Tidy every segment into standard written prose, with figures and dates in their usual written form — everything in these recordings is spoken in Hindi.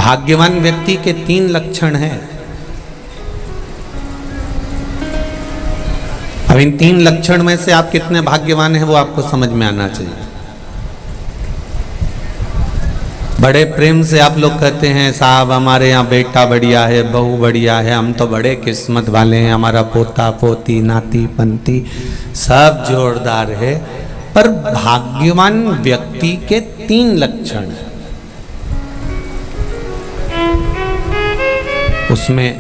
भाग्यवान व्यक्ति के 3 लक्षण हैं। अब इन 3 लक्षण में से आप कितने भाग्यवान हैं वो आपको समझ में आना चाहिए। बड़े प्रेम से आप लोग कहते हैं साहब हमारे यहाँ बेटा बढ़िया है, बहू बढ़िया है, हम तो बड़े किस्मत वाले हैं, हमारा पोता पोती नाती पंती सब जोरदार है। पर भाग्यवान व्यक्ति के 3 लक्षण हैं। उसमें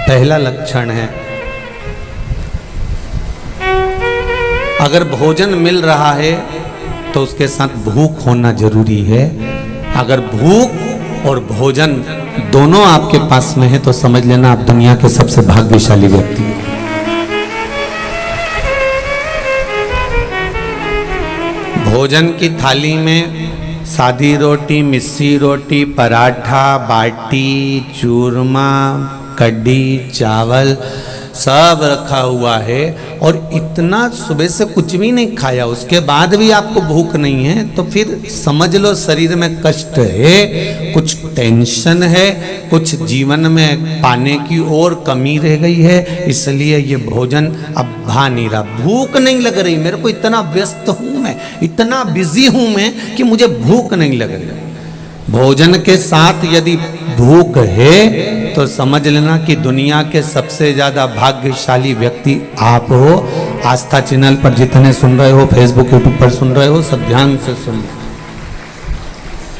पहला लक्षण है, अगर भोजन मिल रहा है तो उसके साथ भूख होना जरूरी है। अगर भूख और भोजन दोनों आपके पास में है तो समझ लेना आप दुनिया के सबसे भाग्यशाली व्यक्ति हैं। भोजन की थाली में सादी रोटी, मिस्सी रोटी, पराठा, बाटी, चूरमा, कढ़ी, चावल सब रखा हुआ है और इतना सुबह से कुछ भी नहीं खाया, उसके बाद भी आपको भूख नहीं है, तो फिर समझ लो शरीर में कष्ट है, कुछ टेंशन है, कुछ जीवन में पाने की और कमी रह गई है, इसलिए ये भोजन अब भा नहीं रहा, भूख नहीं लग रही, मेरे को इतना व्यस्त हूं मैं, इतना बिजी हूं मैं कि मुझे भूख नहीं लग रही। भोजन के साथ यदि भूख है तो समझ लेना कि दुनिया के सबसे ज्यादा भाग्यशाली व्यक्ति आप हो। आस्था चैनल पर जितने सुन रहे हो, फेसबुक यूट्यूब पर सुन रहे हो, सब ध्यान से सुन।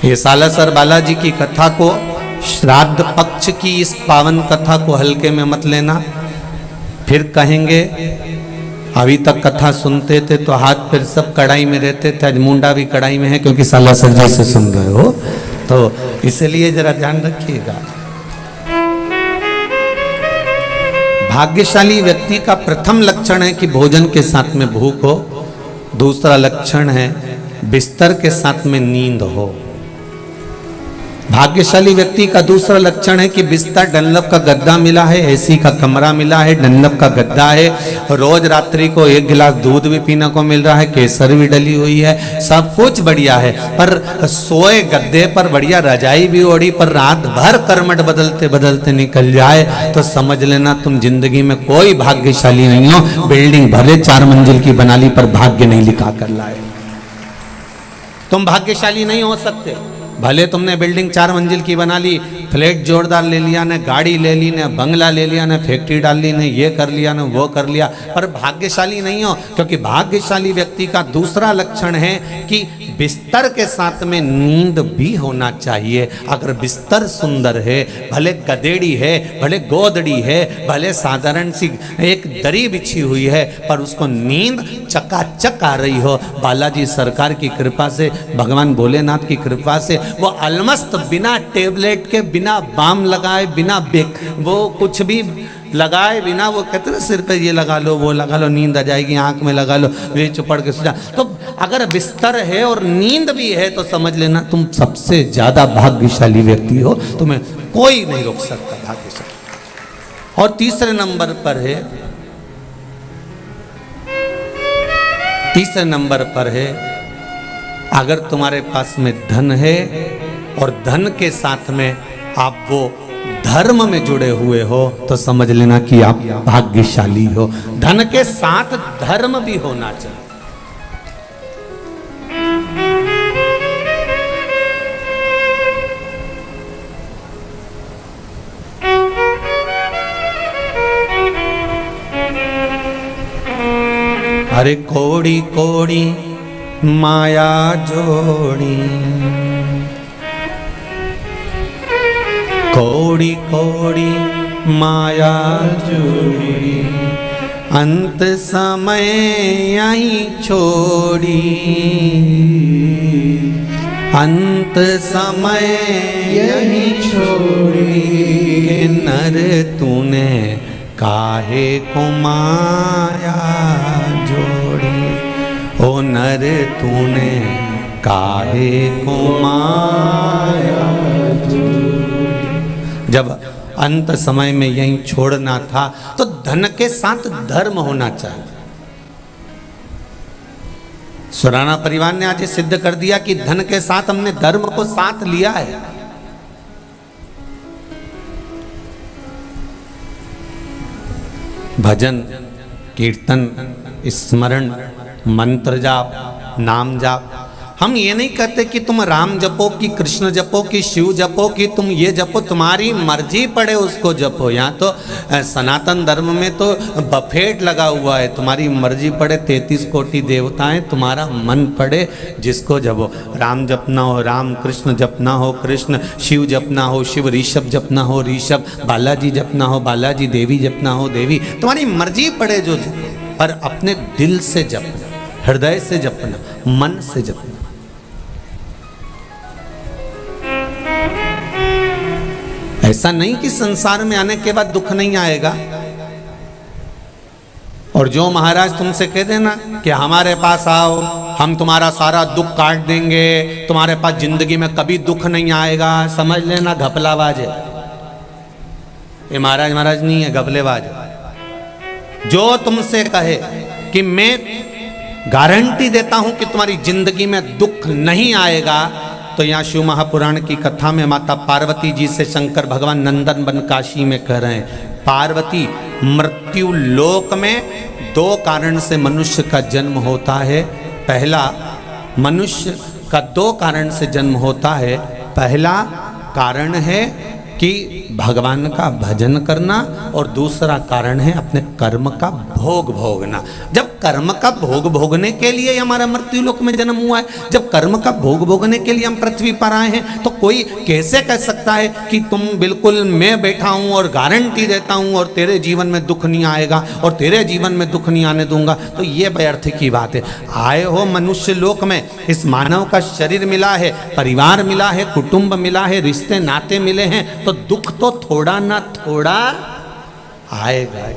ये सालासर बालाजी की कथा को, श्राद्ध पक्ष की इस पावन कथा को हल्के में मत लेना। फिर कहेंगे अभी तक कथा सुनते थे तो हाथ पैर सब कढ़ाई में रहते थे, आज मुंडा भी कढ़ाई में है क्योंकि सालासर जी से सुन रहे हो, तो इसलिए जरा ध्यान रखिएगा। भाग्यशाली व्यक्ति का प्रथम लक्षण है कि भोजन के साथ में भूख हो। दूसरा लक्षण है बिस्तर के साथ में नींद हो। भाग्यशाली व्यक्ति का दूसरा लक्षण है कि बिस्तर डनलप का गद्दा मिला है, एसी का कमरा मिला है, डनलप का गद्दा है, रोज रात्रि को 1 गिलास दूध भी पीने को मिल रहा है, केसर भी डली हुई है, सब कुछ बढ़िया है, पर सोए गद्दे पर बढ़िया रजाई भी ओढ़ी, पर रात भर करमट बदलते बदलते निकल जाए तो समझ लेना तुम जिंदगी में कोई भाग्यशाली नहीं हो। बिल्डिंग भले 4 मंजिल की बना ली पर भाग्य नहीं लिखा कर लाए, तुम भाग्यशाली नहीं हो सकते। भले तुमने बिल्डिंग 4 मंजिल की बना ली, फ्लैट जोरदार ले लिया, ने गाड़ी ले ली, ने बंगला ले लिया, ने फैक्ट्री डाल ली, ने ये कर लिया, ने वो कर लिया, पर भाग्यशाली नहीं हो। क्योंकि भाग्यशाली व्यक्ति का दूसरा लक्षण है कि बिस्तर के साथ में नींद भी होना चाहिए। अगर बिस्तर सुंदर है, भले गदेड़ी है, भले गोदड़ी है, भले साधारण सी एक दरी बिछी हुई है, पर उसको नींद चकाचक आ रही हो, बालाजी सरकार की कृपा से, भगवान भोलेनाथ की कृपा से, वो अलमस्त बिना टेबलेट के, बिना बाम लगाए, बिना वो कुछ भी लगाए बिना, वो कहते हैं सिर पे ये लगा लो, वो लगा लो, नींद आ जाएगी, आंख में लगा लो, वे चुपड़ के सो जा। तो अगर बिस्तर है और नींद भी है तो समझ लेना तुम सबसे ज्यादा भाग्यशाली व्यक्ति हो, तुम्हें कोई नहीं रोक सकता भाग्यशाली। और तीसरे नंबर पर है अगर तुम्हारे पास में धन है और धन के साथ में आप वो धर्म में जुड़े हुए हो तो समझ लेना कि आप भाग्यशाली हो। धन के साथ धर्म भी होना चाहिए। अरे कोड़ी कोड़ी माया जोड़ी, कोड़ी कोड़ी माया जोड़ी, अंत समय यहीं छोड़ी, अंत समय यहीं छोड़ी, नर तूने काहे को माया जोड़ी, ओ नर तूने काहे को माया जोड़ी। जब अंत समय में यहीं छोड़ना था तो धन के साथ धर्म होना चाहिए। सुराना परिवार ने आज सिद्ध कर दिया कि धन के साथ हमने धर्म को साथ लिया है। भजन कीर्तन स्मरण मंत्र जाप नाम जाप। हम ये नहीं कहते कि तुम राम जपो कि कृष्ण जपो कि शिव जपो कि तुम ये जपो, तुम्हारी मर्जी पड़े उसको जपो। यहाँ तो सनातन धर्म में तो बफेट लगा हुआ है, तुम्हारी मर्जी पड़े 33 कोटि देवताएं, तुम्हारा मन पड़े जिसको जपो। राम जपना हो राम, कृष्ण जपना हो कृष्ण, शिव जपना हो शिव, ऋषभ जपना हो ऋषभ, बालाजी जपना हो बालाजी, देवी जपना हो देवी, तुम्हारी मर्जी पड़े जो जपो, पर अपने दिल से जपना, हृदय से जपना, मन से जपना। ऐसा नहीं कि संसार में आने के बाद दुख नहीं आएगा। और जो महाराज तुमसे कह देना कि हमारे पास आओ, हम तुम्हारा सारा दुख काट देंगे, तुम्हारे पास जिंदगी में कभी दुख नहीं आएगा, समझ लेना घपलाबाज है ये। महाराज नहीं है, घपलेबाज है। जो तुमसे कहे कि मैं गारंटी देता हूं कि तुम्हारी जिंदगी में दुख नहीं आएगा, तो यहाँ शिव महापुराण की कथा में माता पार्वती जी से शंकर भगवान नंदन वन काशी में कह रहे हैं, पार्वती मृत्यु लोक में 2 कारण से मनुष्य का जन्म होता है। पहला, मनुष्य का 2 कारण से जन्म होता है। पहला कारण है कि भगवान का भजन करना, और दूसरा कारण है अपने कर्म का भोग भोगना। जब कर्म का भोग भोगने के लिए हमारा मृत्यु लोक में जन्म हुआ है, जब कर्म का भोग भोगने के लिए हम पृथ्वी पर आए हैं, तो कोई कैसे कह सकता है कि तुम बिल्कुल मैं बैठा हूं और गारंटी देता हूं और तेरे जीवन में दुख नहीं आएगा और तेरे जीवन में दुख नहीं आने दूंगा, तो ये व्यर्थ की बात है। आए हो मनुष्य लोक में, इस मानव का शरीर मिला है, परिवार मिला है, कुटुंब मिला है, रिश्ते नाते मिले हैं, तो दुख तो थोड़ा ना थोड़ा आएगा।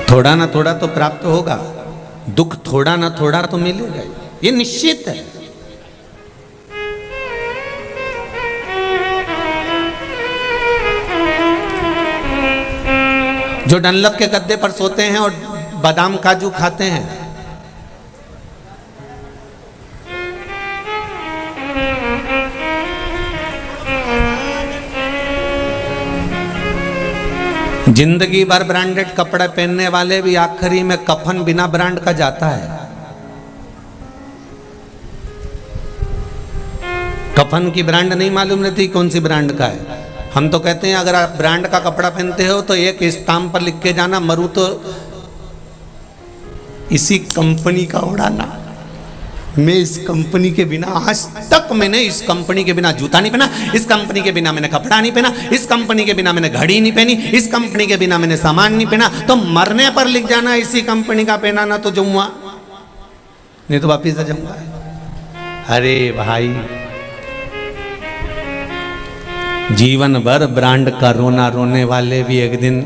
थोड़ा ना थोड़ा तो प्राप्त होगा, दुख थोड़ा ना थोड़ा तो मिलेगा, ये निश्चित है। जो डनलप के गद्दे पर सोते हैं और बादाम काजू खाते हैं, जिंदगी भर ब्रांडेड कपड़े पहनने वाले भी आखिरी में कफन बिना ब्रांड का जाता है। कफन की ब्रांड नहीं मालूम रहती कौन सी ब्रांड का है। हम तो कहते हैं अगर आप ब्रांड का कपड़ा पहनते हो तो एक स्टाम्प पर लिख के जाना, मरू तो इसी कंपनी का उड़ाना। मैं इस कंपनी के बिना, आज तक मैंने इस कंपनी के बिना जूता नहीं पहना, इस कंपनी के बिना मैंने कपड़ा नहीं पहना, इस कंपनी के बिना मैंने घड़ी नहीं पहनी, इस कंपनी के बिना मैंने सामान नहीं पहना। तो मरने पर लिख जाना इसी कंपनी का पहना, ना तो जमुआ नहीं तो वापिस आ जाऊंगा। अरे भाई, जीवन भर ब्रांड का रोना रोने वाले भी एक दिन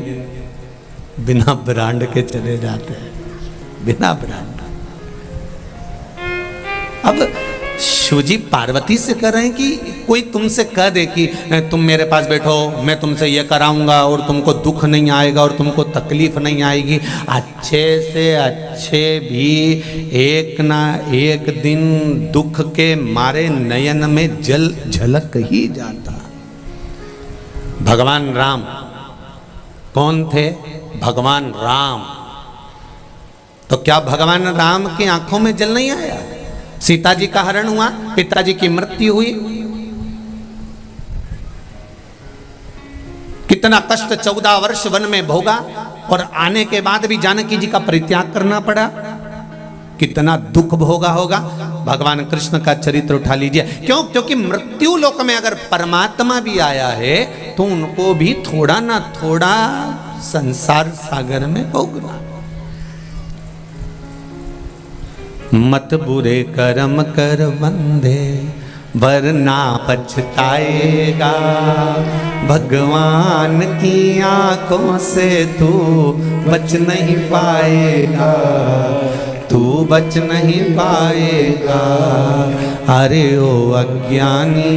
बिना ब्रांड के चले जाते हैं, बिना ब्रांड। अब शिवजी पार्वती से कह रहे हैं कि कोई तुमसे कह दे कि तुम मेरे पास बैठो, मैं तुमसे ये कराऊंगा और तुमको दुख नहीं आएगा और तुमको तकलीफ नहीं आएगी। अच्छे से अच्छे भी एक ना एक दिन दुख के मारे नयन में जल झलक ही जाता। भगवान राम कौन थे? भगवान राम। तो क्या भगवान राम की आंखों में जल नहीं आया? सीता जी का हरण हुआ, पिताजी की मृत्यु हुई, कितना कष्ट 14 वर्ष वन में भोगा और आने के बाद भी जानकी जी का परित्याग करना पड़ा, कितना दुख भोगा होगा। भगवान कृष्ण का चरित्र उठा लीजिए। क्यों? क्योंकि मृत्यु लोक में अगर परमात्मा भी आया है तो उनको भी थोड़ा ना थोड़ा संसार सागर में भोगना। मत बुरे कर्म कर बंधे वरना पछताएगा, भगवान की आंखों से तू बच नहीं पाएगा, तू बच नहीं पाएगा। अरे ओ अज्ञानी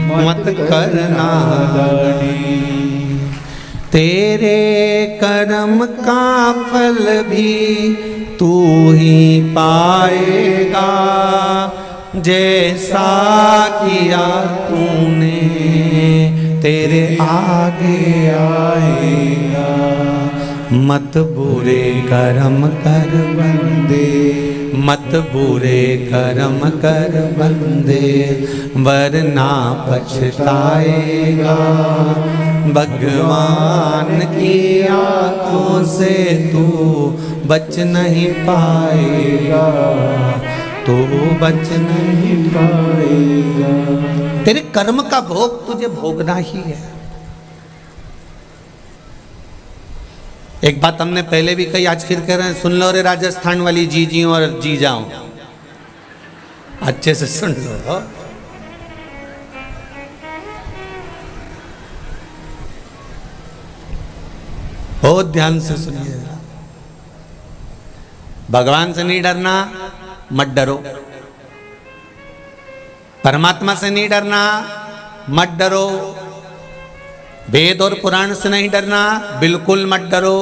मत करना लड़ी, तेरे कर्म का फल भी तू ही पाएगा, जैसा किया तूने तेरे आगे आएगा। मत बुरे कर्म कर बंदे, मत बुरे कर्म कर बंदे, वरना पछताएगा। भगवान की आंखों से तू बच नहीं पाएगा, तू बच नहीं पाएगा। तेरे कर्म का भोग तुझे भोगना ही है। एक बात हमने पहले भी कही, आज फिर कह रहे हैं, सुन लो रे राजस्थान वाली जी और जी जाऊं, अच्छे से सुन लो। बहुत ध्यान से सुनिए। भगवान से नहीं डरना, मत डरो। परमात्मा से नहीं डरना, मत डरो। वेद और पुराण से नहीं डरना, बिल्कुल मत डरो।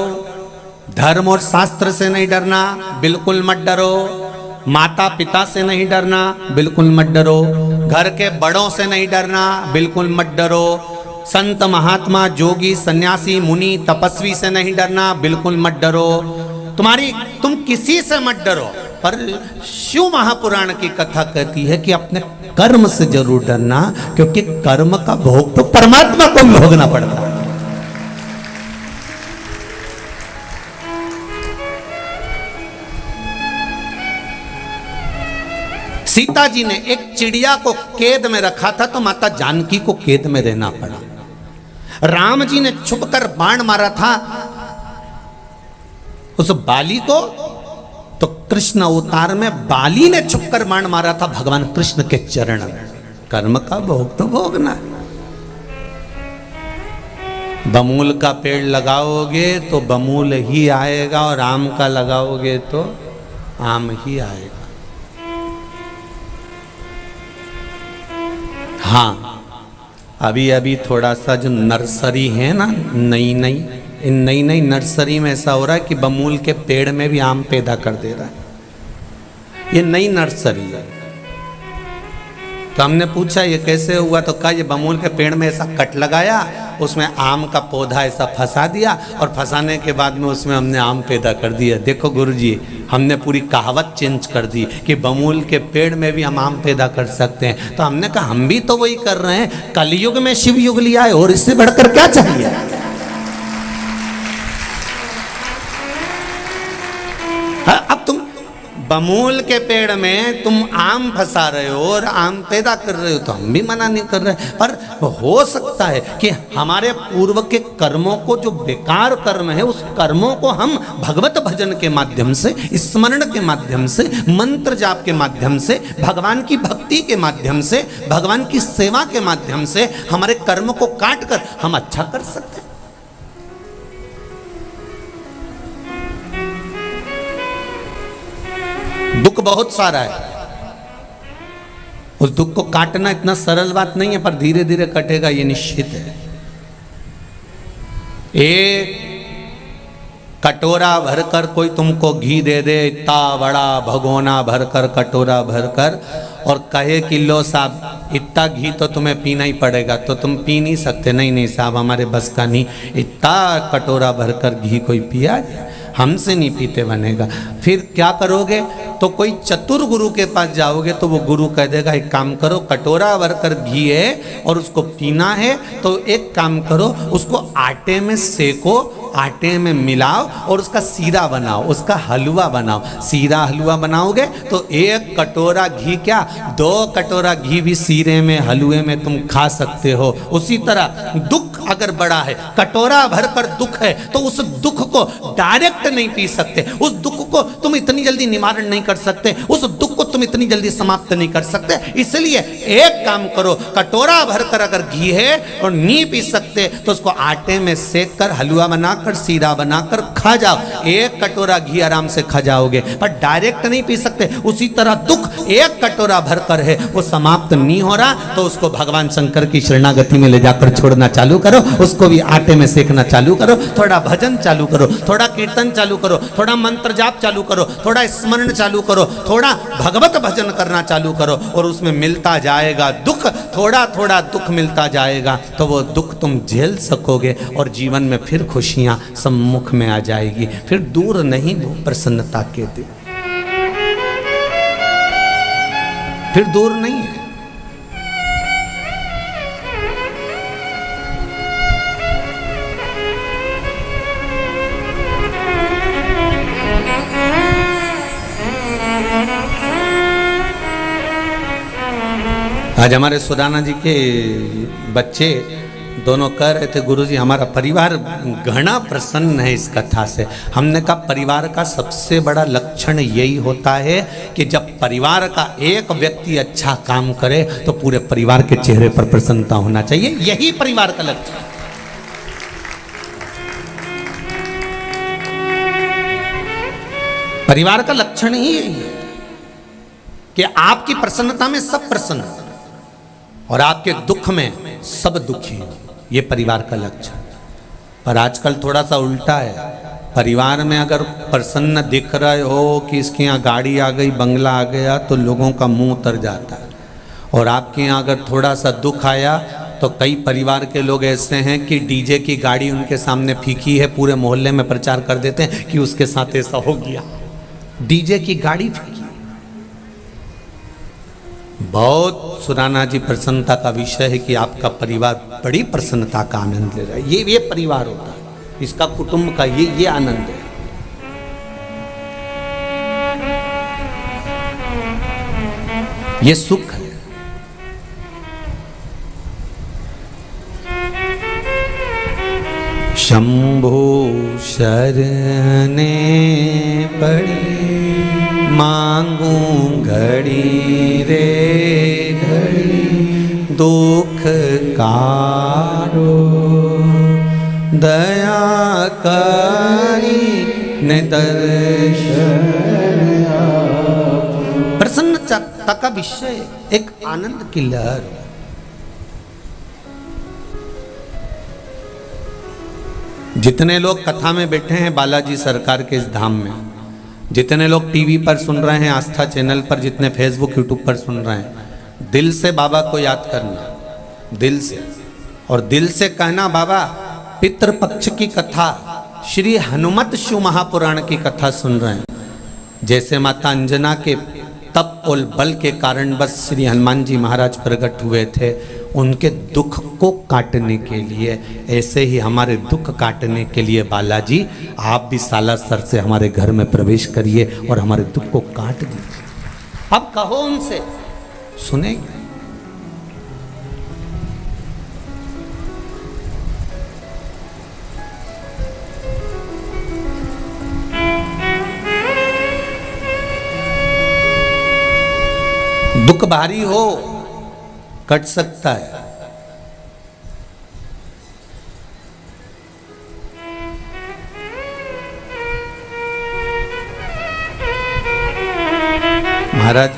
धर्म और शास्त्र से नहीं डरना, बिल्कुल मत डरो। माता पिता से नहीं डरना, बिल्कुल मत डरो। घर के बड़ों से नहीं डरना, बिल्कुल मत डरो। संत महात्मा जोगी सन्यासी मुनि तपस्वी से नहीं डरना, बिल्कुल मत डरो। तुम किसी से मत डरो, पर शिव महापुराण की कथा कहती है कि अपने कर्म से जरूर डरना, क्योंकि कर्म का भोग तो परमात्मा को भी भोगना पड़ता है। सीता जी ने एक चिड़िया को कैद में रखा था, तो माता जानकी को कैद में रहना पड़ा। राम जी ने छुपकर बाण मारा था उस बाली को, तो कृष्ण अवतार में बाली ने छुपकर बाण मारा था भगवान कृष्ण के चरण में। कर्म का भोग तो भोगना। बमूल का पेड़ लगाओगे तो बमूल ही आएगा, और आम का लगाओगे तो आम ही आएगा। हाँ, अभी अभी थोड़ा सा जो नर्सरी है ना, इन नई नर्सरी में ऐसा हो रहा है कि बमूल के पेड़ में भी आम पैदा कर दे रहा है। ये नई नर्सरी है। तो हमने पूछा ये कैसे हुआ, तो कहा ये बमूल के पेड़ में ऐसा कट लगाया, उसमें आम का पौधा ऐसा फंसा दिया, और फंसाने के बाद में उसमें हमने आम पैदा कर दिया। देखो गुरुजी, हमने पूरी कहावत चेंज कर दी कि बमूल के पेड़ में भी हम आम पैदा कर सकते हैं। तो हमने कहा हम भी तो वही कर रहे हैं। कलयुग में शिव युग लिया है, और इससे बढ़कर क्या चाहिए। अब तुम बमूल के पेड़ में तुम आम फंसा रहे हो और आम पैदा कर रहे हो, तो हम भी मना नहीं कर रहे। पर हो सकता है कि हमारे पूर्व के कर्मों को, जो बेकार कर्म है, उस कर्मों को हम भगवत भजन के माध्यम से, स्मरण के माध्यम से, मंत्र जाप के माध्यम से, भगवान की भक्ति के माध्यम से, भगवान की सेवा के माध्यम से हमारे कर्म को काट कर हम अच्छा कर सकते हैं। दुख बहुत सारा है, उस दुख को काटना इतना सरल बात नहीं है, पर धीरे धीरे कटेगा ये निश्चित है। एक कटोरा भरकर कोई तुमको घी दे दे, इतना बड़ा भगोना भरकर, कटोरा भरकर, और कहे कि लो साहब इतना घी तो तुम्हें पीना ही पड़ेगा, तो तुम पी नहीं सकते। नहीं साहब, हमारे बस का नहीं, इतना कटोरा भरकर घी कोई पिया, हमसे नहीं पीते बनेगा। फिर क्या करोगे, तो कोई चतुर गुरु के पास जाओगे, तो वो गुरु कह देगा एक काम करो, कटोरा भरकर घी है और उसको पीना है, तो एक काम करो, उसको आटे में सेको, आटे में मिलाओ और उसका सीरा बनाओ, उसका हलवा बनाओ। सीरा हलवा बनाओगे तो एक कटोरा घी क्या, 2 कटोरा घी भी सीरे में, हलवे में तुम खा सकते हो। उसी तरह दुख अगर बड़ा है, कटोरा भरकर दुख है, तो उस दुख को डायरेक्ट नहीं पी सकते, उस दुख को तुम इतनी जल्दी निवारण नहीं कर सकते, उस दुख को तुम इतनी जल्दी समाप्त नहीं कर सकते। इसलिए एक काम करो, कटोरा भरकर अगर घी है और नहीं पी सकते, तो उसको आटे में सेक कर, हलवा बनाकर, सीरा बनाकर खा जाओ। एक कटोरा घी आराम से खा जाओगे, पर डायरेक्ट नहीं पी सकते। उसी तरह दुख एक कटोरा भरकर है, वो समाप्त नहीं हो रहा, तो उसको भगवान शंकर की शरणागति में ले जाकर छोड़ना चालू करो, उसको भी आटे में सेकना चालू करो, थोड़ा भजन चालू करो, थोड़ा कीर्तन चालू करो, थोड़ा मंत्र जाप चालू करो, थोड़ा स्मरण चालू करो, थोड़ा भगवत भजन करना चालू करो और उसमें मिलता जाएगा दुख, थोड़ा थोड़ा दुख मिलता जाएगा तो वो दुख तुम झेल सकोगे और जीवन में फिर खुशियां सम्मुख में आ जाएगी। फिर दूर नहीं वो प्रसन्नता के दिन, फिर दूर नहीं है। आज हमारे सुदाना जी के बच्चे दोनों कह रहे थे, गुरुजी हमारा परिवार घना प्रसन्न है इस कथा से। हमने कहा परिवार का सबसे बड़ा लक्षण यही होता है कि जब परिवार का एक व्यक्ति अच्छा काम करे तो पूरे परिवार के चेहरे पर प्रसन्नता होना चाहिए, यही परिवार का लक्षण। परिवार का लक्षण ही यही है कि आपकी प्रसन्नता में सब प्रसन्न और आपके दुख में सब दुखी, ये परिवार का लक्षण। पर आजकल थोड़ा सा उल्टा है, परिवार में अगर प्रसन्न दिख रहे हो कि इसके यहाँ गाड़ी आ गई, बंगला आ गया, तो लोगों का मुंह उतर जाता है। और आपके यहाँ अगर थोड़ा सा दुख आया तो कई परिवार के लोग ऐसे हैं कि डीजे की गाड़ी उनके सामने फीकी है, पूरे मोहल्ले में प्रचार कर देते हैं कि उसके साथ ऐसा हो गया, डीजे की गाड़ी फीकी। बहुत सुराना जी प्रसन्नता का विषय है कि आपका परिवार बड़ी प्रसन्नता का आनंद ले रहा है। ये परिवार होता है, इसका कुटुंब का ये आनंद है। ये सुख है। शंभो शरणे पड़ी मांगू घड़ी रे घड़ी दुख कारो दया करी ने दर्शन। प्रसन्नता का विषय एक आनंद की लहर। जितने लोग कथा में बैठे हैं बालाजी सरकार के इस धाम में, जितने लोग टीवी पर सुन रहे हैं, आस्था चैनल पर, जितने फेसबुक यूट्यूब पर सुन रहे हैं, दिल से बाबा को याद करना, दिल से, और दिल से कहना बाबा पितृपक्ष की कथा, श्री हनुमत शिव महापुराण की कथा सुन रहे हैं। जैसे माता अंजना के तप और बल के कारण बस श्री हनुमान जी महाराज प्रकट हुए थे उनके दुख को काटने के लिए, ऐसे ही हमारे दुख काटने के लिए बालाजी आप भी सालासर से हमारे घर में प्रवेश करिए और हमारे दुख को काट दीजिए। अब कहो उनसे, सुनेंगे। दुख भारी हो कट सकता है, महाराज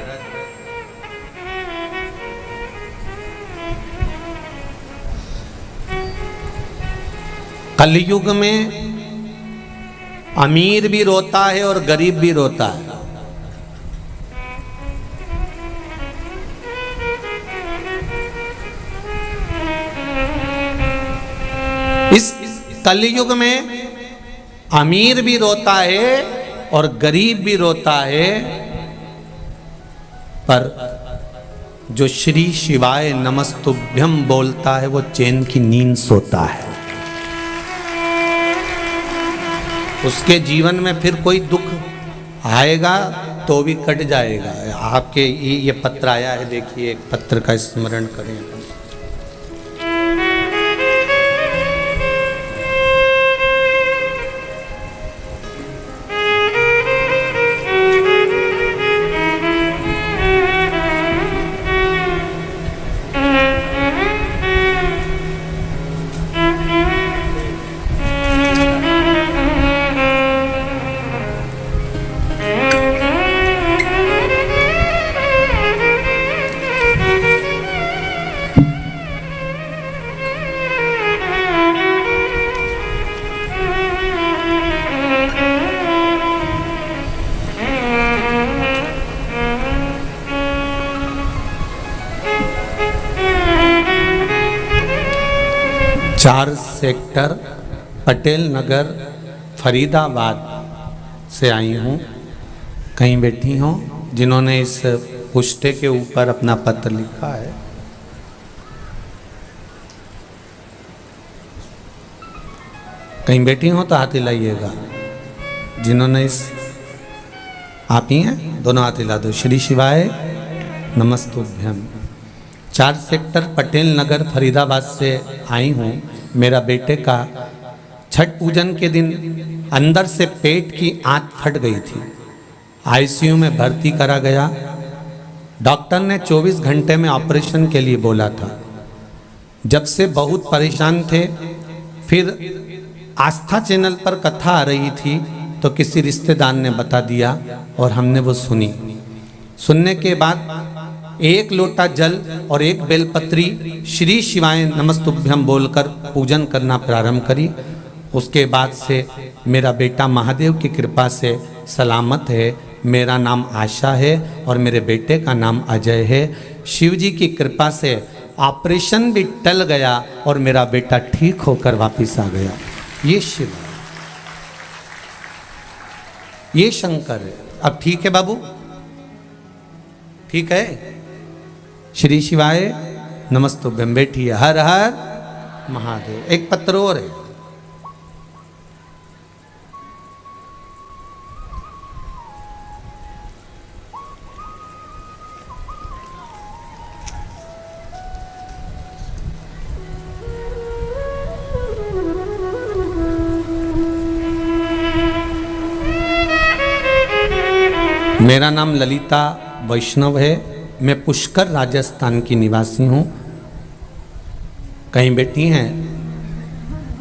कलयुग में अमीर भी रोता है और गरीब भी रोता है। इस कलयुग में अमीर भी रोता है और गरीब भी रोता है, पर जो श्री शिवाय नमस्तुभ्यम बोलता है वो चैन की नींद सोता है। उसके जीवन में फिर कोई दुख आएगा तो भी कट जाएगा। आपके ये पत्र आया है, देखिए, एक पत्र का स्मरण करें। 4 सेक्टर पटेल नगर फरीदाबाद से आई हूँ। कहीं बैठी हूँ जिन्होंने इस पुष्टे के ऊपर अपना पत्र लिखा है। कहीं बैठी हो तो हाथ हिलाइएगा। जिन्होंने इस, आप ही हैं, दोनों हाथ हिला दो। श्री शिवाय नमस्तुभ्यम। 4 सेक्टर पटेल नगर फरीदाबाद से आई हूँ। मेरा बेटे का छठ पूजन के दिन अंदर से पेट की आंत फट गई थी। आईसीयू में भर्ती करा गया। डॉक्टर ने 24 घंटे में ऑपरेशन के लिए बोला था। जब से बहुत परेशान थे। फिर आस्था चैनल पर कथा आ रही थी तो किसी रिश्तेदार ने बता दिया और हमने वो सुनी। सुनने के बाद 1 लोटा जल और 1 बेलपत्री श्री शिवाय नमस्तुभ्यम बोलकर पूजन करना प्रारंभ करी। उसके बाद से मेरा बेटा महादेव की कृपा से सलामत है। मेरा नाम आशा है और मेरे बेटे का नाम अजय है। शिव जी की कृपा से ऑपरेशन भी टल गया और मेरा बेटा ठीक होकर वापस आ गया। ये शिव, ये शंकर है। अब ठीक है बाबू, ठीक है। श्री शिवाय नमस्तुभ्यम। बैठिए। हर हर महादेव। एक पत्र और है। मेरा नाम ललिता वैष्णव है। मैं पुष्कर राजस्थान की निवासी हूँ। कहीं बैठी हैं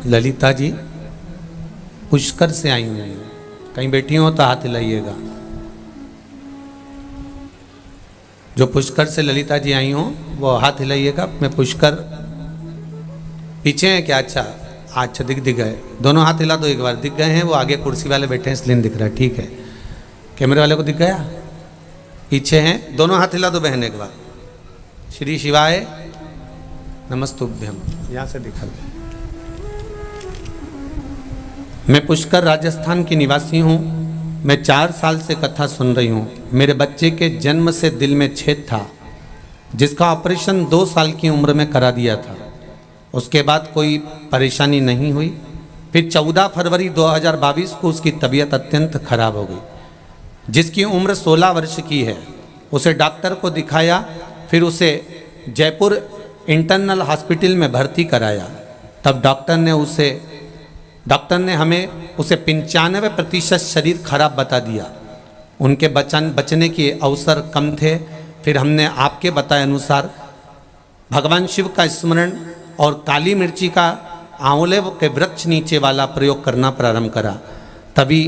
ललिता जी? पुष्कर से आई हुई हैं। कहीं बैठी हो तो हाथ हिलाइएगा। जो पुष्कर से ललिता जी आई हो वो हाथ हिलाइएगा। मैं पुष्कर, पीछे हैं क्या? अच्छा अच्छा, दिख गए। दोनों हाथ हिला दो एक बार। दिख गए हैं? वो आगे कुर्सी वाले बैठे हैं इसलिए दिख रहा है। ठीक है, कैमरे वाले को दिख गया? पीछे हैं, दोनों हाथ हिला दो बहन एक बार। श्री शिवाय नमस्तुभ्यम। यहाँ से दिखा दे। मैं पुष्कर राजस्थान की निवासी हूँ। मैं 4 साल से कथा सुन रही हूँ। मेरे बच्चे के जन्म से दिल में छेद था जिसका ऑपरेशन 2 साल की उम्र में करा दिया था। उसके बाद कोई परेशानी नहीं हुई। फिर 14 फरवरी 2022 को उसकी तबीयत अत्यंत खराब हो गई। जिसकी उम्र 16 वर्ष की है, उसे डॉक्टर को दिखाया। फिर उसे जयपुर इंटरनल हॉस्पिटल में भर्ती कराया। तब डॉक्टर ने हमें उसे 95% शरीर खराब बता दिया। उनके बचने के अवसर कम थे। फिर हमने आपके बताए अनुसार भगवान शिव का स्मरण और काली मिर्ची का आंवले के वृक्ष नीचे वाला प्रयोग करना प्रारंभ करा। तभी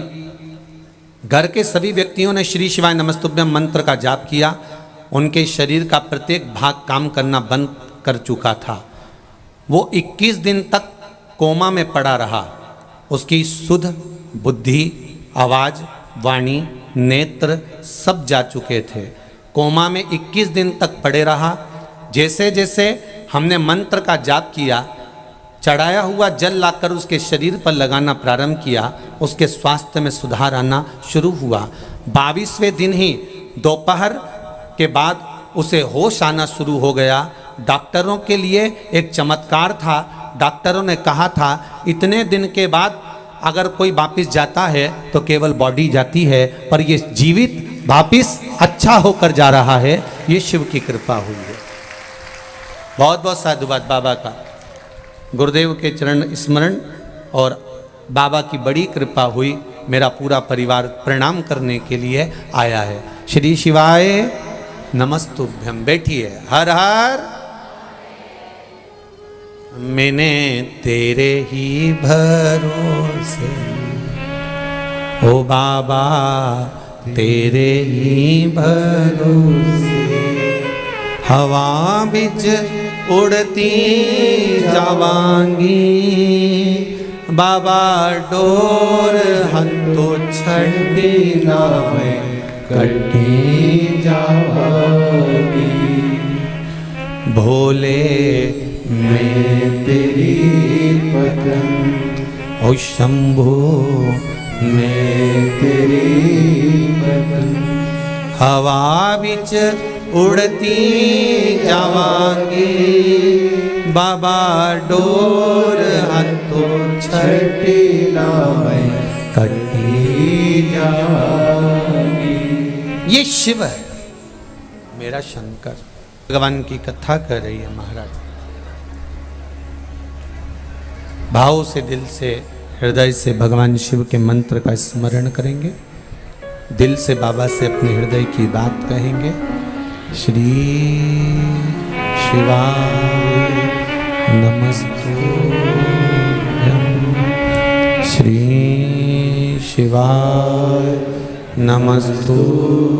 घर के सभी व्यक्तियों ने श्री शिवाय नमस्तुभ्यम मंत्र का जाप किया। उनके शरीर का प्रत्येक भाग काम करना बंद कर चुका था। वो 21 दिन तक कोमा में पड़ा रहा। उसकी शुद्ध बुद्धि, आवाज, वाणी, नेत्र सब जा चुके थे। कोमा में 21 दिन तक पड़े रहा। जैसे जैसे हमने मंत्र का जाप किया, चढ़ाया हुआ जल लाकर उसके शरीर पर लगाना प्रारंभ किया, उसके स्वास्थ्य में सुधार आना शुरू हुआ। 22वें दिन ही दोपहर के बाद उसे होश आना शुरू हो गया। डॉक्टरों के लिए एक चमत्कार था। डॉक्टरों ने कहा था इतने दिन के बाद अगर कोई वापिस जाता है तो केवल बॉडी जाती है, पर ये जीवित वापिस अच्छा होकर जा रहा है। ये शिव की कृपा हुई है। बहुत बहुत साधुवाद बाबा का। गुरुदेव के चरण स्मरण और बाबा की बड़ी कृपा हुई। मेरा पूरा परिवार प्रणाम करने के लिए आया है। श्री शिवाय नमस्तुभ्यम। बैठिए। हर हर। मैंने तेरे ही भरोसे, ओ बाबा तेरे ही भरोसे, हवा बिच उड़ती जावांगी, बाबा डोर हंतो छड़ी नावे कटी जावांगी। भोले मैं तेरी वतन, ओ शंभो मैं तेरी वतन। हवा बिच उड़ती जावांगी, बाबा डोर हाथों छठी लावे कटी जागी। ये शिव है मेरा शंकर। भगवान की कथा कर रही है महाराज। भाव से, दिल से, हृदय से भगवान शिव के मंत्र का स्मरण करेंगे, दिल से बाबा से अपने हृदय की बात कहेंगे। श्री शिवाय नमस्तुभ्यं, श्री शिवाय नमस्तुभ्यं,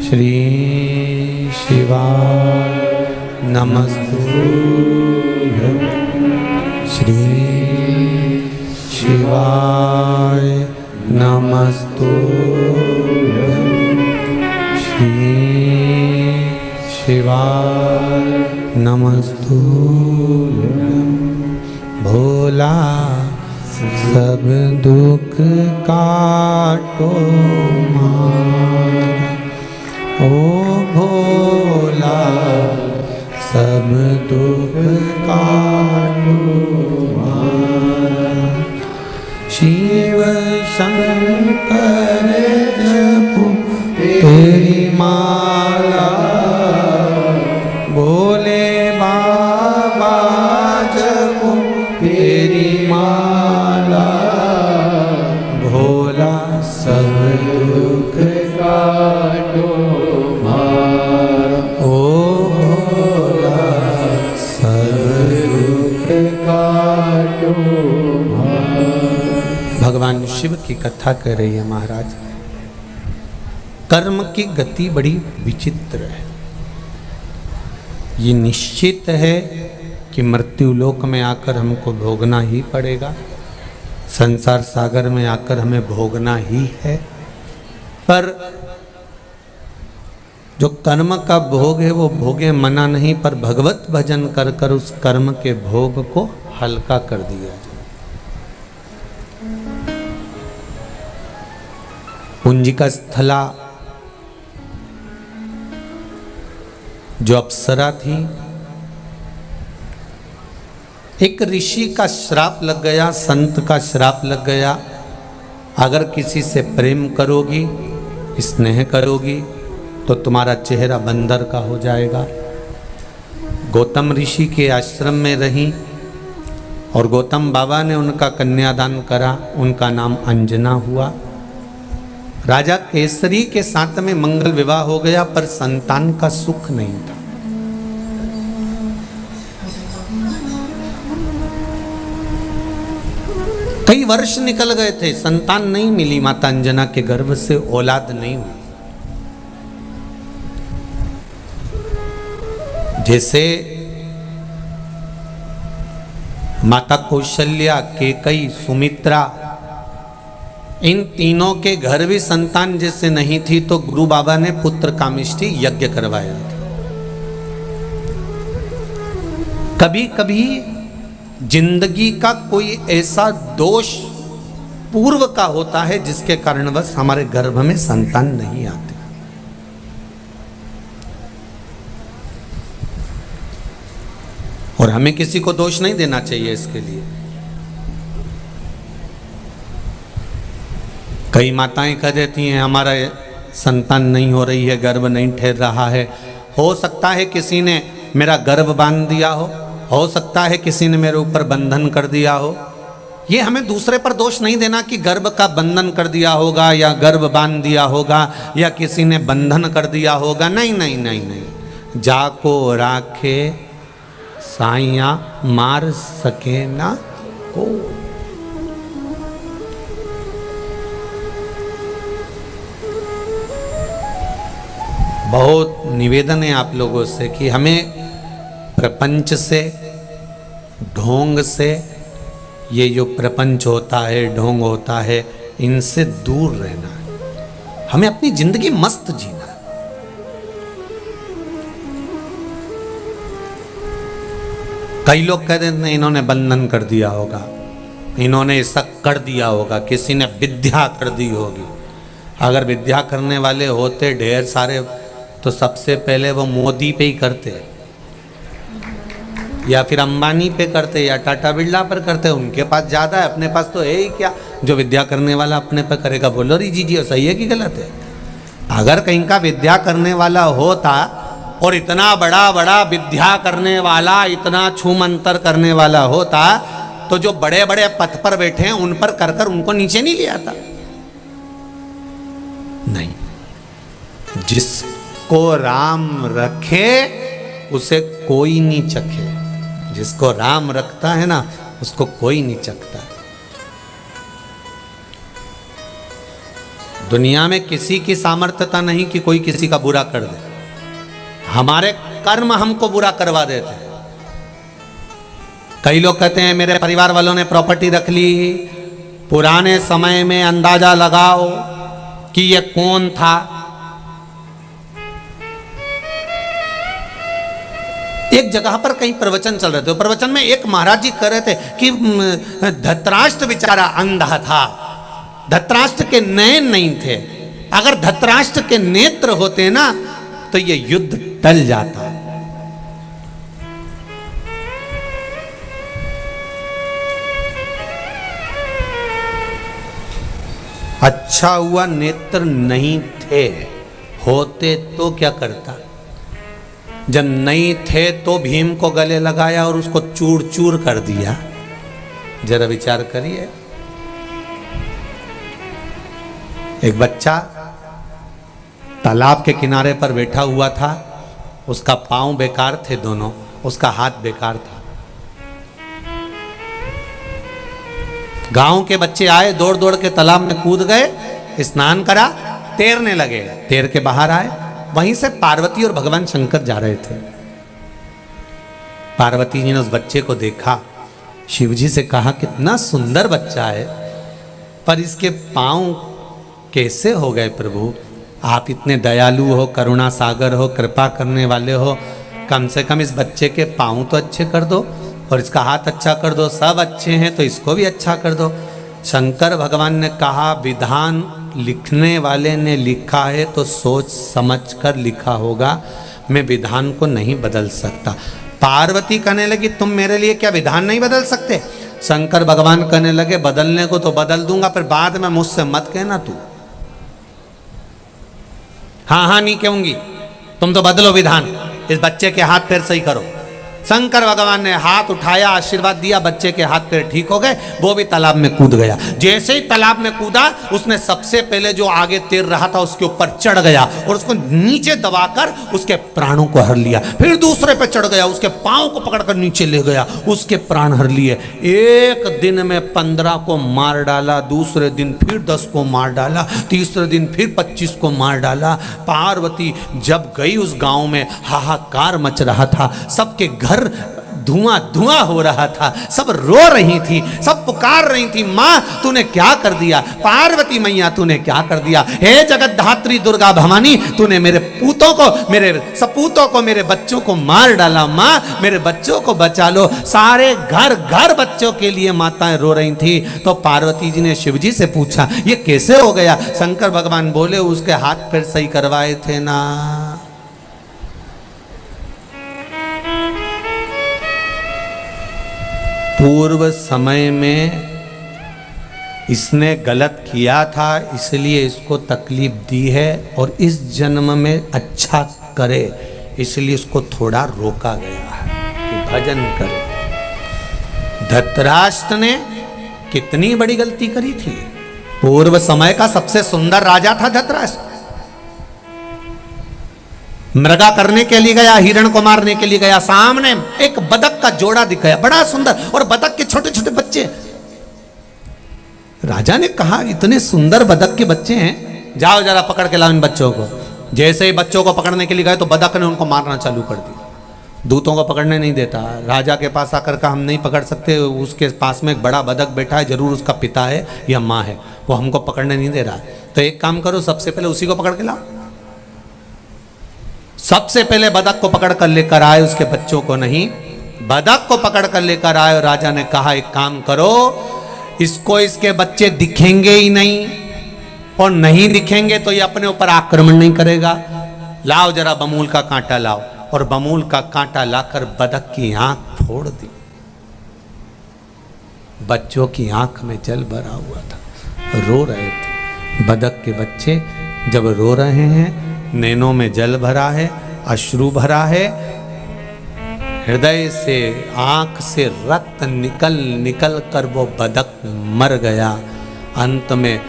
श्री शिवाय नमस्तुभ्यं, श्री शिवाय नमस्तुभ्यं, श्री शिवाय नमस्तुभ्यं। भोला सब दुख काटो मारा, ओ भोला सब दुख काटो मारा। शिव शंकर जपो तेरी माला, भोले बाबा जपो तेरी माला। भोला सब दुख काटो मारा, ओ भोला सब दुख काटो मारा। भगवान शिव की कथा कर रही है महाराज। कर्म की गति बड़ी विचित्र है। ये निश्चित है कि मृत्यु लोक में आकर हमको भोगना ही पड़ेगा, संसार सागर में आकर हमें भोगना ही है। पर जो कर्म का भोग है वो भोगे मना नहीं, पर भगवत भजन कर कर उस कर्म के भोग को हल्का कर दिया जाए। पुंजिका स्थला जो अप्सरा थी, एक ऋषि का श्राप लग गया, संत का श्राप लग गया। अगर किसी से प्रेम करोगी, स्नेह करोगी, तो तुम्हारा चेहरा बंदर का हो जाएगा। गौतम ऋषि के आश्रम में रही और गौतम बाबा ने उनका कन्यादान करा। उनका नाम अंजना हुआ। राजा केसरी के साथ में मंगल विवाह हो गया, पर संतान का सुख नहीं था। कई वर्ष निकल गए थे, संतान नहीं मिली। माता अंजना के गर्भ से औलाद नहीं हुई। जैसे माता कौशल्या, केकई, सुमित्रा, इन तीनों के घर भी संतान जैसे नहीं थी, तो गुरु बाबा ने पुत्र कामिष्ठी यज्ञ करवाया था। कभी कभी जिंदगी का कोई ऐसा दोष पूर्व का होता है जिसके कारणवश हमारे गर्भ में संतान नहीं आते। और हमें किसी को दोष नहीं देना चाहिए इसके लिए। कई माताएं कह देती हैं हमारा संतान नहीं हो रही है, गर्भ नहीं ठहर रहा है। हो सकता है किसी ने मेरा गर्भ बांध दिया हो सकता है किसी ने मेरे ऊपर बंधन कर दिया हो। ये हमें दूसरे पर दोष नहीं देना कि गर्भ का बंधन कर दिया होगा या गर्भ बांध दिया होगा या किसी ने बंधन कर दिया होगा। नहीं नहीं नहीं नहीं, जाको राखे साइया मार सके ना को। बहुत निवेदन है आप लोगों से कि हमें प्रपंच से, ढोंग से, ये जो प्रपंच होता है, ढोंग होता है, इनसे दूर रहना है। हमें अपनी जिंदगी मस्त जीना है। कई लोग कहते हैं इन्होंने बंधन कर दिया होगा, इन्होंने ऐसा कर दिया होगा, किसी ने विद्या कर दी होगी। अगर विद्या करने वाले होते ढेर सारे तो सबसे पहले वो मोदी पे ही करते, या फिर अंबानी पे करते, या टाटा बिरला पर करते। उनके पास ज़्यादा है, अपने पास तो है ही क्या जो विद्या करने वाला अपने पे करेगा। बोलो री जी सही है कि गलत है? अगर कहीं का विद्या करने वाला होता और इतना बड़ा बड़ा विद्या करने वाला, इतना छूमंतर करने वाला होता, तो जो बड़े बड़े पद पर बैठे हैं उन पर कर कर उनको नीचे नहीं ले आता। नहीं, जिसको राम रखे उसे कोई नहीं चखे। जिसको राम रखता है ना उसको कोई नहीं चखता। दुनिया में किसी की सामर्थ्यता नहीं कि कोई किसी का बुरा कर दे। हमारे कर्म हमको बुरा करवा देते हैं। कई लोग कहते हैं मेरे परिवार वालों ने प्रॉपर्टी रख ली। पुराने समय में अंदाजा लगाओ कि ये कौन था। एक जगह पर कहीं प्रवचन चल रहे थे, प्रवचन में एक महाराज जी कह रहे थे कि धृतराष्ट्र बेचारा अंधा था, धृतराष्ट्र के नयन नहीं थे। अगर धृतराष्ट्र के नेत्र होते ना तो ये युद्ध टल जाता। अच्छा हुआ नेत्र नहीं थे, होते तो क्या करता। जब नहीं थे तो भीम को गले लगाया और उसको चूर चूर कर दिया। जरा विचार करिए। एक बच्चा तालाब के किनारे पर बैठा हुआ था, उसका पांव बेकार थे दोनों, उसका हाथ बेकार था। गांव के बच्चे आए, दौड़ दौड़ के तालाब में कूद गए, स्नान करा, तैरने लगे। तैर के बाहर आए, वहीं से पार्वती और भगवान शंकर जा रहे थे। पार्वती जी ने उस बच्चे को देखा, शिव जी से कहा कितना सुंदर बच्चा है, पर इसके पांव कैसे हो गए प्रभु? आप इतने दयालु हो, करुणा सागर हो, कृपा करने वाले हो, कम से कम इस बच्चे के पांव तो अच्छे कर दो और इसका हाथ अच्छा कर दो। सब अच्छे हैं तो इसको भी अच्छा कर दो। शंकर भगवान ने कहा विधान लिखने वाले ने लिखा है तो सोच समझ कर लिखा होगा, मैं विधान को नहीं बदल सकता। पार्वती कहने लगी तुम मेरे लिए क्या विधान नहीं बदल सकते? शंकर भगवान कहने लगे बदलने को तो बदल दूंगा, पर बाद में मुझसे मत कहना तू। हाँ नहीं कहूंगी, तुम तो बदलो विधान, इस बच्चे के हाथ पैर सही करो। शंकर भगवान ने हाथ उठाया, आशीर्वाद दिया, बच्चे के हाथ पैर ठीक हो गए। वो भी तालाब में कूद गया। जैसे ही तालाब में कूदा, उसने सबसे पहले जो आगे तैर रहा था उसके ऊपर चढ़ गया और उसको नीचे दबाकर उसके प्राणों को हर लिया। फिर दूसरे पे चढ़ गया, उसके पांव को पकड़कर नीचे ले गया, उसके प्राण हर लिए। एक दिन में 15 को मार डाला, दूसरे दिन फिर 10 को मार डाला, तीसरे दिन फिर 25 को मार डाला। पार्वती जब गई उस गांव में हाहाकार मच रहा था, सबके घर धुआं धुआं हो रहा था, सब रो रही थी, सब पुकार रही थी, माँ तूने क्या कर दिया? पार्वती मैया तूने क्या कर दिया? हे जगत धात्री दुर्गा भवानी, तूने मेरे पूतों को, मेरे सपूतों को, मेरे बच्चों को मार डाला। माँ मेरे बच्चों को बचा लो। सारे घर घर बच्चों के लिए माताएं रो रही थी। तो पार्वती जी ने शिव जी से पूछा ये कैसे हो गया? शंकर भगवान बोले उसके हाथ पैर सही करवाए थे ना। पूर्व समय में इसने गलत किया था, इसलिए इसको तकलीफ दी है, और इस जन्म में अच्छा करे इसलिए इसको थोड़ा रोका गया है कि भजन करे। धृतराष्ट्र ने कितनी बड़ी गलती करी थी। पूर्व समय का सबसे सुंदर राजा था धृतराष्ट्र। मृगा करने के लिए गया, हिरण को मारने के लिए गया, सामने एक बतख का जोड़ा दिखाया बड़ा सुंदर, और बतख के छोटे छोटे बच्चे। राजा ने कहा इतने सुंदर बतख के बच्चे हैं, जाओ जरा पकड़ के लाओ इन बच्चों को। जैसे ही बच्चों को पकड़ने के लिए गए तो बतख ने उनको मारना चालू कर दिया। दूतों को पकड़ने नहीं देता। राजा के पास आकर कहा हम नहीं पकड़ सकते, उसके पास में एक बड़ा बतख बैठा है, जरूर उसका पिता है या माँ है, वो हमको पकड़ने नहीं दे रहा है। तो एक काम करो, सबसे पहले उसी को पकड़ के लाओ। सबसे पहले बतख को पकड़ कर लेकर आए, उसके बच्चों को नहीं। बदक को पकड़ कर लेकर आए और राजा ने कहा एक काम करो, इसको इसके बच्चे दिखेंगे ही नहीं, और नहीं दिखेंगे तो ये अपने ऊपर आक्रमण नहीं करेगा। लाओ जरा बमूल का कांटा लाओ, और बमूल का कांटा लाकर बदक की आंख फोड़ दी। बच्चों की आंख में जल भरा हुआ था, रो रहे थे। बदक के बच्चे जब रो रहे हैं, नैनों में जल भरा है, अश्रु भरा है, हृदय से आंख से रक्त निकल निकल कर वो बदक मर गया। अंत में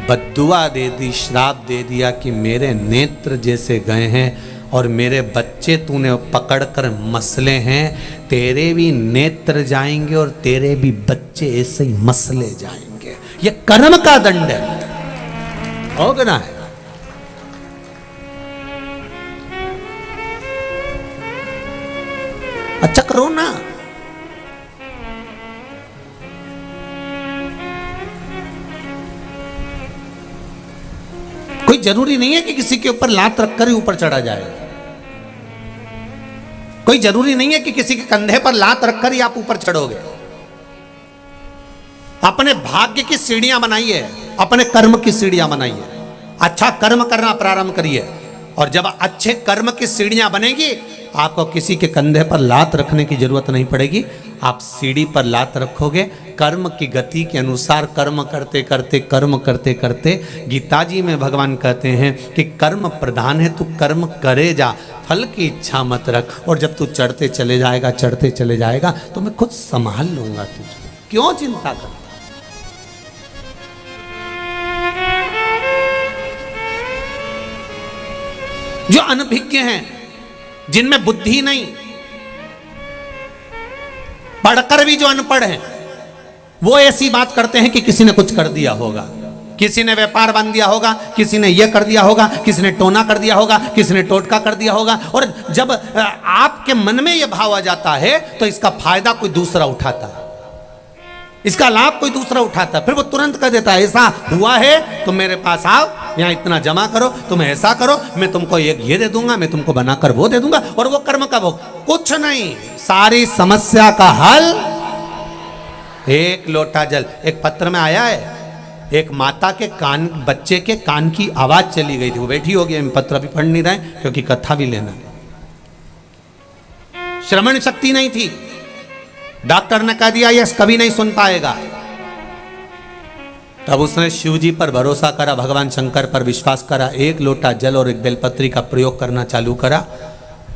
बद्दुआ दे दी, श्राप दे दिया कि मेरे नेत्र जैसे गए हैं और मेरे बच्चे तूने पकड़कर मसले हैं, तेरे भी नेत्र जाएंगे और तेरे भी बच्चे ऐसे ही मसले जाएंगे। ये कर्म का दंड है, भोगना है। अच्छा करो ना। कोई जरूरी नहीं है कि किसी के ऊपर लात रखकर ही ऊपर चढ़ा जाए। कोई जरूरी नहीं है कि किसी के कंधे पर लात रखकर ही आप ऊपर चढ़ोगे। अपने भाग्य की सीढ़ियां बनाइए, अपने कर्म की सीढ़ियां बनाइए। अच्छा कर्म करना प्रारंभ करिए, और जब अच्छे कर्म की सीढ़ियां बनेगी, आपको किसी के कंधे पर लात रखने की जरूरत नहीं पड़ेगी। आप सीढ़ी पर लात रखोगे, कर्म की गति के अनुसार कर्म करते करते कर्म करते करते। गीता जी में भगवान कहते हैं कि कर्म प्रधान है, तू कर्म करे जा, फल की इच्छा मत रख। और जब तू चढ़ते चले जाएगा तो मैं खुद संभाल लूंगा तुझे, क्यों चिंता करता। जो अनभिज्ञ हैं, जिनमें बुद्धि नहीं, पढ़कर भी जो अनपढ़ हैं, वो ऐसी बात करते हैं कि किसी ने कुछ कर दिया होगा, किसी ने व्यापार बांध दिया होगा, किसी ने यह कर दिया होगा, किसी ने टोना कर दिया होगा, किसी ने टोटका कर दिया होगा। और जब आपके मन में यह भाव आ जाता है तो इसका फायदा कोई दूसरा उठाता है, इसका लाभ कोई दूसरा उठाता है। फिर वो तुरंत कह देता है ऐसा हुआ है तो मेरे पास आओ, यहाँ इतना जमा करो, तुम ऐसा करो, मैं तुमको एक ये दे दूंगा, मैं तुमको बनाकर वो दे दूंगा। और वो कर्म का भोग, कुछ नहीं, सारी समस्या का हल एक लोटा जल। एक पत्र में आया है, एक माता के कान, बच्चे के कान की आवाज चली गई थी। वो बैठी होगी, हम पत्र भी पढ़ नहीं रहे क्योंकि कथा भी लेना, श्रवण शक्ति नहीं थी। डॉक्टर ने कह दिया यह कभी नहीं सुन पाएगा। तब उसने शिव जी पर भरोसा करा, भगवान शंकर पर विश्वास करा, एक लोटा जल और एक बेलपत्री का प्रयोग करना चालू करा।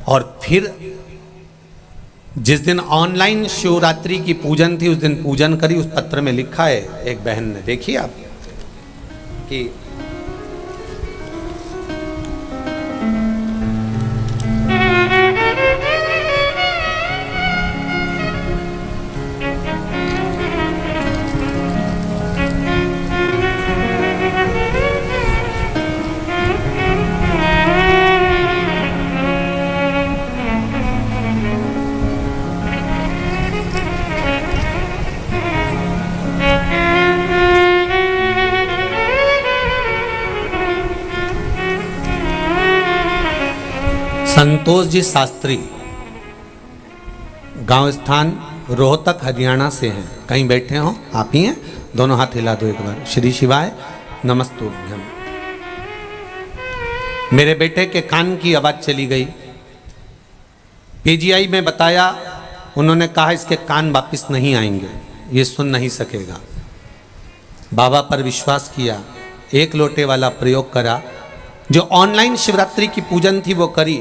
और फिर जिस दिन ऑनलाइन शिवरात्रि की पूजन थी, उस दिन पूजन करी। उस पत्र में लिखा है एक बहन ने, देखिए आप, कि संतोष जी शास्त्री, गांव स्थान रोहतक हरियाणा से हैं। कहीं बैठे हो आप ही हैं, दोनों हाथ हिला दो एक बार। श्री शिवाय नमस्तुभ्यम। मेरे बेटे के कान की आवाज चली गई, पीजीआई में बताया, उन्होंने कहा इसके कान वापिस नहीं आएंगे, ये सुन नहीं सकेगा। बाबा पर विश्वास किया, एक लोटे वाला प्रयोग करा, जो ऑनलाइन शिवरात्रि की पूजन थी वो करी,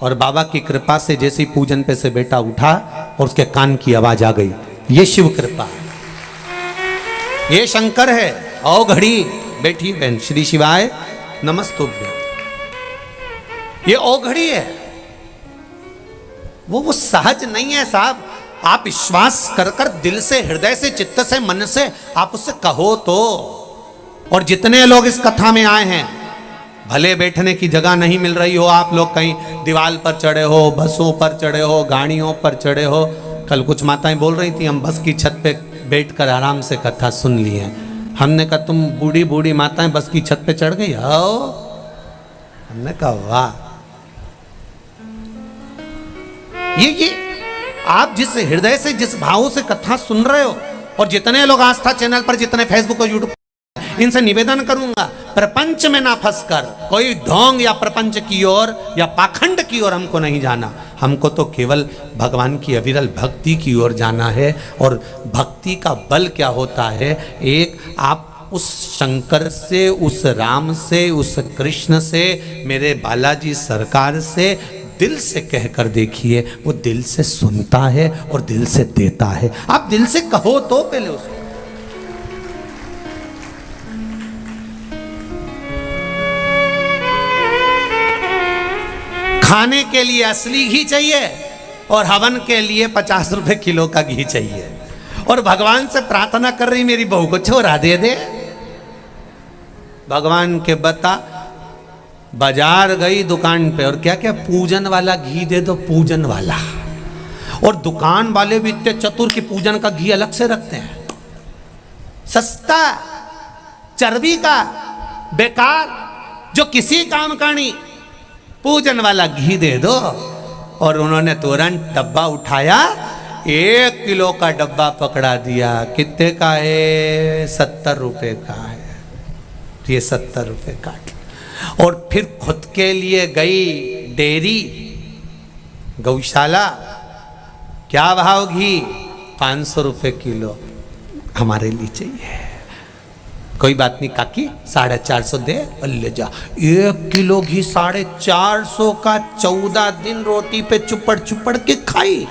और बाबा की कृपा से जैसे ही पूजन पे से बेटा उठा और उसके कान की आवाज आ गई। ये शिव कृपा है, ये शंकर है। आओ घड़ी बैठी बहन, श्री शिवाय नमस्तुभ्यम। ये ओ घड़ी है, वो सहज नहीं है साहब। आप विश्वास कर कर दिल से, हृदय से, चित्त से, मन से आप उससे कहो तो। और जितने लोग इस कथा में आए हैं, भले बैठने की जगह नहीं मिल रही हो, आप लोग कहीं दीवार पर चढ़े हो, बसों पर चढ़े हो, गाड़ियों पर चढ़े हो। कल कुछ माताएं बोल रही थी हम बस की छत पे बैठकर आराम से कथा सुन ली है। हमने कहा तुम बूढ़ी बूढ़ी माताएं बस की छत पे चढ़ गई आओ। हमने कहा वाह, ये आप जिस हृदय से, जिस भाव से कथा सुन रहे हो, और जितने लोग आस्था चैनल पर, जितने फेसबुक और यूट्यूब, इनसे निवेदन करूंगा, प्रपंच में ना फंसकर कोई ढोंग या प्रपंच की ओर या पाखंड की ओर हमको नहीं जाना। हमको तो केवल भगवान की अविरल भक्ति की ओर जाना है। और भक्ति का बल क्या होता है? एक, आप उस शंकर से, उस राम से, उस कृष्ण से, मेरे बालाजी सरकार से दिल से कहकर देखिए, वो दिल से सुनता है और दिल से देता है। आप दिल से कहो तो पहले उसको। खाने के लिए असली घी चाहिए और हवन के लिए 50 रुपए किलो का घी चाहिए, और भगवान से प्रार्थना कर रही मेरी बहू को छोरा दे दे। भगवान के बता, बाजार गई दुकान पे, और क्या क्या पूजन वाला घी दे दो, पूजन वाला। और दुकान वाले भी इतने चतुर की पूजन का घी अलग से रखते हैं, सस्ता, चर्बी का, बेकार, जो किसी काम का नहीं, पूजन वाला घी दे दो। और उन्होंने तुरंत डब्बा उठाया, 1 किलो का डब्बा पकड़ा दिया। कितने का है? 70 रुपए का है। ये 70 रुपए काट। और फिर खुद के लिए गई डेयरी, गौशाला, क्या भाव घी? 500 रुपए किलो हमारे लिए चाहिए। कोई बात नहीं काकी, 450 दे और ले जा। 1 किलो घी 450 का, 14 दिन रोटी पे चुपड़ चुपड़ के खाई।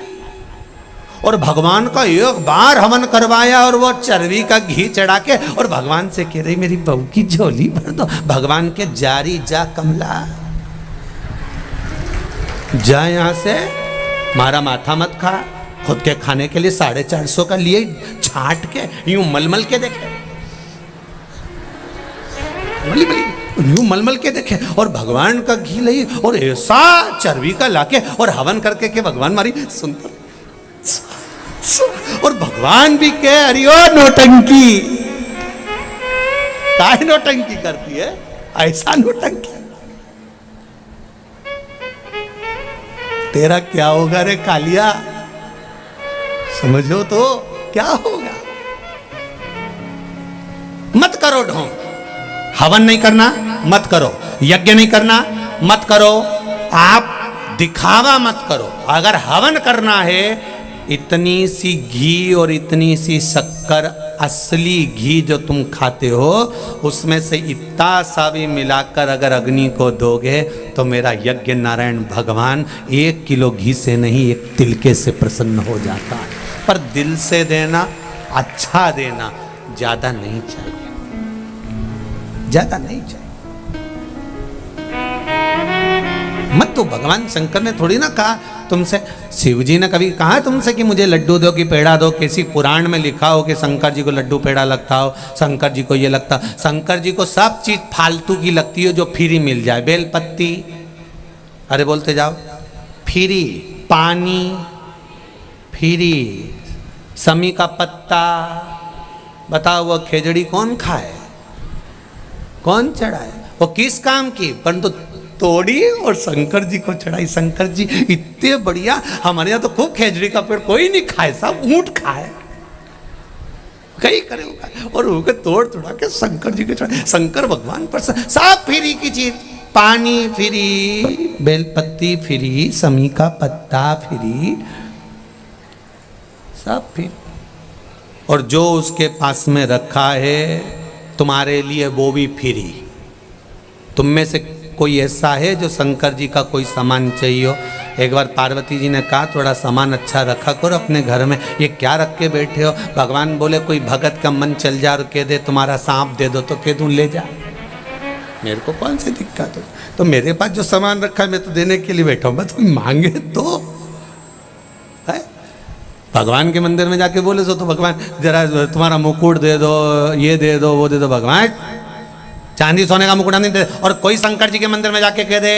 और भगवान का एक बार हवन करवाया, और वो चर्बी का घी चढ़ा के, और भगवान से कह रही मेरी बहू की झोली भर दो। भगवान के जारी जा कमला, जा यहां से, मारा माथा मत खा। खुद के खाने के लिए 450 का लिए, छाट के यूं मलमल के देखे, यूं मलमल के देखे, और भगवान का घी ली, और ऐसा चर्बी का लाके, और हवन करके के भगवान मारी सुंदर। और भगवान भी कहे, अरे ओ नोटंकी, काहे नोटंकी करती है? ऐसा नोटंकी तेरा क्या होगा रे कालिया? समझो तो क्या होगा। मत करो ढोंग, हवन नहीं करना मत करो, यज्ञ नहीं करना मत करो, आप दिखावा मत करो। अगर हवन करना है, इतनी सी घी और इतनी सी शक्कर, असली घी जो तुम खाते हो, उसमें से इतना सा भी मिलाकर अगर अग्नि को दोगे, तो मेरा यज्ञ नारायण भगवान 1 किलो घी से नहीं, 1 तिलके से प्रसन्न हो जाता है। पर दिल से देना, अच्छा देना, ज्यादा नहीं चाहिए, ज्यादा नहीं चाहिए। मत तो भगवान शंकर ने थोड़ी ना कहा तुमसे, शिव जी ने कभी कहा तुमसे कि मुझे लड्डू दो कि पेड़ा दो? किसी पुराण में लिखा हो कि शंकर जी को लड्डू पेड़ा लगता हो, शंकर जी को ये लगता? शंकर जी को सब चीज फालतू की लगती है जो फ्री मिल जाए। बेलपत्ती, अरे बोलते जाओ, फ्री, पानी फ्री, समी का पत्ता, बताओ वो खेजड़ी कौन खाए, कौन चढ़ाए? वो किस काम की? परंतु तोड़ी और शंकर जी को चढ़ाई। शंकर जी इतने बढ़िया, हमारे यहाँ तो खूब खेजड़ी का पेड़ कोई नहीं खाए, सब ऊंट खाए, कई करे होगा, और उनके तोड़ तोड़ा के शंकर जी के चढ़ाए। शंकर भगवान पर सब फ्री की चीज, पानी फ्री, बेलपत्ती फ्री, समी का पत्ता फ्री, सब फ्री। और जो उसके पास में रखा है तुम्हारे लिए, वो भी फ्री। तुम में से कोई ऐसा है जो शंकर जी का कोई सामान चाहिए हो? एक बार पार्वती जी ने कहा थोड़ा सामान अच्छा रखा करो अपने घर में, ये क्या रख के बैठे हो? भगवान बोले कोई भगत का मन चल जा और कह दे तुम्हारा सांप दे दो, तो कह दूं ले जा, मेरे को कौन सी दिक्कत हो? तो मेरे पास जो सामान रखा है मैं तो देने के लिए बैठा हूँ, बस कोई मांगे तो है। भगवान के मंदिर में जाके बोले तो भगवान जरा तुम्हारा मुकुट दे दो, ये दे दो, वो दे दो, भगवान चांदी सोने का मुकुट नहीं दे। और कोई शंकर जी के मंदिर में जाके कह दे,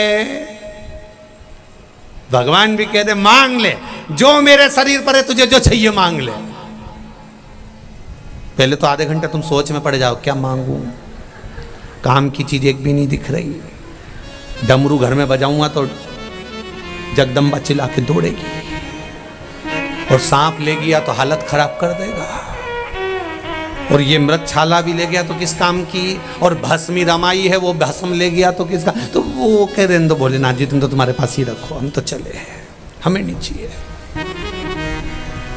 भगवान भी कह दे मांग ले, जो मेरे शरीर पर है तुझे जो चाहिए मांग ले। पहले तो आधे घंटे तुम सोच में पड़ जाओ क्या मांगू, काम की चीज एक भी नहीं दिख रही। डमरू घर में बजाऊंगा तो जगदम्बा चिल्ला के दौड़ेगी, और सांप ले गया तो हालत खराब कर देगा, और ये मृगछाला भी ले गया तो किस काम की, और भस्मी रमाई है वो भस्म ले गया तो किसका। तो वो कह रहे तो भोलेनाथ जी तुम तो तुम्हारे पास ही रखो, हम तो चले हैं, हमें नहीं चाहिए।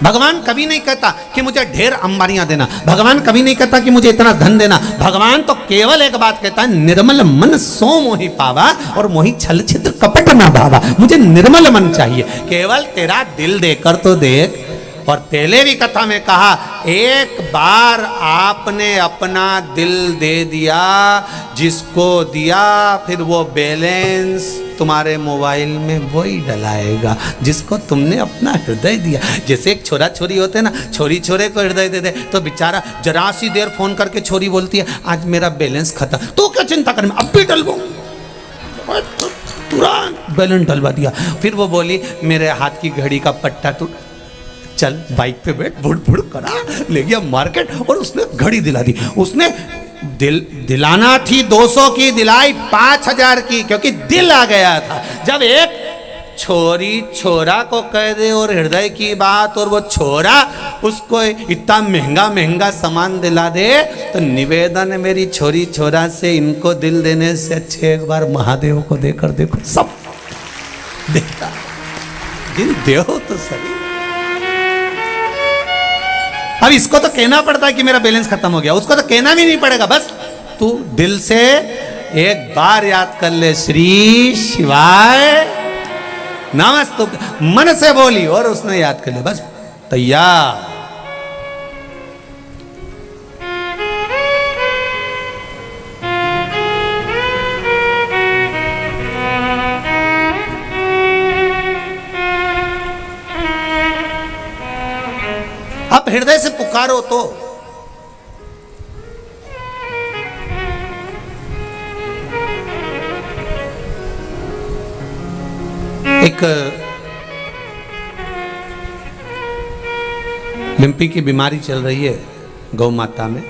भगवान कभी नहीं कहता कि मुझे ढेर अंबारियां देना, भगवान कभी नहीं कहता कि मुझे इतना धन देना। भगवान तो केवल एक बात कहता है, निर्मल मन सो मोहि पावा और मोहि छल छिद्र कपट ना भावा। मुझे निर्मल मन चाहिए, केवल तेरा दिल देकर तो देख। और पहले भी कथा में कहा, एक बार आपने अपना दिल दे दिया, जिसको दिया फिर वो बैलेंस तुम्हारे मोबाइल में वही डलाएगा जिसको तुमने अपना हृदय दिया। जैसे एक छोरा छोरी होते हैं ना, छोरी छोरे को हृदय दे दे तो बेचारा जरा सी देर फोन करके छोरी बोलती है आज मेरा बैलेंस खत्म, तो क्या चिंता कर, मैं अब भी डलवाऊं, तुरंत बैलेंस डलवा दिया। फिर वो बोली मेरे हाथ की घड़ी का पट्टा टूट, चल बाइक पे बैठ, बुड़ बुड़ करा, ले गया मार्केट और उसने घड़ी दिला दी। उसने दिलाना थी 200 की, दिलाई 5000 की, क्योंकि दिल आ गया था। जब एक छोरी छोरा को कह दे और हृदय की बात, और वो छोरा उसको इतना महंगा महंगा सामान दिला दे, तो निवेदन है मेरी छोरी छोरा से, इनको दिल देने से अच्छे एक बार महादेव को देकर देखो, सब देखता, दिल दे तो सही। अब इसको तो कहना पड़ता है कि मेरा बैलेंस खत्म हो गया, उसको तो कहना भी नहीं पड़ेगा, बस तू दिल से एक बार याद कर ले, श्री शिवाय नमस्तु, मन से बोली और उसने याद कर ले, बस तैयार। अब हृदय से पुकारो तो एक लिम्पी की बीमारी चल रही है गौ माता में।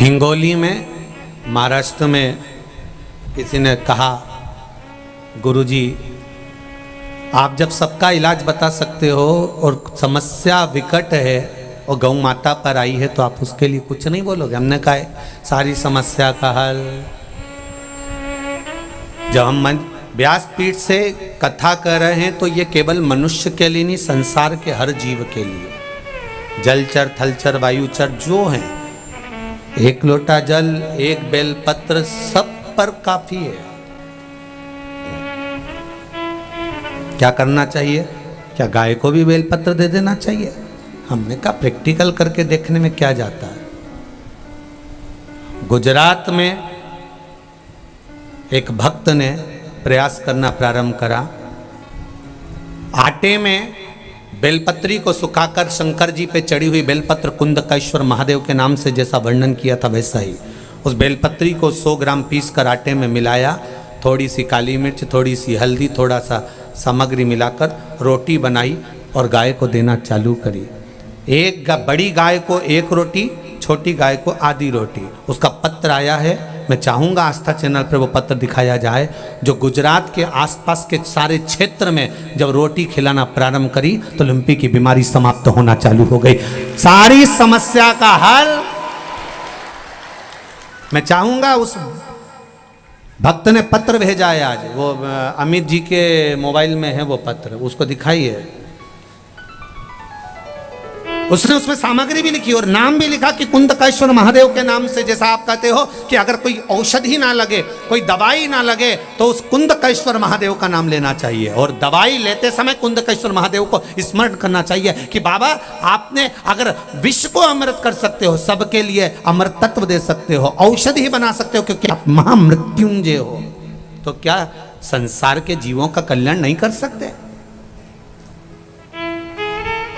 हिंगोली में, महाराष्ट्र में किसी ने कहा गुरुजी आप जब सबका इलाज बता सकते हो और समस्या विकट है और गौ माता पर आई है तो आप उसके लिए कुछ नहीं बोलोगे। हमने कहा सारी समस्या का हल, जब हम व्यासपीठ से कथा कर रहे हैं तो ये केवल मनुष्य के लिए नहीं, संसार के हर जीव के लिए, जलचर थलचर वायुचर जो हैं, एक लोटा जल एक बेलपत्र सब पर काफी है। क्या करना चाहिए? क्या गाय को भी बेलपत्र दे देना चाहिए? हमने कहा प्रैक्टिकल करके देखने में क्या जाता है। गुजरात में एक भक्त ने प्रयास करना प्रारंभ करा, आटे में बेलपत्री को सुखाकर शंकर जी पे चढ़ी हुई बेलपत्र कुंदकेश्वर महादेव के नाम से जैसा वर्णन किया था वैसा ही उस बेलपत्री को 100 ग्राम पीस कर आटे में मिलाया, थोड़ी सी काली मिर्च, थोड़ी सी हल्दी, थोड़ा सा सामग्री मिलाकर रोटी बनाई और गाय को देना चालू करी। एक बड़ी गाय को 1 रोटी, छोटी गाय को आधी रोटी। उसका पत्र आया है, मैं चाहूँगा आस्था चैनल पर वो पत्र दिखाया जाए, जो गुजरात के आसपास के सारे क्षेत्र में जब रोटी खिलाना प्रारंभ करी तो लिम्पी की बीमारी समाप्त होना चालू हो गई। सारी समस्या का हल। मैं चाहूँगा उस भक्त ने पत्र भेजा है आज, वो अमित जी के मोबाइल में है वो पत्र, उसको दिखाइए। उसने उसमें सामग्री भी लिखी और नाम भी लिखा कि कुंदकेश्वर महादेव के नाम से, जैसा आप कहते हो कि अगर कोई औषधि ना लगे, कोई दवाई ना लगे तो उस कुंदकेश्वर महादेव का नाम लेना चाहिए और दवाई लेते समय कुंदकेश्वर महादेव को स्मरण करना चाहिए कि बाबा आपने अगर विश्व को अमृत कर सकते हो, सबके लिए अमृत तत्व दे सकते हो, औषधि बना सकते हो, क्योंकि आप महामृत्युंजय हो, तो क्या संसार के जीवों का कल्याण नहीं कर सकते?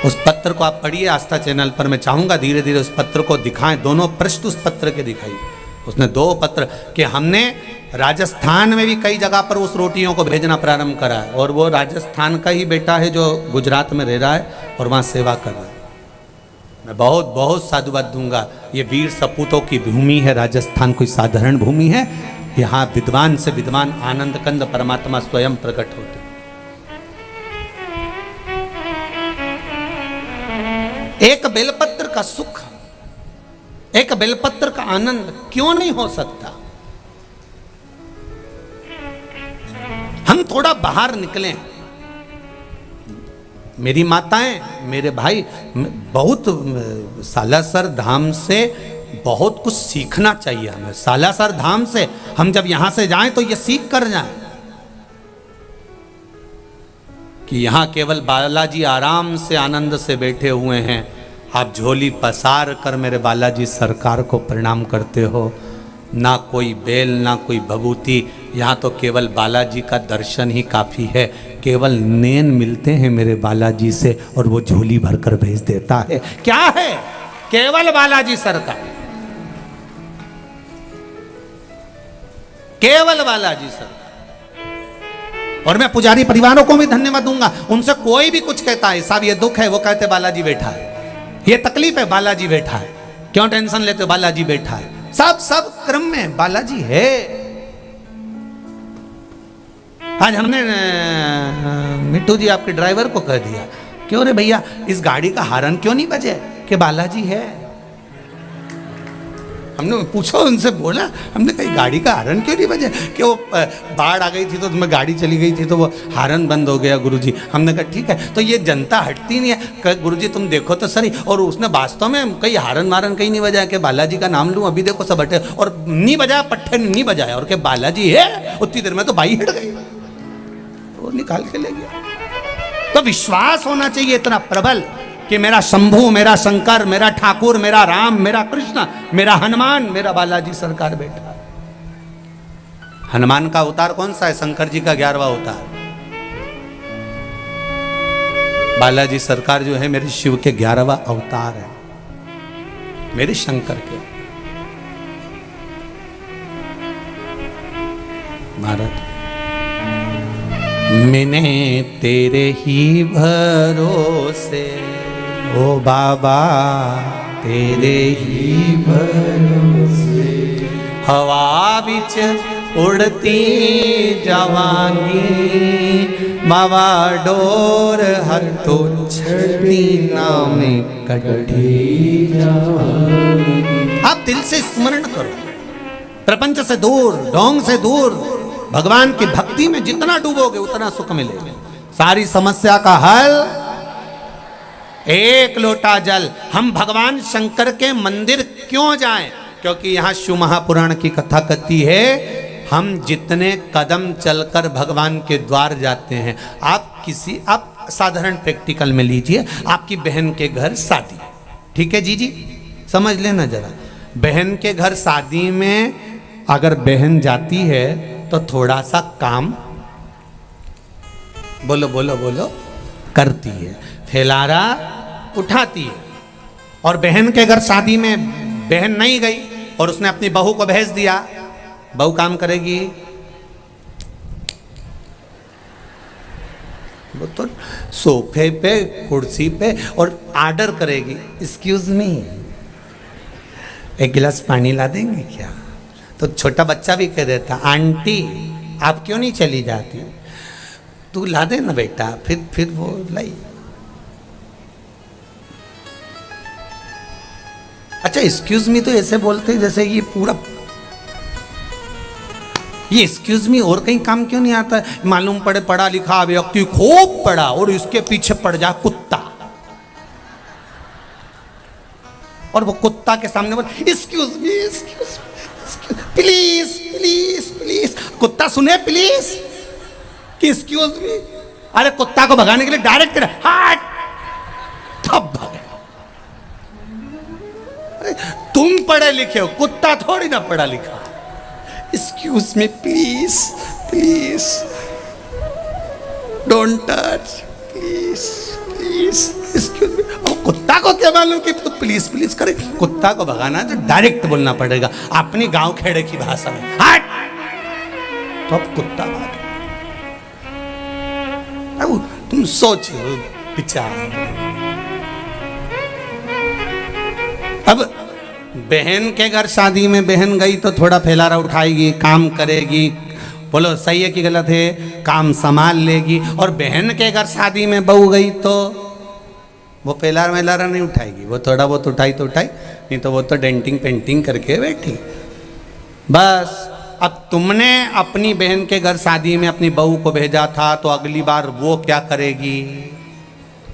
उस पत्र को आप पढ़िए आस्था चैनल पर। मैं चाहूँगा धीरे धीरे उस पत्र को दिखाएं, दोनों पृष्ठ उस पत्र के दिखाइए। उसने 2 पत्र कि हमने राजस्थान में भी कई जगह पर उस रोटियों को भेजना प्रारंभ करा है और वो राजस्थान का ही बेटा है जो गुजरात में रह रहा है और वहाँ सेवा कर रहा है। मैं बहुत बहुत साधुवाद दूंगा। ये वीर सपूतों की भूमि है राजस्थान, कोई साधारण भूमि है। यहाँ विद्वान से विद्वान आनंद कंद परमात्मा स्वयं प्रकट होते। एक बेलपत्र का सुख, एक बेलपत्र का आनंद क्यों नहीं हो सकता? हम थोड़ा बाहर निकलें। मेरी माताएं, मेरे भाई, बहुत सालासर धाम से बहुत कुछ सीखना चाहिए हमें। सालासर धाम से हम जब यहां से जाएं तो ये सीख कर जाएं कि यहां केवल बालाजी आराम से आनंद से बैठे हुए हैं। आप झोली पसार कर मेरे बालाजी सरकार को प्रणाम करते हो। ना कोई बेल, ना कोई भभूति, यहाँ तो केवल बालाजी का दर्शन ही काफ़ी है। केवल नैन मिलते हैं मेरे बालाजी से और वो झोली भरकर भेज देता है। क्या है? केवल बालाजी सरकार, केवल बालाजी सरकार। और मैं पुजारी परिवारों को भी धन्यवाद दूंगा। उनसे कोई भी कुछ कहता है, साहब ये दुख है, वो कहते बालाजी बैठा है। ये तकलीफ है, बालाजी बैठा है। क्यों टेंशन लेते हो? बालाजी बैठा है। सब क्रम में बालाजी है। आज हमने मिट्टू जी आपके ड्राइवर को कह दिया, क्यों रे भैया इस गाड़ी का हॉर्न क्यों नहीं बजे? कि बालाजी है। हमने पूछो, उनसे बोला, हमने कही गाड़ी का हॉर्न क्यों नहीं बजे? कि वो बाढ़ आ गई थी तो तुम्हें गाड़ी चली गई थी तो वो हॉर्न बंद हो गया गुरुजी। हमने कहा ठीक है। तो ये जनता हटती नहीं है। गुरुजी तुम देखो तो सही। और उसने वास्तव में कहीं हॉर्न मारन कहीं नहीं बजाया कि बालाजी का नाम लूँ, अभी देखो सब हटे। और नहीं बजाया, पट्टे ने नहीं बजाया और के बालाजी है। उतनी देर में तो बाई हट गई, तो वो निकाल के ले गया। तो विश्वास होना चाहिए इतना प्रबल कि मेरा शंभू, मेरा शंकर, मेरा ठाकुर, मेरा राम, मेरा कृष्ण, मेरा हनुमान, मेरा बालाजी सरकार बैठा है। हनुमान का अवतार कौन सा है? शंकर जी का 11वां अवतार। बालाजी सरकार जो है मेरे शिव के 11वां अवतार है, मेरे शंकर के। महाराज मैंने तेरे ही भरोसे, ओ बाबा तेरे ही भरोसे, हवा बिच उड़ती जवानी, बाबा डोर हथो छड़ी नाम कटी जवानी। आप दिल से स्मरण करो, प्रपंच से दूर, ढोंग से दूर, भगवान की भक्ति में जितना डूबोगे उतना सुख मिलेगा। सारी समस्या का हल एक लोटा जल। हम भगवान शंकर के मंदिर क्यों जाएं? क्योंकि यहाँ शिव महापुराण की कथा कहती है, हम जितने कदम चलकर भगवान के द्वार जाते हैं। आप साधारण प्रैक्टिकल में लीजिए, आपकी बहन के घर शादी, ठीक है जी, समझ लेना जरा। बहन के घर शादी में अगर बहन जाती है तो थोड़ा सा काम बोलो बोलो बोलो करती है, फैलारा उठाती है। और बहन के घर शादी में बहन नहीं गई और उसने अपनी बहू को भेज दिया, बहू काम करेगी, वो तो सोफे पे, कुर्सी पे, और आर्डर करेगी, एक्सक्यूज मी एक गिलास पानी ला देंगे क्या? तो छोटा बच्चा भी कह देता, आंटी आप क्यों नहीं चली जाती? तू ला दे ना बेटा। फिर वो लाई। अच्छा एक्सक्यूज मी तो ऐसे बोलते जैसे ये पूरा, ये एक्सक्यूज मी और कहीं काम क्यों नहीं आता? मालूम पड़े पढ़ा लिखा व्यक्ति खूब पढ़ा और इसके पीछे पड़ जा कुत्ता, और वो कुत्ता के सामने बोल excuse me, excuse me, please please please. कुत्ता सुने प्लीज कि एक्सक्यूज मी? अरे कुत्ता को भगाने के लिए डायरेक्ट हट, तब भगे। तुम पढ़े लिखे हो, कुत्ता थोड़ी ना पढ़ा लिखा। Excuse me please please, don't touch please please, excuse me. अब कुत्ता को क्या मालूम कि तो प्लीज प्लीज करे? कुत्ता को भगाना तो डायरेक्ट बोलना पड़ेगा अपनी गांव खेड़े की भाषा में, हट, तो अब कुत्ता भाग। अब तुम सोचो विचार। अब बहन के घर शादी में बहन गई तो थोड़ा फैलारा उठाएगी, काम करेगी, बोलो सही है कि गलत है, काम संभाल लेगी। और बहन के घर शादी में बहू गई तो वो फैलारा वैलारा नहीं उठाएगी, वो थोड़ा बहुत उठाई तो उठाई, नहीं तो वो तो डेंटिंग पेंटिंग करके बैठी। बस अब तुमने अपनी बहन के घर शादी में अपनी बहू को भेजा था, तो अगली बार वो क्या करेगी,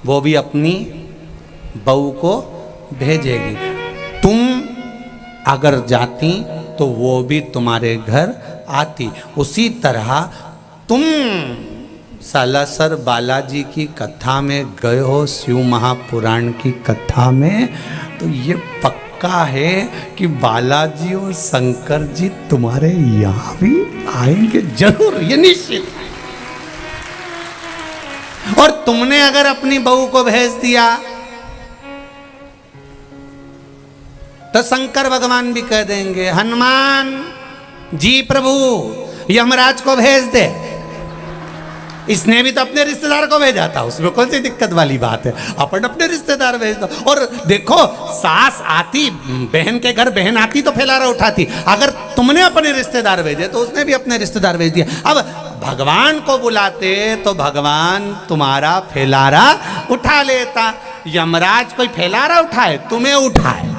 वो भी अपनी बहू को भेजेगी। तुम अगर जाती तो वो भी तुम्हारे घर आती। उसी तरह तुम सालासर बालाजी की कथा में गए हो, शिव महापुराण की कथा में, तो ये पक्का है कि बालाजी और शंकर जी तुम्हारे यहाँ भी आएंगे जरूर, ये निश्चित है। और तुमने अगर अपनी बहू को भेज दिया तो शंकर भगवान भी कह देंगे, हनुमान जी प्रभु यमराज को भेज दे। इसने भी तो अपने रिश्तेदार को भेजा था, उसमें कौन सी दिक्कत वाली बात है, अपन अपने रिश्तेदार भेज दो। और देखो सास आती, बहन के घर बहन आती तो फैलारा उठाती, अगर तुमने अपने रिश्तेदार भेजे तो उसने भी अपने रिश्तेदार भेज दिया। अब भगवान को बुलाते तो भगवान तुम्हारा फैलारा उठा लेता। यमराज कोई फैलारा उठाए, तुम्हें उठाए,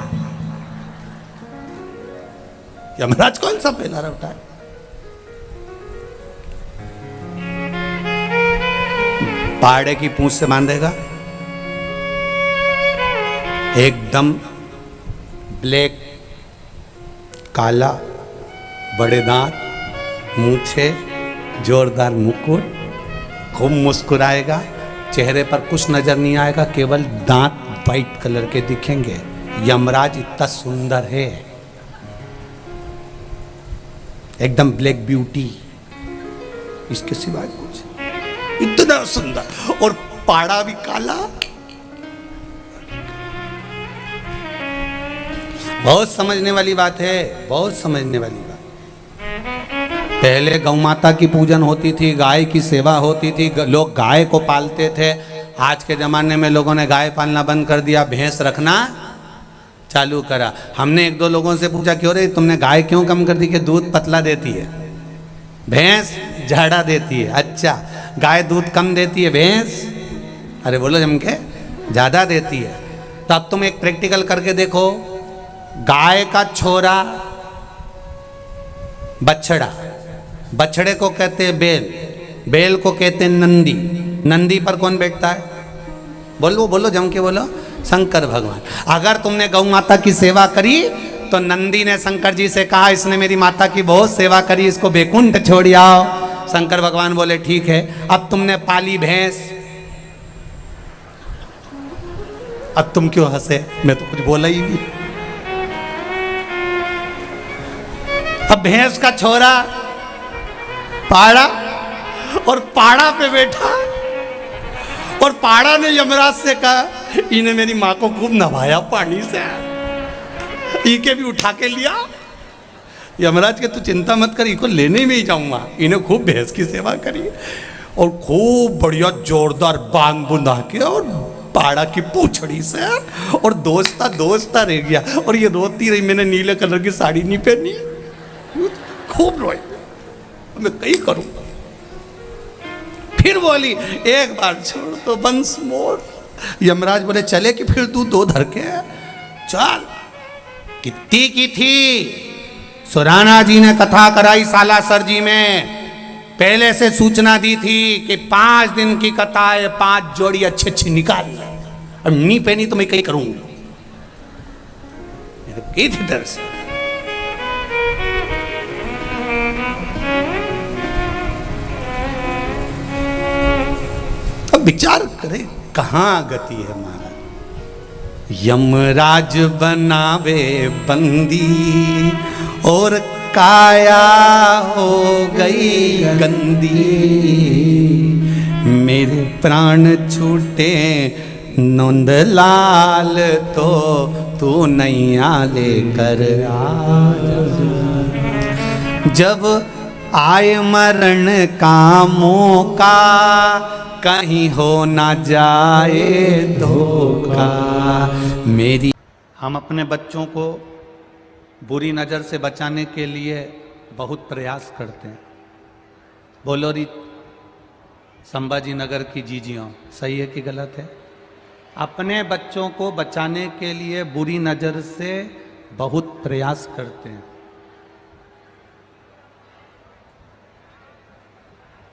यमराज कौन सा फैलारा उठाए। पाड़े की पूंछ से बांधेगा, एकदम ब्लैक, काला, बड़े दांत, मूछे, जोरदार मुकुट, खूब मुस्कुराएगा, चेहरे पर कुछ नजर नहीं आएगा, केवल दांत वाइट कलर के दिखेंगे। यमराज इतना सुंदर है, एकदम ब्लैक ब्यूटी, इसके सिवाय कुछ, इतना सुंदर। और पाड़ा भी काला, बहुत समझने वाली बात है, बहुत समझने वाली बात। पहले गौ माता की पूजन होती थी, गाय की सेवा होती थी, लोग गाय को पालते थे। आज के ज़माने में लोगों ने गाय पालना बंद कर दिया, भैंस रखना चालू करा। हमने एक दो लोगों से पूछा, क्यों रे तुमने गाय क्यों कम कर दी? कि दूध पतला देती है, भैंस झाड़ा देती है। अच्छा, गाय दूध कम देती है, भैंस अरे बोलो जम के ज़्यादा देती है। तो अब तुम एक प्रैक्टिकल करके देखो, गाय का छोरा बछड़ा, बछड़े को कहते हैं बैल, बैल को कहते हैं नंदी, नंदी पर कौन बैठता है? बोलो बोलो जम के बोलो, शंकर भगवान। अगर तुमने गौ माता की सेवा करी तो नंदी ने शंकर जी से कहा, इसने मेरी माता की बहुत सेवा करी, इसको बैकुंठ छोड़ आओ। शंकर भगवान बोले ठीक है। अब तुमने पाली भैंस, अब तुम क्यों हंसे? मैं तो कुछ बोला ही नहीं। अब भैंस का छोरा पाड़ा, और पाड़ा पे बैठा, और पाड़ा ने यमराज से कहा, इन्हें मेरी माँ को खूब नहाया पानी से, इनके भी उठा के लिया। यमराज के तू चिंता मत कर, इनको लेने में ही जाऊंगा। इन्हें खूब भैंस की सेवा करी और खूब बढ़िया जोरदार बांग बुंदा के और पाड़ा की पूछड़ी से, और दोस्ता रह गया। और ये रोती रही, मैंने नीले कलर की साड़ी नहीं पहनी, खूब रोई, मैं कहीं करूं। फिर बोली, एक बार छोड़ तो वंस मोर। यमराज बोले, चले कि फिर तू दो धर के चल। कितनी की थी? सुराना जी ने कथा कराई सालासर जी में, पहले से सूचना दी थी कि 5 दिन की कथा है, 5 जोड़ी अच्छी अच्छी निकाल, और नहीं पहनी तो मैं कहीं करूंगा। की थी डर से। अब विचार करें कहां गति है महाराज। यमराज बनावे बंदी और काया हो गई गंदी, मेरे प्राण छूटे नंदलाल तो तू नैया लेकर आ। जब आए मरण का मौका, कहीं हो ना जाए धोखा। मेरी हम अपने बच्चों को बुरी नज़र से बचाने के लिए बहुत प्रयास करते हैं। बोलो री संभाजी नगर की जीजियों, सही है कि गलत है? अपने बच्चों को बचाने के लिए बुरी नज़र से बहुत प्रयास करते हैं।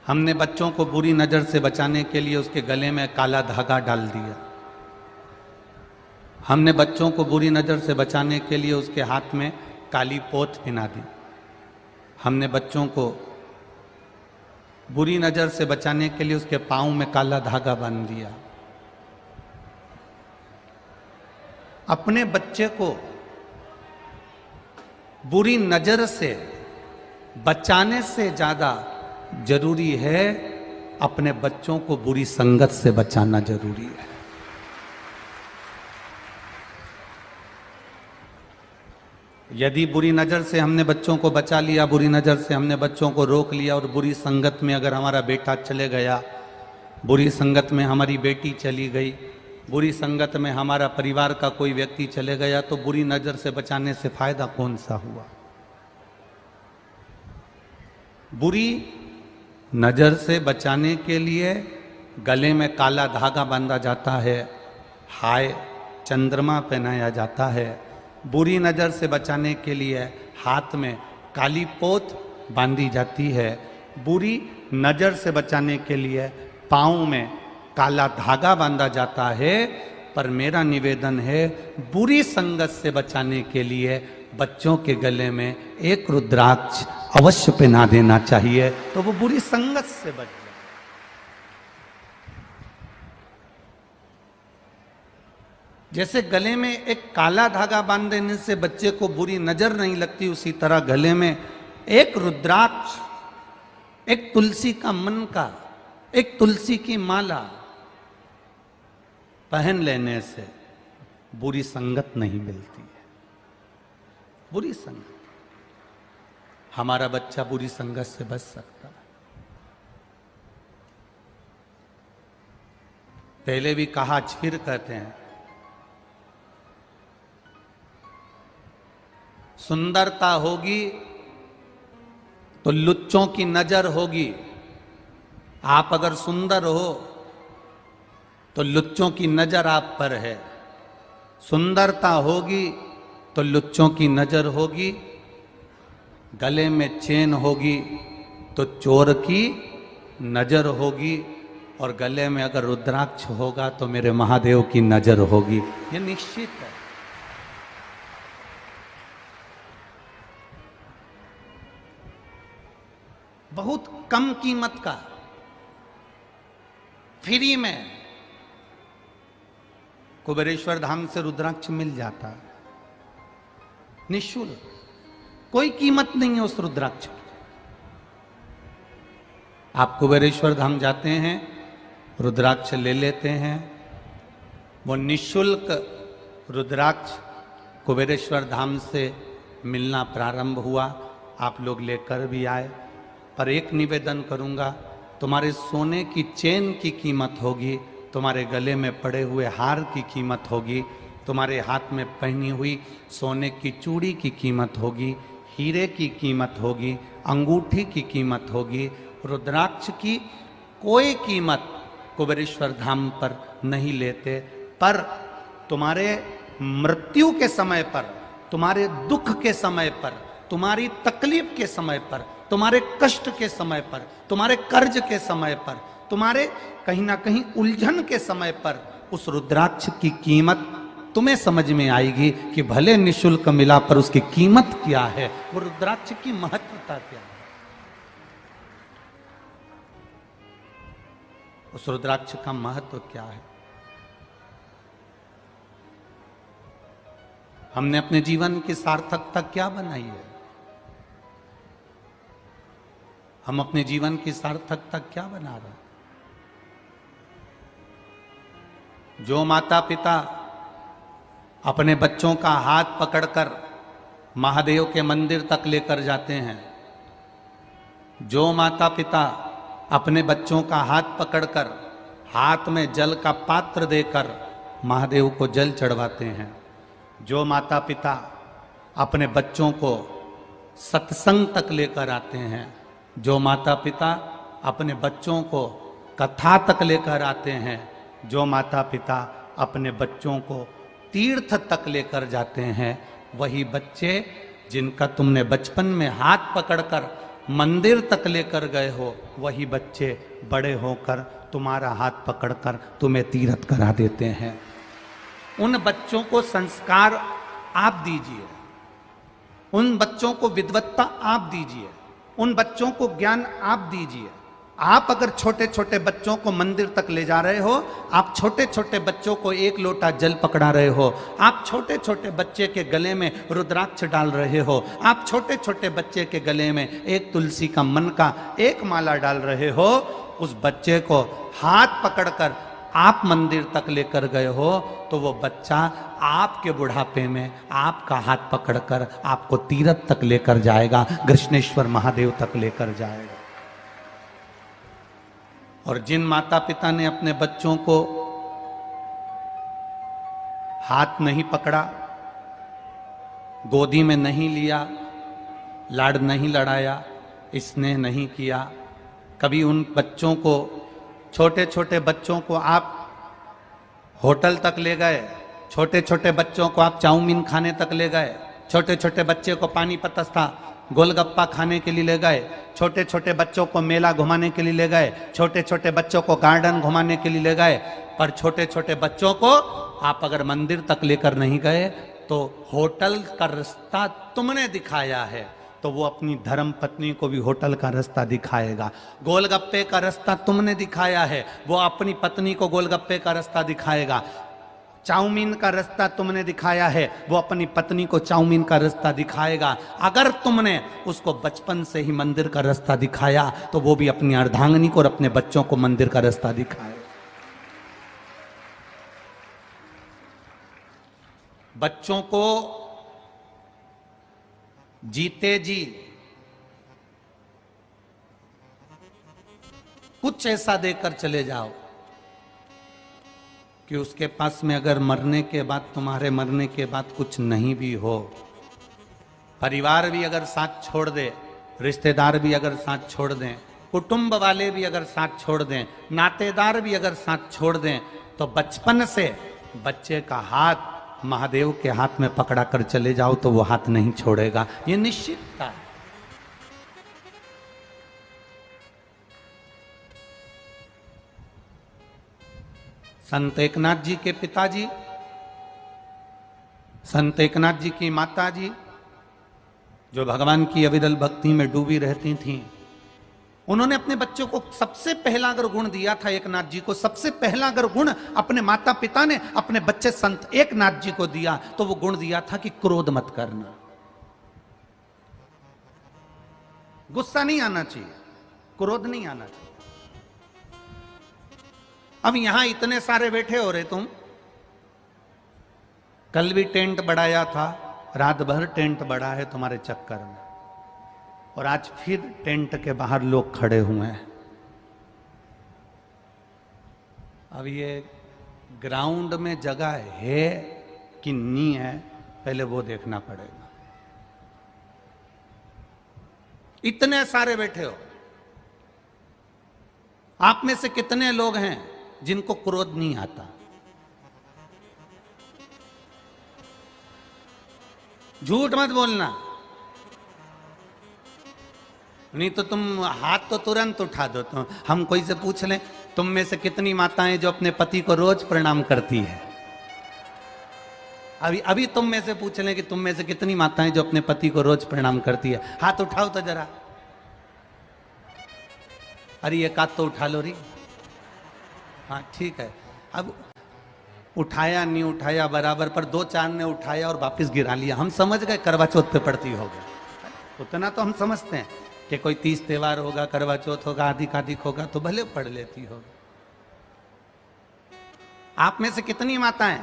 हमने बच्चों को बुरी नज़र से बचाने के लिए उसके गले में काला धागा डाल दिया। हमने बच्चों को बुरी नज़र से बचाने के लिए उसके हाथ में काली पोत पहना दी। हमने बच्चों को बुरी नज़र से बचाने के लिए उसके पाँव में काला धागा बांध दिया। अपने बच्चे को बुरी नज़र से बचाने से ज़्यादा जरूरी है अपने बच्चों को बुरी संगत से बचाना जरूरी है। यदि बुरी नज़र से हमने बच्चों को बचा लिया, बुरी नज़र से हमने बच्चों को रोक लिया और बुरी संगत में अगर हमारा बेटा चले गया, बुरी संगत में हमारी बेटी चली गई, बुरी संगत में हमारा परिवार का कोई व्यक्ति चले गया, तो बुरी नज़र से बचाने से फायदा कौन सा हुआ? बुरी नज़र से बचाने के लिए गले में काला धागा बांधा जाता है, हाय चंद्रमा पहनाया जाता है। बुरी नज़र से बचाने के लिए हाथ में काली पोत बांधी जाती है। बुरी नज़र से बचाने के लिए पाँव में काला धागा बांधा जाता है। पर मेरा निवेदन है, बुरी संगत से बचाने के लिए बच्चों के गले में एक रुद्राक्ष अवश्य पहना देना चाहिए, तो वो बुरी संगत से बच जाए। जैसे गले में एक काला धागा बांध देने से बच्चे को बुरी नजर नहीं लगती, उसी तरह गले में एक रुद्राक्ष, एक तुलसी का मन का, एक तुलसी की माला पहन लेने से बुरी संगत नहीं मिलती है। बुरी संगत, हमारा बच्चा बुरी संगत से बच सकता है। पहले भी कहा, आज फिर कहते हैं, सुंदरता होगी तो लुच्चों की नजर होगी। आप अगर सुंदर हो तो लुच्चों की नजर आप पर है। सुंदरता होगी तो लुच्चों की नजर होगी। गले में चेन होगी तो चोर की नजर होगी। और गले में अगर रुद्राक्ष होगा तो मेरे महादेव की नजर होगी। ये निश्चित है। बहुत कम कीमत का, फ्री में कुबेरेश्वर धाम से रुद्राक्ष मिल जाता, निःशुल्क, कोई कीमत नहीं है उस रुद्राक्ष की। आप कुबेरेश्वर धाम जाते हैं, रुद्राक्ष ले लेते हैं, वो निःशुल्क रुद्राक्ष कुबेरेश्वर धाम से मिलना प्रारंभ हुआ। आप लोग लेकर भी आए। पर एक निवेदन करूंगा, तुम्हारे सोने की चेन की कीमत होगी, तुम्हारे गले में पड़े हुए हार की कीमत होगी, तुम्हारे हाथ में पहनी हुई सोने की चूड़ी की कीमत होगी, हीरे की कीमत होगी, अंगूठी की कीमत होगी। रुद्राक्ष की कोई कीमत कुबेरेश्वर धाम पर नहीं लेते। पर तुम्हारे मृत्यु के समय पर, तुम्हारे दुख के समय पर, तुम्हारी तकलीफ के समय पर, तुम्हारे कष्ट के समय पर, तुम्हारे कर्ज के समय पर, तुम्हारे कहीं ना कहीं उलझन के समय पर उस रुद्राक्ष की कीमत तुम्हें समझ में आएगी कि भले निःशुल्क मिला पर उसकी कीमत क्या है, वो रुद्राक्ष की महत्वता क्या है। उस रुद्राक्ष का महत्व क्या है। हमने अपने जीवन की सार्थकता क्या बनाई है? हम अपने जीवन की सार्थकता क्या बना रहे हैं? जो माता पिता अपने बच्चों का हाथ पकड़कर महादेव के मंदिर तक लेकर जाते हैं, जो माता पिता अपने बच्चों का हाथ पकड़कर हाथ में जल का पात्र देकर महादेव को जल चढ़वाते हैं, जो माता पिता अपने बच्चों को सत्संग तक लेकर आते हैं, जो माता पिता अपने बच्चों को कथा तक लेकर आते हैं, जो माता पिता अपने बच्चों को तीर्थ तक लेकर जाते हैं, वही बच्चे जिनका तुमने बचपन में हाथ पकड़कर मंदिर तक लेकर गए हो, वही बच्चे बड़े होकर तुम्हारा हाथ पकड़कर तुम्हें तीर्थ करा देते हैं। उन बच्चों को संस्कार आप दीजिए, उन बच्चों को विद्वत्ता आप दीजिए, उन बच्चों को ज्ञान आप दीजिए। आप अगर छोटे छोटे बच्चों को मंदिर तक ले जा रहे हो, आप छोटे छोटे बच्चों को एक लोटा जल पकड़ा रहे हो, आप छोटे छोटे बच्चे के गले में रुद्राक्ष डाल रहे हो, आप छोटे छोटे बच्चे के गले में एक तुलसी का मन का एक माला डाल रहे हो, उस बच्चे को हाथ पकड़कर आप मंदिर तक लेकर गए हो, तो वो बच्चा आपके बुढ़ापे में आपका हाथ पकड़कर आपको तीर्थ तक लेकर जाएगा, कृष्णेश्वर महादेव तक लेकर जाएगा। और जिन माता पिता ने अपने बच्चों को हाथ नहीं पकड़ा, गोदी में नहीं लिया, लाड नहीं लड़ाया, स्नेह नहीं किया, कभी उन बच्चों को, छोटे छोटे बच्चों को आप होटल तक ले गए, छोटे छोटे बच्चों को आप चाउमीन खाने तक ले गए, छोटे छोटे बच्चे को पानीपत था गोलगप्पा खाने के लिए ले गए, छोटे छोटे बच्चों को मेला घुमाने के लिए ले गए, छोटे छोटे बच्चों को गार्डन घुमाने के लिए ले गए, पर छोटे छोटे बच्चों को आप अगर मंदिर तक लेकर नहीं गए तो होटल का रास्ता तुमने दिखाया है, तो वो अपनी धर्म पत्नी को भी होटल का रास्ता दिखाएगा। गोलगप्पे का रास्ता तुमने दिखाया है, वो अपनी पत्नी को गोलगप्पे का रास्ता दिखाएगा। चाउमीन का रास्ता तुमने दिखाया है, वो अपनी पत्नी को चाउमीन का रास्ता दिखाएगा। अगर तुमने उसको बचपन से ही मंदिर का रास्ता दिखाया, तो वो भी अपनी अर्धांगिनी को और अपने बच्चों को मंदिर का रास्ता दिखाएगा। बच्चों को जीते जी कुछ ऐसा देकर चले जाओ कि उसके पास में अगर मरने के बाद, तुम्हारे मरने के बाद कुछ नहीं भी हो, परिवार भी अगर साथ छोड़ दे, रिश्तेदार भी अगर साथ छोड़ दें, कुटुंब वाले भी अगर साथ छोड़ दें, नातेदार भी अगर साथ छोड़ दें, तो बचपन से बच्चे का हाथ महादेव के हाथ में पकड़ा कर चले जाओ तो वो हाथ नहीं छोड़ेगा, ये निश्चितता है। संत एकनाथ जी के पिताजी, संत एकनाथ जी की माता जी, जो भगवान की अविरल भक्ति में डूबी रहती थीं, उन्होंने अपने बच्चों को सबसे पहला अगर गुण दिया था, एकनाथ जी को सबसे पहला अगर गुण अपने माता पिता ने अपने बच्चे संत एकनाथ जी को दिया, तो वो गुण दिया था कि क्रोध मत करना, गुस्सा नहीं आना चाहिए, क्रोध नहीं आना चाहिए। अब यहां इतने सारे बैठे हो रहे तुम, कल भी टेंट बढ़ाया था, रात भर टेंट बढ़ा है तुम्हारे चक्कर में, और आज फिर टेंट के बाहर लोग खड़े हुए हैं। अब ये ग्राउंड में जगह है कि नहीं है, पहले वो देखना पड़ेगा। इतने सारे बैठे हो, आप में से कितने लोग हैं जिनको क्रोध नहीं आता? झूठ मत बोलना, नहीं तो तुम हाथ तो तुरंत उठा दो। तो हम कोई से पूछ लें, तुम में से कितनी माताएं जो अपने पति को रोज प्रणाम करती है? अभी तुम में से पूछ लें कि तुम में से कितनी माताएं जो अपने पति को रोज प्रणाम करती है, हाथ उठाओ तो जरा। अरे एक हाथ तो उठा लो री। हाँ ठीक है, अब उठाया नहीं उठाया बराबर, पर दो चार ने उठाया और वापस गिरा लिया, हम समझ गए करवा चौथ पे पड़ती होगा। उतना तो हम समझते हैं कि कोई 30 त्योहार होगा, करवा चौथ होगा, आदि कादिक होगा तो भले पढ़ लेती होगी। आप में से कितनी माताएं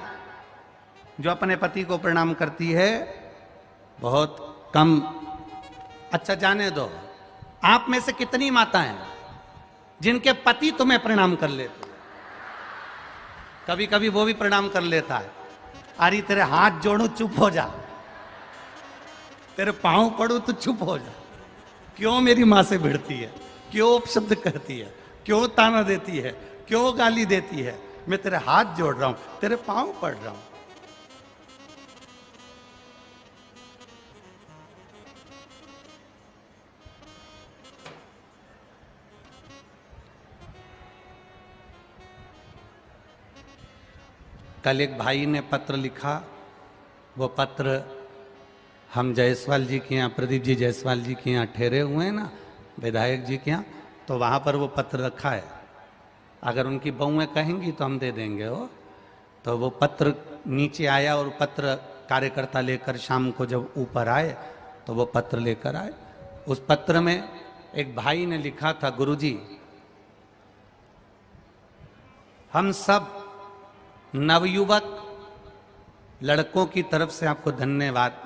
जो अपने पति को प्रणाम करती है? बहुत कम। अच्छा जाने दो, आप में से कितनी माताएं जिनके पति तुम्हें प्रणाम कर लेते? कभी कभी वो भी प्रणाम कर लेता है। अरे तेरे हाथ जोड़ू, चुप हो जा। तेरे पांव पड़ू तो चुप हो जा। क्यों मेरी माँ से भिड़ती है, क्यों अपशब्द कहती है, क्यों ताना देती है, क्यों गाली देती है? मैं तेरे हाथ जोड़ रहा हूं, तेरे पांव पड़ रहा हूं। कल एक भाई ने पत्र लिखा, वो पत्र हम जायसवाल जी के यहाँ, प्रदीप जी जायसवाल जी के यहाँ ठहरे हुए हैं ना, विधायक जी के यहाँ, तो वहाँ पर वो पत्र रखा है। अगर उनकी बहुएं कहेंगी तो हम दे देंगे वो। तो वो पत्र नीचे आया और पत्र कार्यकर्ता लेकर शाम को जब ऊपर आए तो वो पत्र लेकर आए। उस पत्र में एक भाई ने लिखा था, गुरुजी हम सब नवयुवक लड़कों की तरफ से आपको धन्यवाद,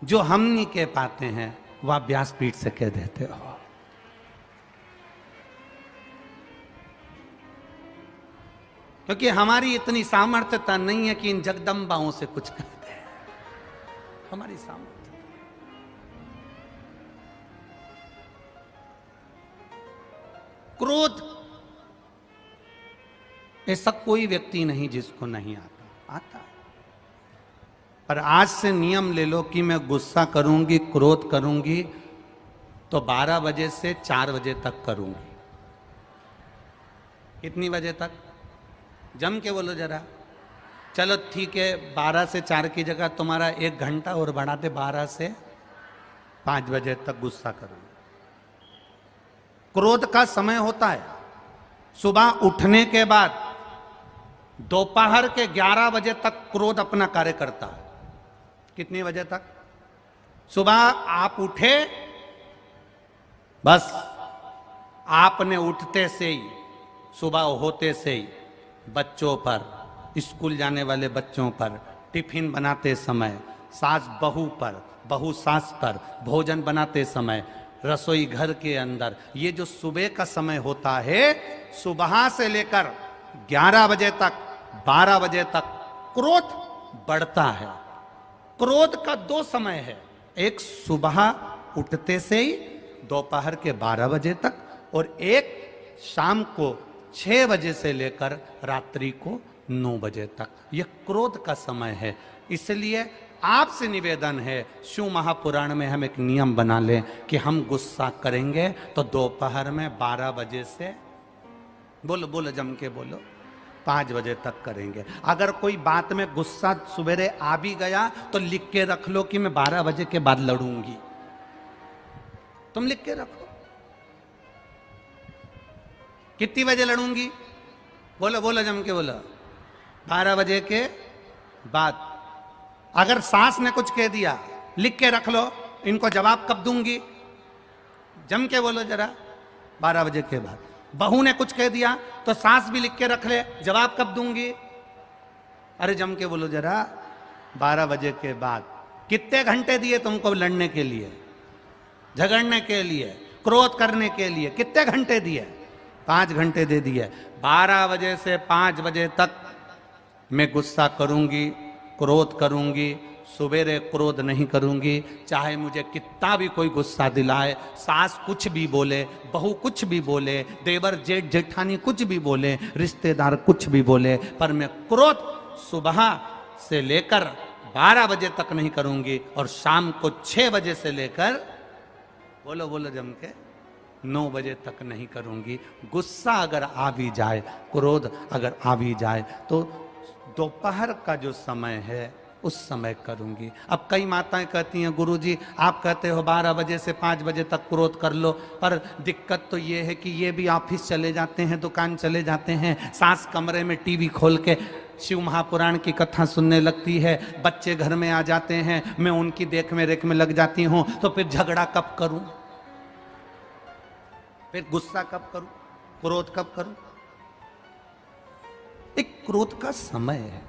जो हम नहीं कह पाते हैं वह आप व्यासपीठ से कह देते हो। क्योंकि हमारी इतनी सामर्थ्यता नहीं है कि इन जगदम्बाओं से कुछ कहते हैं, हमारी सामर्थ्य। क्रोध ऐसा कोई व्यक्ति नहीं जिसको नहीं आता। पर आज से नियम ले लो कि मैं गुस्सा करूंगी, क्रोध करूंगी तो 12 बजे से 4 बजे तक करूंगी। कितनी बजे तक? जम के बोलो जरा। चलो ठीक है, 12 से 4 की जगह तुम्हारा 1 घंटा और बढ़ा दे, 12 से 5 बजे तक गुस्सा करूंगी। क्रोध का समय होता है सुबह उठने के बाद दोपहर के 11 बजे तक क्रोध अपना कार्य करता है। कितने बजे तक? सुबह आप उठे, बस आपने उठते से ही, सुबह होते से ही बच्चों पर, स्कूल जाने वाले बच्चों पर, टिफिन बनाते समय, सास बहू पर, बहू सास पर, भोजन बनाते समय, रसोई घर के अंदर, ये जो सुबह का समय होता है, सुबह से लेकर 11 बजे तक, 12 बजे तक क्रोध बढ़ता है। क्रोध का 2 समय है, एक सुबह उठते से ही दोपहर के 12 बजे तक, और एक शाम को 6 बजे से लेकर रात्रि को 9 बजे तक। यह क्रोध का समय है। इसलिए आपसे निवेदन है, शिव महापुराण में हम एक नियम बना लें कि हम गुस्सा करेंगे तो दोपहर में 12 बजे से, बोलो बोलो जम के बोलो, 5 बजे तक करेंगे। अगर कोई बात में गुस्सा सवेरे आ भी गया तो लिख के रख लो कि मैं 12 बजे के बाद लड़ूंगी। तुम लिख के रखो कितनी बजे लड़ूंगी, बोलो बोलो जम के बोलो, 12 बजे के बाद। अगर सास ने कुछ कह दिया लिख के रख लो, इनको जवाब कब दूंगी, जम के बोलो जरा, 12 बजे के बाद। बहू ने कुछ कह दिया तो सास भी लिख के रख ले, जवाब कब दूंगी, अरे जम के बोलो जरा, 12 बजे के बाद। कितने घंटे दिए तुमको लड़ने के लिए, झगड़ने के लिए, क्रोध करने के लिए? कितने घंटे दिए? 5 घंटे दे दिए। 12 बजे से 5 बजे तक मैं गुस्सा करूंगी, क्रोध करूंगी, सवेरे क्रोध नहीं करूंगी। चाहे मुझे कितना भी कोई गुस्सा दिलाए, सास कुछ भी बोले, बहू कुछ भी बोले, देवर जेठ जेठानी कुछ भी बोले, रिश्तेदार कुछ भी बोले, पर मैं क्रोध सुबह से लेकर 12 बजे तक नहीं करूंगी, और शाम को 6 बजे से लेकर, बोलो बोलो जम के, 9 बजे तक नहीं करूंगी। गुस्सा अगर आ भी जाए, क्रोध अगर आ भी जाए, तो दोपहर का जो समय है उस समय करूंगी। अब कई माताएं कहती हैं, गुरुजी आप कहते हो 12 बजे से 5 बजे तक क्रोध कर लो, पर दिक्कत तो ये है कि ये भी ऑफिस चले जाते हैं, दुकान चले जाते हैं, सास कमरे में टीवी खोल के शिव महापुराण की कथा सुनने लगती है, बच्चे घर में आ जाते हैं, मैं उनकी देख में रेख में लग जाती हूं, तो फिर झगड़ा कब करूं, फिर गुस्सा कब करूं, क्रोध कब करूं? एक क्रोध का समय है।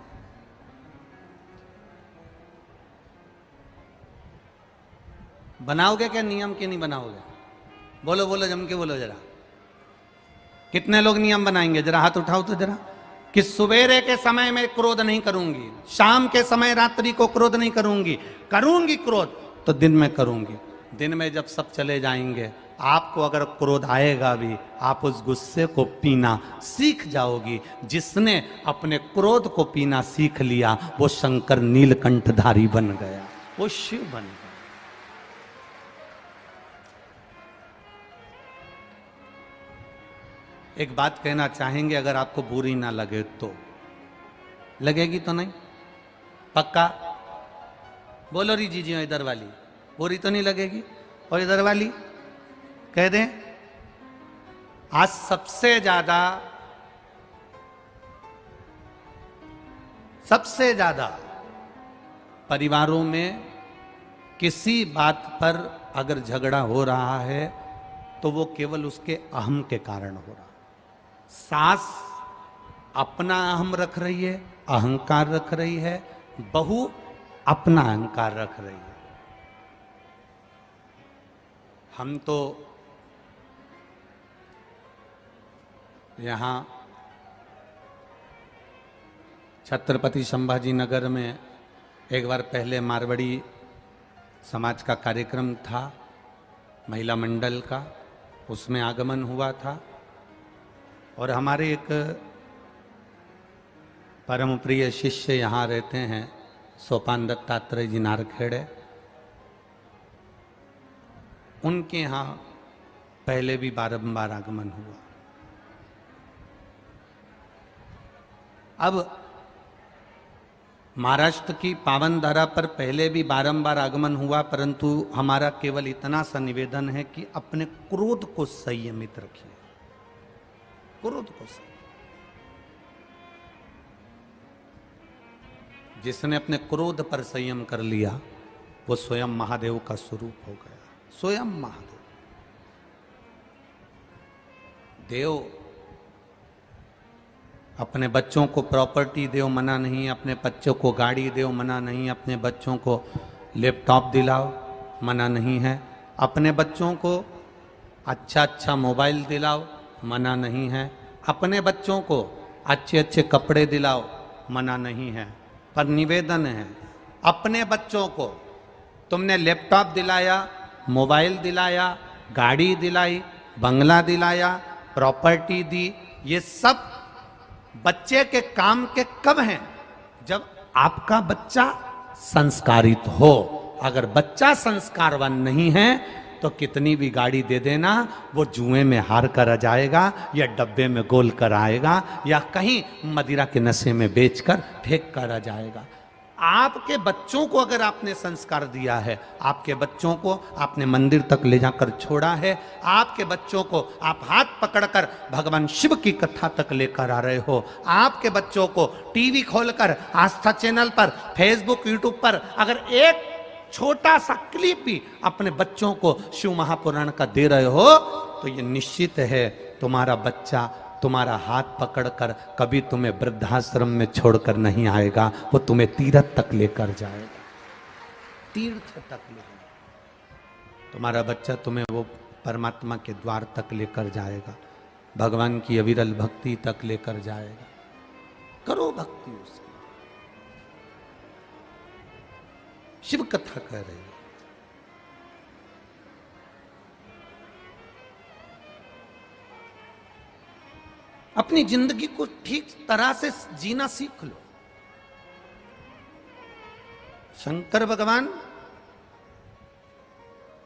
बनाओगे क्या नियम कि नहीं बनाओगे? बोलो बोलो जम के बोलो जरा। कितने लोग नियम बनाएंगे? जरा हाथ उठाओ तो जरा, कि सवेरे के समय में क्रोध नहीं करूंगी, शाम के समय रात्रि को क्रोध नहीं करूंगी, करूंगी क्रोध तो दिन में करूंगी। दिन में जब सब चले जाएंगे, आपको अगर क्रोध आएगा भी, आप उस गुस्से को पीना सीख जाओगी। जिसने अपने क्रोध को पीना सीख लिया वो शंकर नीलकंठधारी बन गया, वो शिव बन गया। एक बात कहना चाहेंगे, अगर आपको बुरी ना लगे तो। लगेगी तो नहीं? पक्का बोलो री जी इधर वाली, बुरी तो नहीं लगेगी? और इधर वाली कह दें। आज सबसे ज्यादा परिवारों में किसी बात पर अगर झगड़ा हो रहा है तो वो केवल उसके अहम के कारण हो रहा है। सास अपना अहम रख रही है, अहंकार रख रही है, बहू अपना अहंकार रख रही है। हम तो यहाँ छत्रपति संभाजी नगर में एक बार पहले मारवाड़ी समाज का कार्यक्रम था, महिला मंडल का, उसमें आगमन हुआ था। और हमारे एक परम प्रिय शिष्य यहाँ रहते हैं, सोपान दत्तात्रेय जी नारखेड़े, उनके यहाँ पहले भी बारंबार आगमन हुआ। अब महाराष्ट्र की पावन धरा पर पहले भी बारंबार आगमन हुआ, परंतु हमारा केवल इतना सा निवेदन है कि अपने क्रोध को संयमित रखिए, क्रोध को संयमित। जिसने अपने क्रोध पर संयम कर लिया वो स्वयं महादेव का स्वरूप हो गया, स्वयं महादेव। देव अपने बच्चों को प्रॉपर्टी देव मना नहीं, अपने बच्चों को गाड़ी देव मना नहीं, अपने बच्चों को लैपटॉप दिलाओ मना नहीं है, अपने बच्चों को अच्छा अच्छा मोबाइल दिलाओ मना नहीं है, अपने बच्चों को अच्छे अच्छे कपड़े दिलाओ मना नहीं है। पर निवेदन है, अपने बच्चों को तुमने लैपटॉप दिलाया, मोबाइल दिलाया, गाड़ी दिलाई, बंगला दिलाया, प्रॉपर्टी दी, ये सब बच्चे के काम के कब हैं? जब आपका बच्चा संस्कारित हो। अगर बच्चा संस्कारवान नहीं है तो कितनी भी गाड़ी दे देना, वो जुए में हार कर आ जाएगा, या डब्बे में गोल कर आएगा, या कहीं मदिरा के नशे में बेचकर फेंक कर आ जाएगा। आपके बच्चों को अगर आपने संस्कार दिया है, आपके बच्चों को आपने मंदिर तक ले जाकर छोड़ा है, आपके बच्चों को आप हाथ पकड़कर भगवान शिव की कथा तक लेकर आ रहे हो, आपके बच्चों को टीवी खोलकर आस्था चैनल पर, फेसबुक, यूट्यूब पर अगर एक छोटा सा क्लिप भी अपने बच्चों को शिव महापुराण का दे रहे हो, तो ये निश्चित है तुम्हारा बच्चा तुम्हारा हाथ पकड़कर कभी तुम्हें वृद्धाश्रम में छोड़कर नहीं आएगा, वो तुम्हें तीर्थ तक लेकर जाएगा, तीर्थ तक लेकर। तुम्हारा बच्चा तुम्हें वो परमात्मा के द्वार तक लेकर जाएगा, भगवान की अविरल भक्ति तक लेकर जाएगा। करो भक्ति उसकी। शिव कथा कह रही है। अपनी जिंदगी को ठीक तरह से जीना सीख लो। शंकर भगवान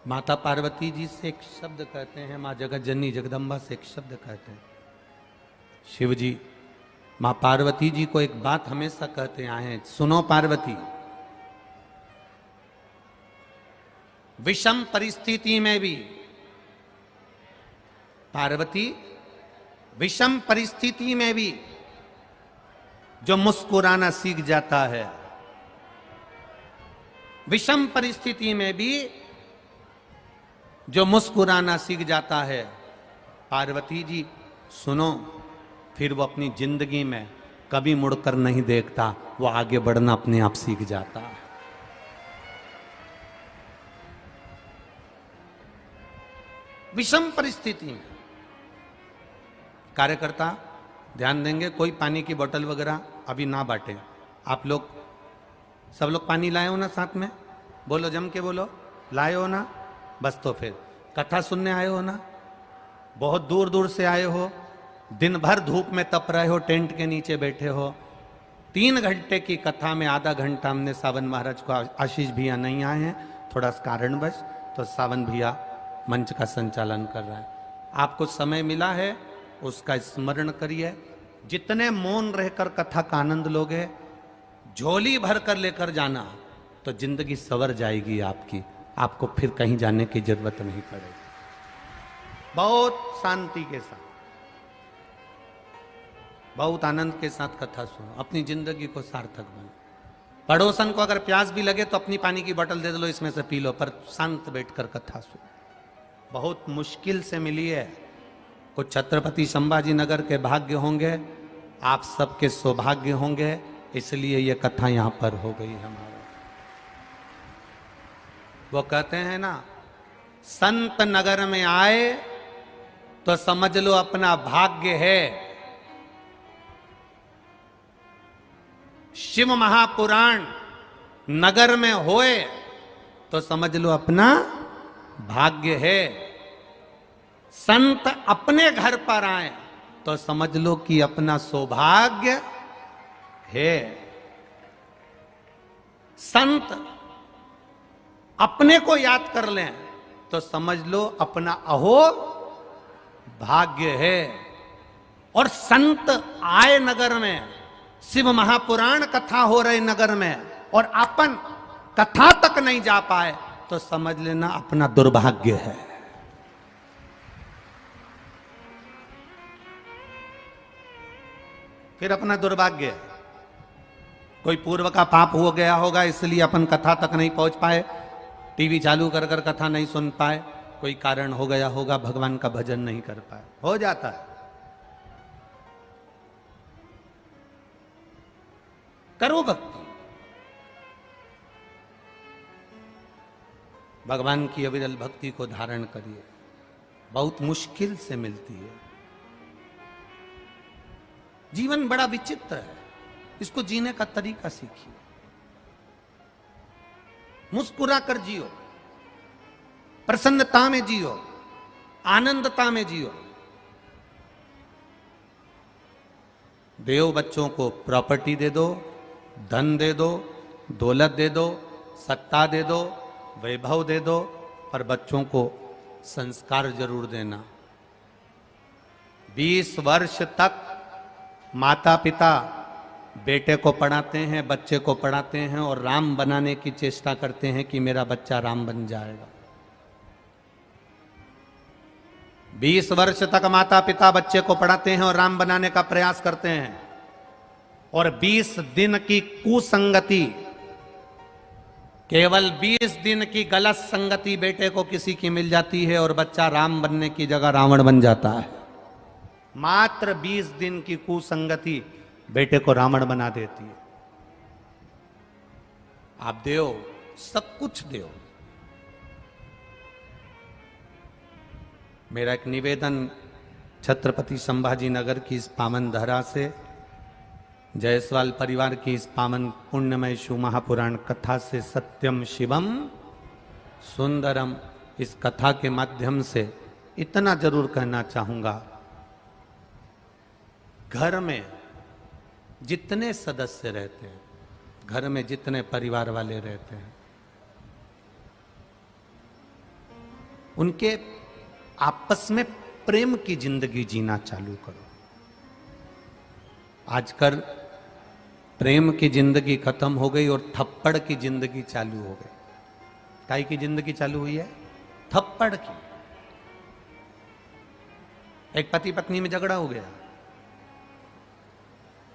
माता पार्वती जी से एक शब्द कहते हैं, मां जगत जननी जगदम्बा से एक शब्द कहते हैं। शिव जी मां पार्वती जी को एक बात हमेशा कहते आए हैं, सुनो पार्वती, विषम परिस्थिति में भी, पार्वती विषम परिस्थिति में भी जो मुस्कुराना सीख जाता है, विषम परिस्थिति में भी जो मुस्कुराना सीख जाता है, पार्वती जी सुनो, फिर वो अपनी जिंदगी में कभी मुड़कर नहीं देखता, वो आगे बढ़ना अपने आप सीख जाता है। विषम परिस्थिति में कार्यकर्ता ध्यान देंगे, कोई पानी की बोतल वगैरह अभी ना बांटे। आप लोग सब लोग पानी लाए हो ना साथ में? बोलो, जम के बोलो। लाए हो ना? बस तो फिर कथा सुनने आए हो ना? बहुत दूर दूर से आए हो, दिन भर धूप में तप रहे हो, टेंट के नीचे बैठे हो। 3 घंटे की कथा में आधा घंटा हमने सावन महाराज को, आशीष भैया नहीं आए हैं थोड़ा कारणवश, तो सावन भैया मंच का संचालन कर रहा है। आपको समय मिला है उसका स्मरण करिए। जितने मौन रहकर कथा का आनंद लोगे, झोली भर कर लेकर जाना तो जिंदगी सवर जाएगी आपकी, आपको फिर कहीं जाने की जरूरत नहीं पड़ेगी। बहुत शांति के साथ, बहुत आनंद के साथ कथा सुनो, अपनी जिंदगी को सार्थक बनो। पड़ोसन को अगर प्यास भी लगे तो अपनी पानी की बोतल दे दो, इसमें से पी लो, पर शांत बैठकर कथा सुनो। बहुत मुश्किल से मिली है। कुछ छत्रपति संभाजी नगर के भाग्य होंगे, आप सबके सौभाग्य होंगे, इसलिए ये कथा यहां पर हो गई हमारा। वो कहते हैं ना, संत नगर में आए तो समझ लो अपना भाग्य है। शिव महापुराण नगर में होए तो समझ लो अपना भाग्य है। संत अपने घर पर आए तो समझ लो कि अपना सौभाग्य है। संत अपने को याद कर लें तो समझ लो अपना अहो भाग्य है। और संत आए नगर में, शिव महापुराण कथा हो रही नगर में, और अपन कथा तक नहीं जा पाए तो समझ लेना अपना दुर्भाग्य है। फिर अपना दुर्भाग्य है। कोई पूर्व का पाप हो गया होगा इसलिए अपन कथा तक नहीं पहुंच पाए, टीवी चालू कर कर कथा नहीं सुन पाए, कोई कारण हो गया होगा, भगवान का भजन नहीं कर पाए, हो जाता है। करो भक्ति, भगवान की अविरल भक्ति को धारण करिए, बहुत मुश्किल से मिलती है। जीवन बड़ा विचित्र है, इसको जीने का तरीका सीखिए। मुस्कुरा कर जियो, प्रसन्नता में जियो, आनंदता में जियो। देव बच्चों को प्रॉपर्टी दे दो, धन दे दो, दौलत दे दो, सत्ता दे दो, वैभव दे दो, पर बच्चों को संस्कार जरूर देना। 20 वर्ष तक माता पिता बेटे को पढ़ाते हैं, बच्चे को पढ़ाते हैं और राम बनाने की चेष्टा करते हैं कि मेरा बच्चा राम बन जाएगा। 20 वर्ष तक माता पिता बच्चे को पढ़ाते हैं और राम बनाने का प्रयास करते हैं, और 20 दिन की कुसंगति, केवल 20 दिन की गलत संगति बेटे को किसी की मिल जाती है और बच्चा राम बनने की जगह रावण बन जाता है। मात्र 20 दिन की कुसंगति बेटे को रावण बना देती है। आप देओ, सब कुछ देओ। मेरा एक निवेदन छत्रपति संभाजी नगर की इस पावन धरा से, जायसवाल परिवार की इस पावन पुण्यमय शिव महापुराण कथा से, सत्यम शिवम सुंदरम, इस कथा के माध्यम से इतना जरूर कहना चाहूंगा, घर में जितने सदस्य रहते हैं, घर में जितने परिवार वाले रहते हैं, उनके आपस में प्रेम की जिंदगी जीना चालू करो। आजकल प्रेम की जिंदगी खत्म हो गई और थप्पड़ की जिंदगी चालू हो गई। काय की जिंदगी चालू हुई है? थप्पड़ की। एक पति पत्नी में झगड़ा हो गया,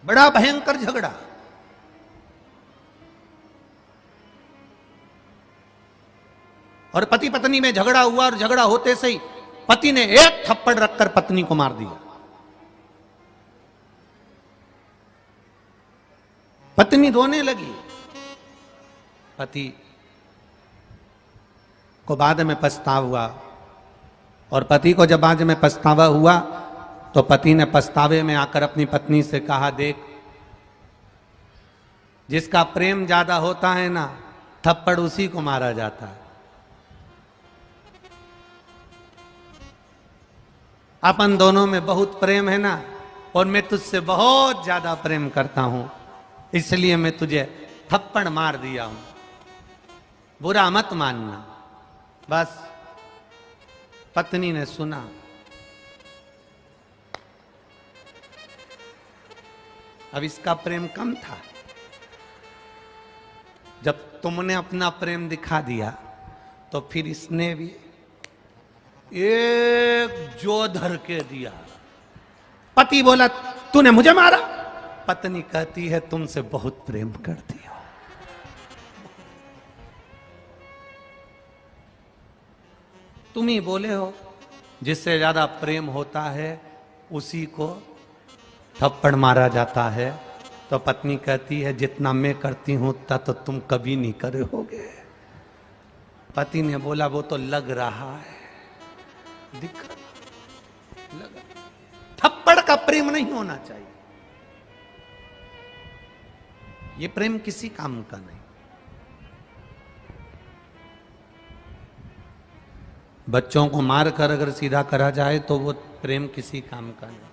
बड़ा भयंकर झगड़ा, और पति पत्नी में झगड़ा हुआ और झगड़ा होते से ही पति ने एक थप्पड़ रखकर पत्नी को मार दिया। पत्नी रोने लगी। पति को बाद में पछतावा हुआ, और पति को जब बाद में पछतावा हुआ तो पति ने पछतावे में आकर अपनी पत्नी से कहा, देख, जिसका प्रेम ज्यादा होता है ना, थप्पड़ उसी को मारा जाता है। अपन दोनों में बहुत प्रेम है ना, और मैं तुझसे बहुत ज्यादा प्रेम करता हूं, इसलिए मैं तुझे थप्पड़ मार दिया हूं, बुरा मत मानना। बस पत्नी ने सुना। अब इसका प्रेम कम था। जब तुमने अपना प्रेम दिखा दिया तो फिर इसने भी एक जो धर के दिया। पति बोला तूने मुझे मारा। पत्नी कहती है तुमसे बहुत प्रेम करती हो। तुम ही बोले हो जिससे ज्यादा प्रेम होता है उसी को थप्पड़ मारा जाता है। तो पत्नी कहती है जितना मैं करती हूं उतना तो तुम कभी नहीं करे होगे। पति ने बोला वो तो लग रहा है, दिख रहा, लग रहा। थप्पड़ का प्रेम नहीं होना चाहिए। ये प्रेम किसी काम का नहीं। बच्चों को मार कर अगर सीधा करा जाए तो वो प्रेम किसी काम का नहीं।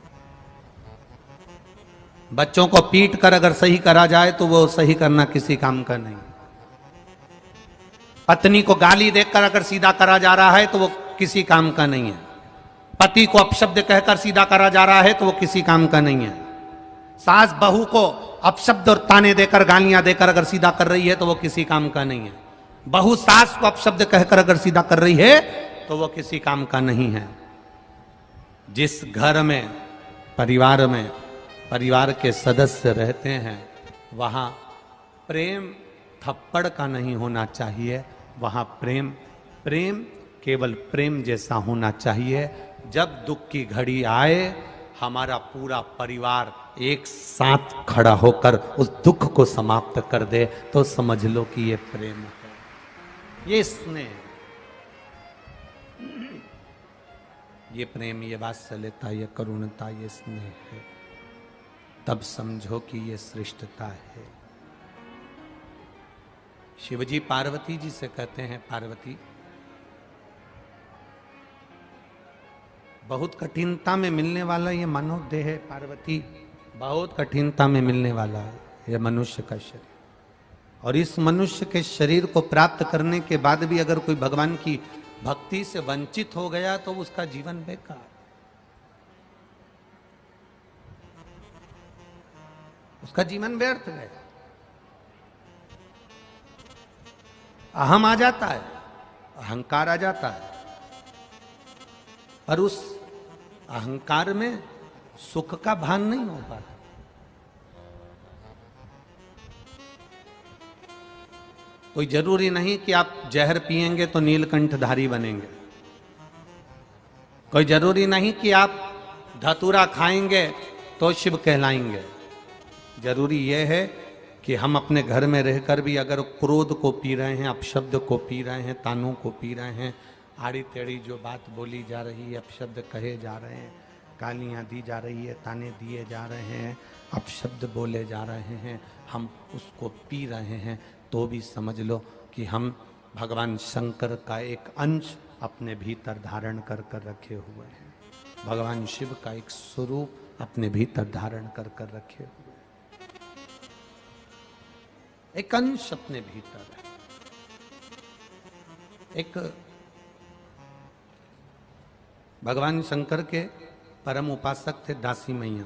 बच्चों को पीट कर अगर सही करा जाए तो वो सही करना किसी काम का नहीं। पत्नी को गाली देकर अगर सीधा करा जा रहा है तो वो किसी काम का नहीं है। पति को अपशब्द कहकर सीधा करा जा रहा है तो वो किसी काम का नहीं है। सास बहू को अपशब्द और ताने देकर गालियां देकर अगर सीधा कर रही है तो वो किसी काम का नहीं है। बहू सास को अपशब्द कहकर अगर सीधा कर रही है तो वो किसी काम का नहीं है। जिस घर में परिवार के सदस्य रहते हैं वहां प्रेम थप्पड़ का नहीं होना चाहिए। वहां प्रेम केवल प्रेम जैसा होना चाहिए। जब दुख की घड़ी आए हमारा पूरा परिवार एक साथ खड़ा होकर उस दुख को समाप्त कर दे तो समझ लो कि ये प्रेम है, ये स्नेह, ये प्रेम, ये वात्सल्यता, ये करुणता, ये स्नेह है। तब समझो कि ये श्रेष्ठता है। शिवजी पार्वती जी से कहते हैं पार्वती बहुत कठिनता में मिलने वाला ये मानव देह है। पार्वती बहुत कठिनता में मिलने वाला है यह मनुष्य का शरीर। और इस मनुष्य के शरीर को प्राप्त करने के बाद भी अगर कोई भगवान की भक्ति से वंचित हो गया तो उसका जीवन बेकार। उसका जीवन व्यर्थ है। अहम आ जाता है, अहंकार आ जाता है, पर उस अहंकार में सुख का भान नहीं हो पाता। कोई जरूरी नहीं कि आप जहर पिएंगे तो नीलकंठधारी बनेंगे। कोई जरूरी नहीं कि आप धतूरा खाएंगे तो शिव कहलाएंगे। जरूरी यह है कि हम अपने घर में रहकर भी अगर क्रोध को पी रहे हैं, अपशब्द को पी रहे हैं, तानों को पी रहे हैं, आड़ी टेढ़ी जो बात बोली जा रही है, अपशब्द कहे जा रहे हैं, गालियाँ दी जा रही है, ताने दिए जा रहे हैं, अपशब्द बोले जा रहे हैं, हम उसको पी रहे हैं तो भी समझ लो कि हम भगवान शंकर का एक अंश अपने भीतर धारण कर कर रखे हुए हैं। भगवान शिव का एक स्वरूप अपने भीतर धारण कर कर रखे हुए हैं। एक अंश अपने भीतर है। एक भगवान शंकर के परम उपासक थे दासी मैया।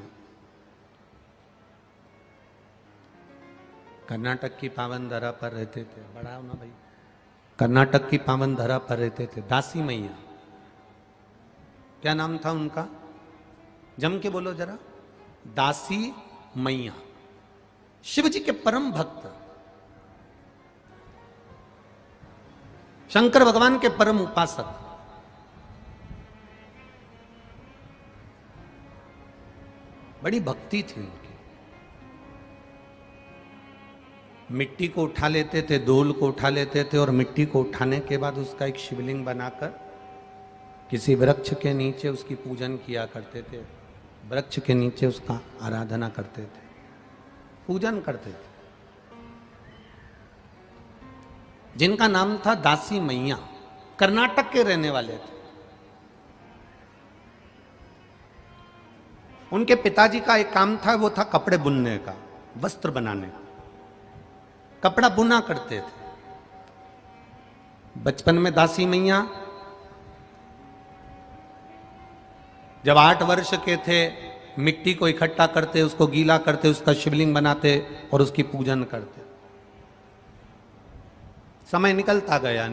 कर्नाटक की पावन धरा पर रहते थे। बढ़ाओ ना भाई। कर्नाटक की पावन धरा पर रहते थे दासी मैया। क्या नाम था उनका? जम के बोलो जरा। दासी मैया। शिव जी के परम भक्त, शंकर भगवान के परम उपासक। बड़ी भक्ति थी उनकी। मिट्टी को उठा लेते थे, धूल को उठा लेते थे और मिट्टी को उठाने के बाद उसका एक शिवलिंग बनाकर किसी वृक्ष के नीचे उसकी पूजन किया करते थे। वृक्ष के नीचे उसका आराधना करते थे, पूजन करते थे। जिनका नाम था दासी मैया, कर्नाटक के रहने वाले थे। उनके पिताजी का एक काम था, वो था कपड़े बुनने का, वस्त्र बनाने का, कपड़ा बुना करते थे। बचपन में दासी मैया जब 8 वर्ष के थे, मिट्टी को इकट्ठा करते, उसको गीला करते, उसका शिवलिंग बनाते और उसकी पूजन करते। समय निकलता गया,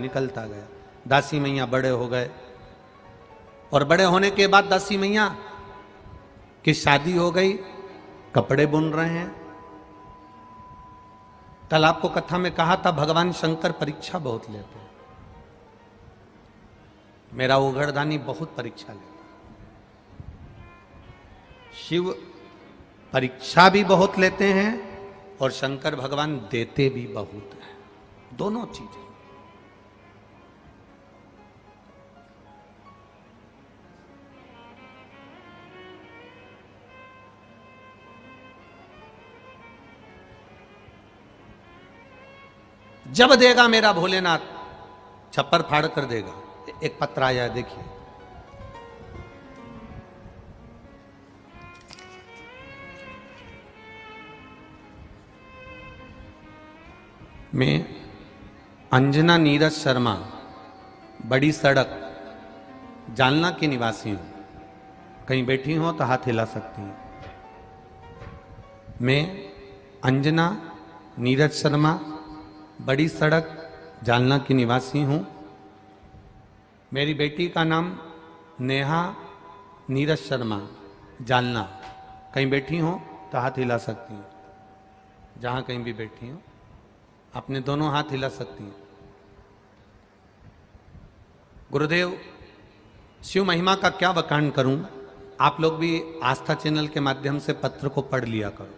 दासी मैया बड़े हो गए और बड़े होने के बाद दासी मैया की शादी हो गई, कपड़े बुन रहे हैं। कल आपको कथा में कहा था भगवान शंकर परीक्षा बहुत लेते हैं। मेरा उघड़दानी बहुत परीक्षा लेता, शिव परीक्षा भी बहुत लेते हैं और शंकर भगवान देते भी बहुत हैं, दोनों चीजें। जब देगा मेरा भोलेनाथ, छप्पर फाड़ कर देगा। एक पत्र आया है, देखिए। मैं अंजना नीरज शर्मा, बड़ी सड़क, जालना की निवासी हूं। कहीं बैठी हो तो हाथ हिला सकती हैं। मैं अंजना नीरज शर्मा, बड़ी सड़क, जालना की निवासी हूं। मेरी बेटी का नाम नेहा नीरज शर्मा, जालना। कहीं बैठी हो तो हाथ हिला सकती हैं। जहां कहीं भी बैठी हो अपने दोनों हाथ हिला सकती हैं। गुरुदेव, शिव महिमा का क्या बखान करूं। आप लोग भी आस्था चैनल के माध्यम से पत्र को पढ़ लिया करो,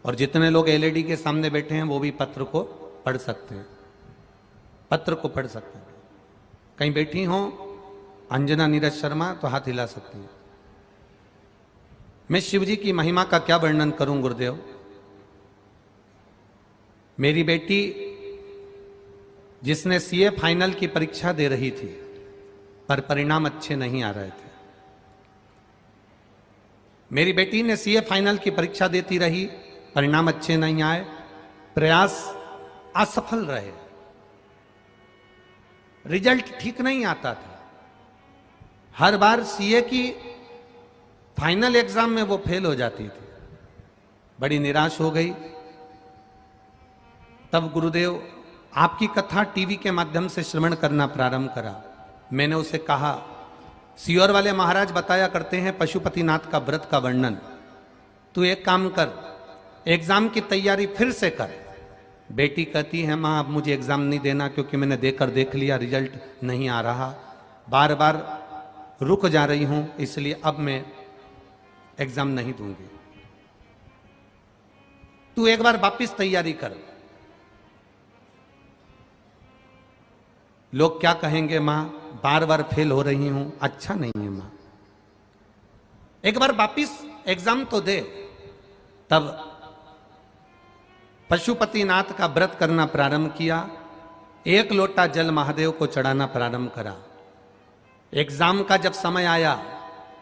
और जितने लोग एलईडी के सामने बैठे हैं वो भी पत्र को पढ़ सकते हैं, पत्र को पढ़ सकते हैं। कहीं बैठी हो अंजना नीरज शर्मा तो हाथ हिला सकती हैं। मैं शिव जी की महिमा का क्या वर्णन करूं गुरुदेव। मेरी बेटी जिसने सीए फाइनल की परीक्षा दे रही थी, पर परिणाम अच्छे नहीं आ रहे थे। मेरी बेटी ने सीए फाइनल की परीक्षा देती रही, परिणाम अच्छे नहीं आए, प्रयास असफल रहे, रिजल्ट ठीक नहीं आता था। हर बार सीए की फाइनल एग्जाम में वो फेल हो जाती थी। बड़ी निराश हो गई। तब गुरुदेव आपकी कथा टीवी के माध्यम से श्रवण करना प्रारंभ करा। मैंने उसे कहा, सियोर वाले महाराज बताया करते हैं पशुपतिनाथ का व्रत का वर्णन, तू एक काम कर, एग्जाम की तैयारी फिर से कर। बेटी कहती है, माँ अब मुझे एग्जाम नहीं देना, क्योंकि मैंने देख लिया, रिजल्ट नहीं आ रहा, बार बार रुक जा रही हूं, इसलिए अब मैं एग्जाम नहीं दूंगी। तू एक बार वापिस तैयारी कर। लोग क्या कहेंगे, मां बार बार फेल हो रही हूं, अच्छा नहीं है मां, एक बार वापिस एग्जाम तो दे। तब पशुपतिनाथ का व्रत करना प्रारंभ किया। 1 लोटा जल महादेव को चढ़ाना प्रारंभ करा। एग्जाम का जब समय आया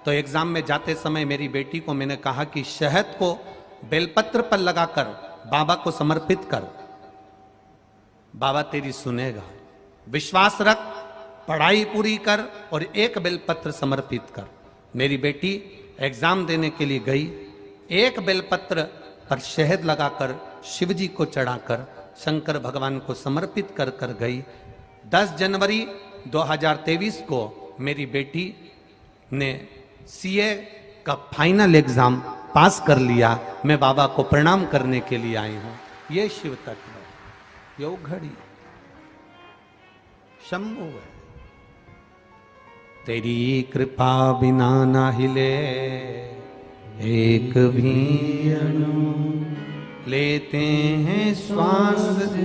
तो एग्जाम में जाते समय मेरी बेटी को मैंने कहा कि शहद को बेलपत्र पर लगाकर बाबा को समर्पित कर, बाबा तेरी सुनेगा। विश्वास रख, पढ़ाई पूरी कर और 1 बेलपत्र समर्पित कर। मेरी बेटी एग्जाम देने के लिए गई, 1 बेलपत्र पर शहद लगाकर शिव जी को चढ़ाकर शंकर भगवान को समर्पित कर कर गई। 10 जनवरी 2023 को मेरी बेटी ने सीए का फाइनल एग्जाम पास कर लिया। मैं बाबा को प्रणाम करने के लिए आई हूं। ये शिव तत्व, ये घड़ी शंभु है। तेरी कृपा बिना ना हिले एक भी अणु, लेते हैं श्वास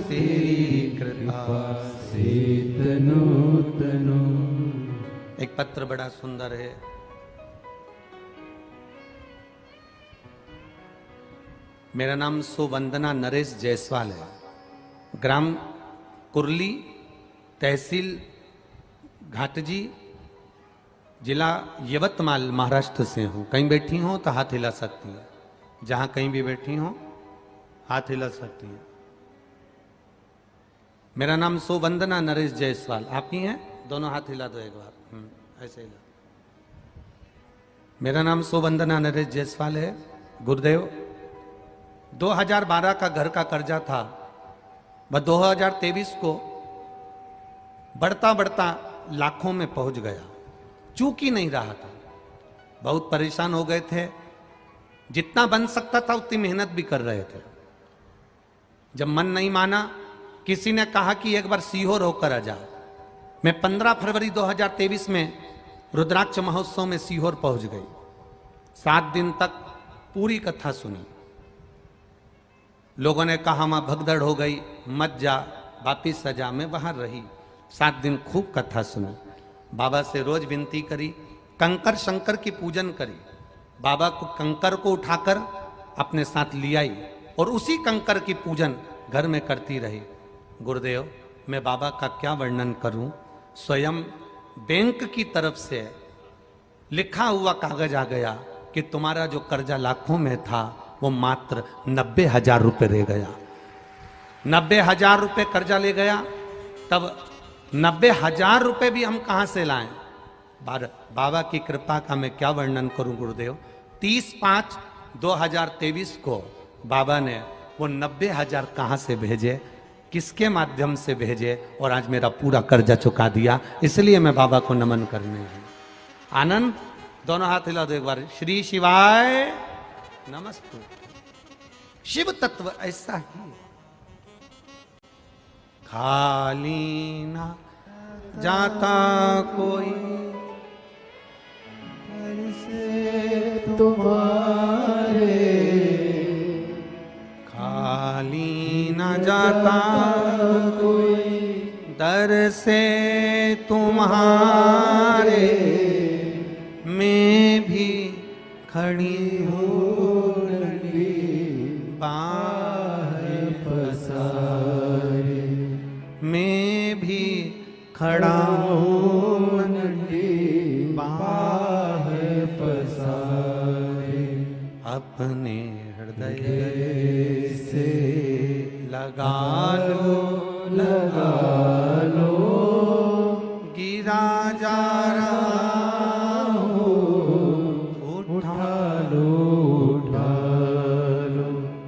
तेरी कृपा से तनु तनु। एक पत्र बड़ा सुंदर है। मेरा नाम सुवंदना नरेश जायसवाल है। ग्राम कुरली, तहसील घाटजी, जिला यवतमाल महाराष्ट्र से हूँ। कहीं बैठी हो तो हाथ हिला सकती है, जहाँ कहीं भी बैठी हो हाथ हिला सकती है। मेरा नाम सोवंदना नरेश जायसवाल, आप ही हैं? दोनों हाथ हिला दो एक बार, ऐसे हिला। मेरा नाम सोवंदना नरेश जायसवाल है। गुरुदेव, 2012 का घर का कर्जा था, वह 2023 को बढ़ता बढ़ता लाखों में पहुंच गया। चूक ही नहीं रहा था, बहुत परेशान हो गए थे। जितना बन सकता था उतनी मेहनत भी कर रहे थे। जब मन नहीं माना, किसी ने कहा कि एक बार सीहोर होकर आ जा। मैं 15 फरवरी 2023 में रुद्राक्ष महोत्सव में सीहोर पहुंच गई। 7 दिन तक पूरी कथा सुनी। लोगों ने कहा मां भगदड़ हो गई, मत जा, वापिस सजा। मैं वहां रही, 7 दिन खूब कथा सुनी। बाबा से रोज विनती करी, कंकर शंकर की पूजन करी। बाबा को कंकर को उठाकर अपने साथ ले आई और उसी कंकर की पूजन घर में करती रही। गुरुदेव, मैं बाबा का क्या वर्णन करूं। स्वयं बैंक की तरफ से लिखा हुआ कागज आ गया कि तुम्हारा जो कर्जा लाखों में था वो मात्र 90,000 रुपये रह गया। 90,000 रुपये कर्जा ले गया। तब 90,000 रुपये भी हम कहां से लाएं। बाबा की कृपा का मैं क्या वर्णन करूं गुरुदेव। 30/5/2023 को बाबा ने वो 90,000 कहां से भेजे, किसके माध्यम से भेजे, और आज मेरा पूरा कर्जा चुका दिया। इसलिए मैं बाबा को नमन करने हूं। आनंद, दोनों हाथ हिला दो एक बार। श्री शिवाय नमस्ते। शिव तत्व ऐसा ही, खाली ना जाता कोई से तुम्हारे, खाली ना जाता कोई दर से तुम्हारे। मैं भी खड़ी हूँ बाहें पसारे, मैं भी खड़ा हूँ बाहें पसारे। अपने हृदय से लगा लो गिरा जा रहा हूँ, उठा लो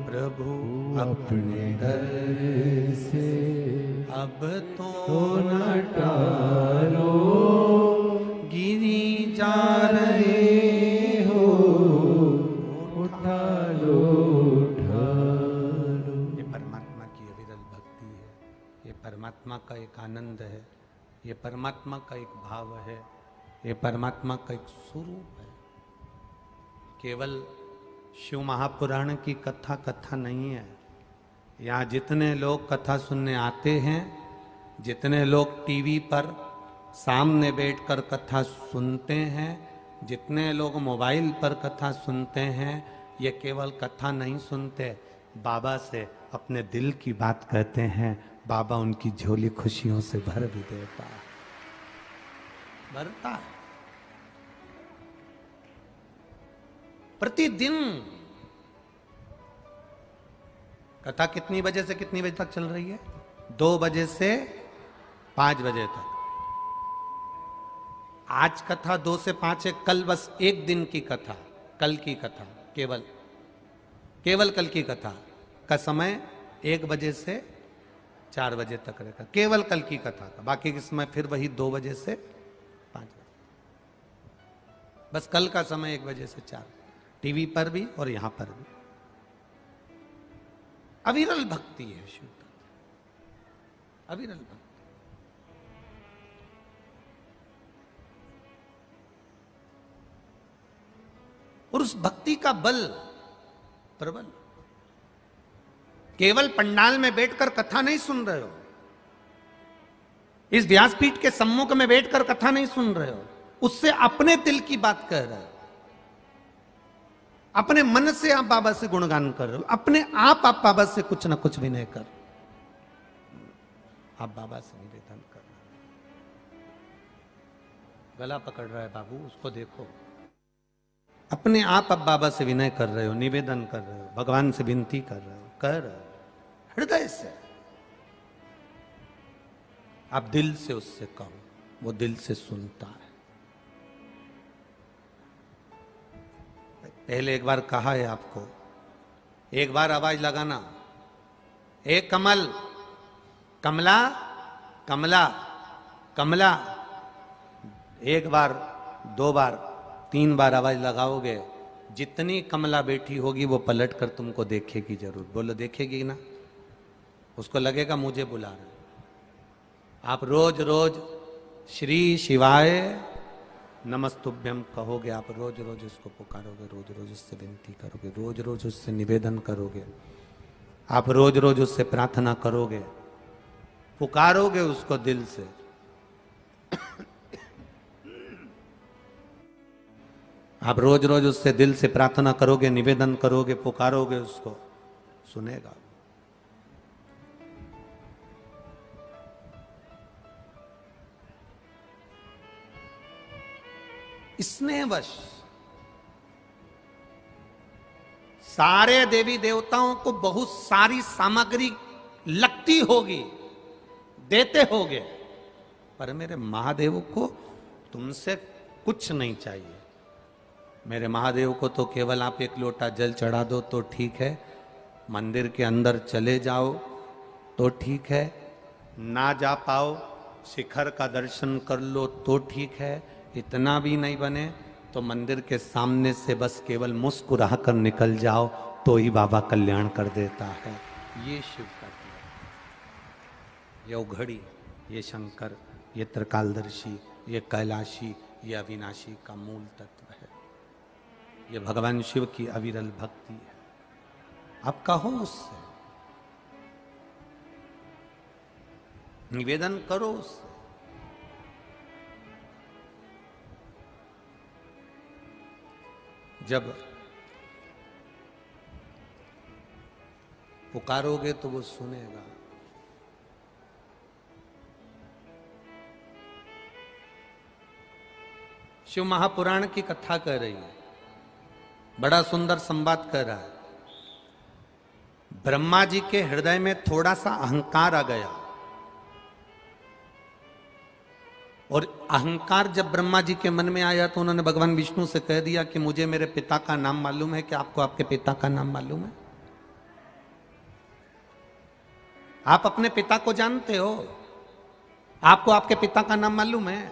प्रभु अपने दर से। अब तो न टालो, गिरी जा रहे हो, उठा लो। ये परमात्मा की अविरल भक्ति है, ये परमात्मा का एक आनंद है, ये परमात्मा का एक भाव है, ये परमात्मा का एक स्वरूप है। केवल शिव महापुराण की कथा नहीं है। यहाँ जितने लोग कथा सुनने आते हैं, जितने लोग टीवी पर सामने बैठकर कथा सुनते हैं, जितने लोग मोबाइल पर कथा सुनते हैं, ये केवल कथा नहीं सुनते, बाबा से अपने दिल की बात कहते हैं। बाबा उनकी झोली खुशियों से भर भी देता है, भरता है। प्रतिदिन कथा कितनी बजे से कितनी बजे तक चल रही है? 2 बजे से 5 बजे तक। आज कथा 2 से 5 है। कल बस एक दिन की कथा, कल की कथा, केवल कल की कथा का समय 1 बजे से 4 बजे तक रहेगा, केवल कल की कथा का। बाकी के समय फिर वही 2 बजे से 5 बजे। बस कल का समय 1 बजे से 4, टीवी पर भी और यहां पर भी। अविरल भक्ति है शिव तत्व, अविरल भक्ति। और उस भक्ति का बल प्रबल। केवल पंडाल में बैठकर कथा नहीं सुन रहे हो, इस व्यासपीठ के सम्मुख में बैठकर कथा नहीं सुन रहे हो, उससे अपने दिल की बात कह रहे हो, अपने मन से आप बाबा से गुणगान कर रहे हो, अपने आप बाबा से कुछ ना कुछ विनय कर, आप बाबा से निवेदन कर। गला पकड़ रहा है बाबू, उसको देखो। अपने आप बाबा से विनय कर रहे हो, निवेदन कर रहे हो, भगवान से विनती कर रहे हो, कर हृदय से। आप दिल से उससे कहो, वो दिल से सुनता है। पहले एक बार कहा है आपको, एक बार आवाज लगाना, ए कमल, कमला, कमला, कमला। एक बार, दो बार, तीन बार आवाज लगाओगे, जितनी कमला बैठी होगी वो पलट कर तुमको देखेगी जरूर। बोलो देखेगी ना? उसको लगेगा मुझे बुला रहे। आप रोज रोज श्री शिवाय नमस्तुभ्यम कहोगे, आप रोज रोज उसको पुकारोगे, रोज रोज उससे विनती करोगे, रोज रोज उससे निवेदन करोगे, आप रोज रोज उससे प्रार्थना करोगे, पुकारोगे उसको दिल से। आप रोज रोज उससे दिल से प्रार्थना करोगे, निवेदन करोगे, पुकारोगे उसको, सुनेगा। स्नेहवश सारे देवी देवताओं को बहुत सारी सामग्री लगती होगी, देते होगे, पर मेरे महादेव को तुमसे कुछ नहीं चाहिए। मेरे महादेव को तो केवल आप एक लोटा जल चढ़ा दो तो ठीक है, मंदिर के अंदर चले जाओ तो ठीक है, ना जा पाओ शिखर का दर्शन कर लो तो ठीक है, इतना भी नहीं बने तो मंदिर के सामने से बस केवल मुस्कुरा कर निकल जाओ तो ही बाबा कल्याण कर देता है। ये शिव का दिया, ये उघड़ी, ये शंकर, ये त्रिकालदर्शी, ये कैलाशी, ये अविनाशी का मूल तत्व है। ये भगवान शिव की अविरल भक्ति है। आप कहो उससे, निवेदन करो उससे। जब पुकारोगे तो वो सुनेगा। शिव महापुराण की कथा कह रही है, बड़ा सुंदर संवाद कर रहा है। ब्रह्मा जी के हृदय में थोड़ा सा अहंकार आ गया, और अहंकार जब ब्रह्मा जी के मन में आया तो उन्होंने भगवान विष्णु से कह दिया कि मुझे मेरे पिता का नाम मालूम है। क्या आपको आपके पिता का नाम मालूम है? आप अपने पिता को जानते हो? आपको आपके पिता का नाम मालूम है?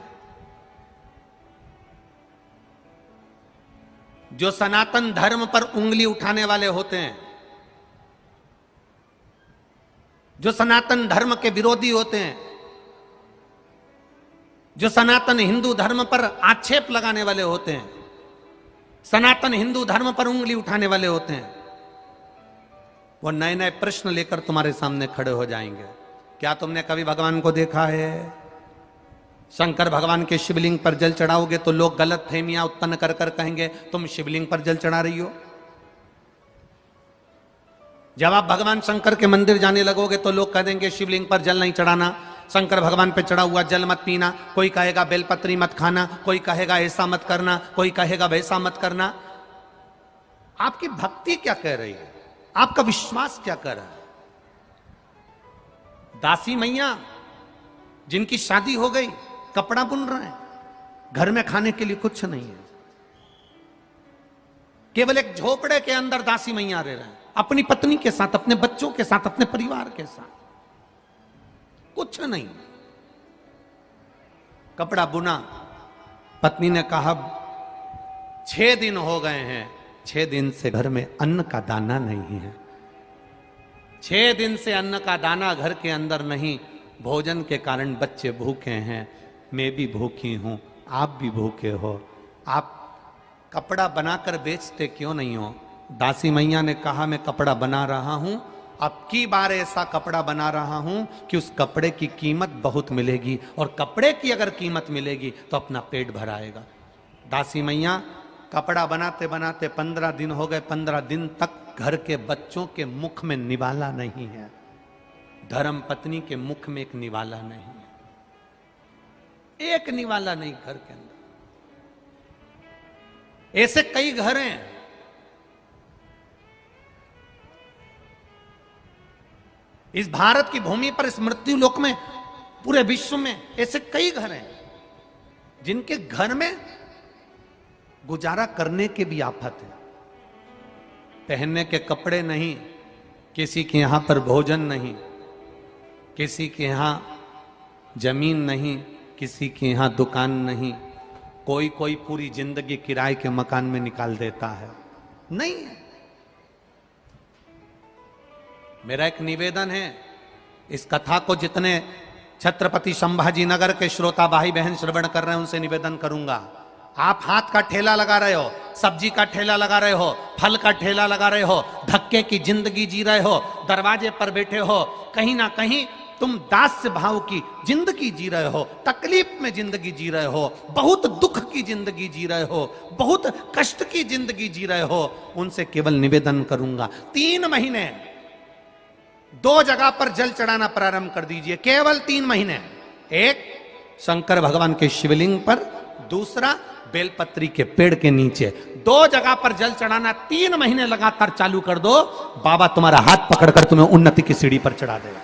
जो सनातन धर्म पर उंगली उठाने वाले होते हैं, जो सनातन धर्म के विरोधी होते हैं, जो सनातन हिंदू धर्म पर आक्षेप लगाने वाले होते हैं, सनातन हिंदू धर्म पर उंगली उठाने वाले होते हैं, वो नए नए प्रश्न लेकर तुम्हारे सामने खड़े हो जाएंगे। क्या तुमने कभी भगवान को देखा है? शंकर भगवान के शिवलिंग पर जल चढ़ाओगे तो लोग गलत फहमियां उत्पन्न कर कर कहेंगे तुम शिवलिंग पर जल चढ़ा रही हो। जब आप भगवान शंकर के मंदिर जाने लगोगे तो लोग कह देंगे शिवलिंग पर जल नहीं चढ़ाना, शंकर भगवान पे चढ़ा हुआ जल मत पीना, कोई कहेगा बेलपत्री मत खाना, कोई कहेगा ऐसा मत करना, कोई कहेगा वैसा मत करना। आपकी भक्ति क्या कह रही है? आपका विश्वास क्या कर रहा है? दासी मैया जिनकी शादी हो गई, कपड़ा बुन रहे हैं, घर में खाने के लिए कुछ नहीं है, केवल एक झोपड़े के अंदर दासी मैया रह रहे हैं, अपनी पत्नी के साथ, अपने बच्चों के साथ, अपने परिवार के साथ, कुछ नहीं। कपड़ा बुना, पत्नी ने कहा 6 दिन हो गए हैं, 6 दिन से घर में अन्न का दाना नहीं है, 6 दिन से अन्न का दाना घर के अंदर नहीं, भोजन के कारण बच्चे भूखे हैं, मैं भी भूखी हूं, आप भी भूखे हो, आप कपड़ा बनाकर बेचते क्यों नहीं हो? दासी मैया ने कहा मैं कपड़ा बना रहा हूं, अब की बार ऐसा कपड़ा बना रहा हूं कि उस कपड़े की कीमत बहुत मिलेगी, और कपड़े की अगर कीमत मिलेगी तो अपना पेट भराएगा। दासी मैया कपड़ा बनाते बनाते 15 दिन हो गए, 15 दिन तक घर के बच्चों के मुख में निवाला नहीं है, धर्म पत्नी के मुख में एक निवाला नहीं है, एक निवाला नहीं घर के अंदर। ऐसे कई घर हैं। इस भारत की भूमि पर, इस मृत्यु लोक में, पूरे विश्व में ऐसे कई घर हैं जिनके घर में गुजारा करने के भी आफत है। पहनने के कपड़े नहीं, किसी के यहां पर भोजन नहीं, किसी के यहां जमीन नहीं, किसी के यहां दुकान नहीं। कोई कोई पूरी जिंदगी किराए के मकान में निकाल देता है। नहीं है। मेरा एक निवेदन है, इस कथा को जितने छत्रपति संभाजी नगर के श्रोता भाई बहन श्रवण कर रहे हैं उनसे निवेदन करूंगा, आप हाथ का ठेला लगा रहे हो, सब्जी का ठेला लगा रहे हो, फल का ठेला लगा रहे हो, धक्के की जिंदगी जी रहे हो, दरवाजे पर बैठे हो, कहीं ना कहीं तुम दास्य भाव की जिंदगी जी रहे हो, तकलीफ में जिंदगी जी रहे हो, बहुत दुख की जिंदगी जी रहे हो, बहुत कष्ट की जिंदगी जी रहे हो, उनसे केवल निवेदन करूंगा 3 महीने 2 जगह पर जल चढ़ाना प्रारंभ कर दीजिए। केवल 3 महीने। एक शंकर भगवान के शिवलिंग पर, दूसरा बेलपत्री के पेड़ के नीचे। 2 जगह पर जल चढ़ाना 3 महीने लगातार चालू कर दो, बाबा तुम्हारा हाथ पकड़कर तुम्हें उन्नति की सीढ़ी पर चढ़ा देगा।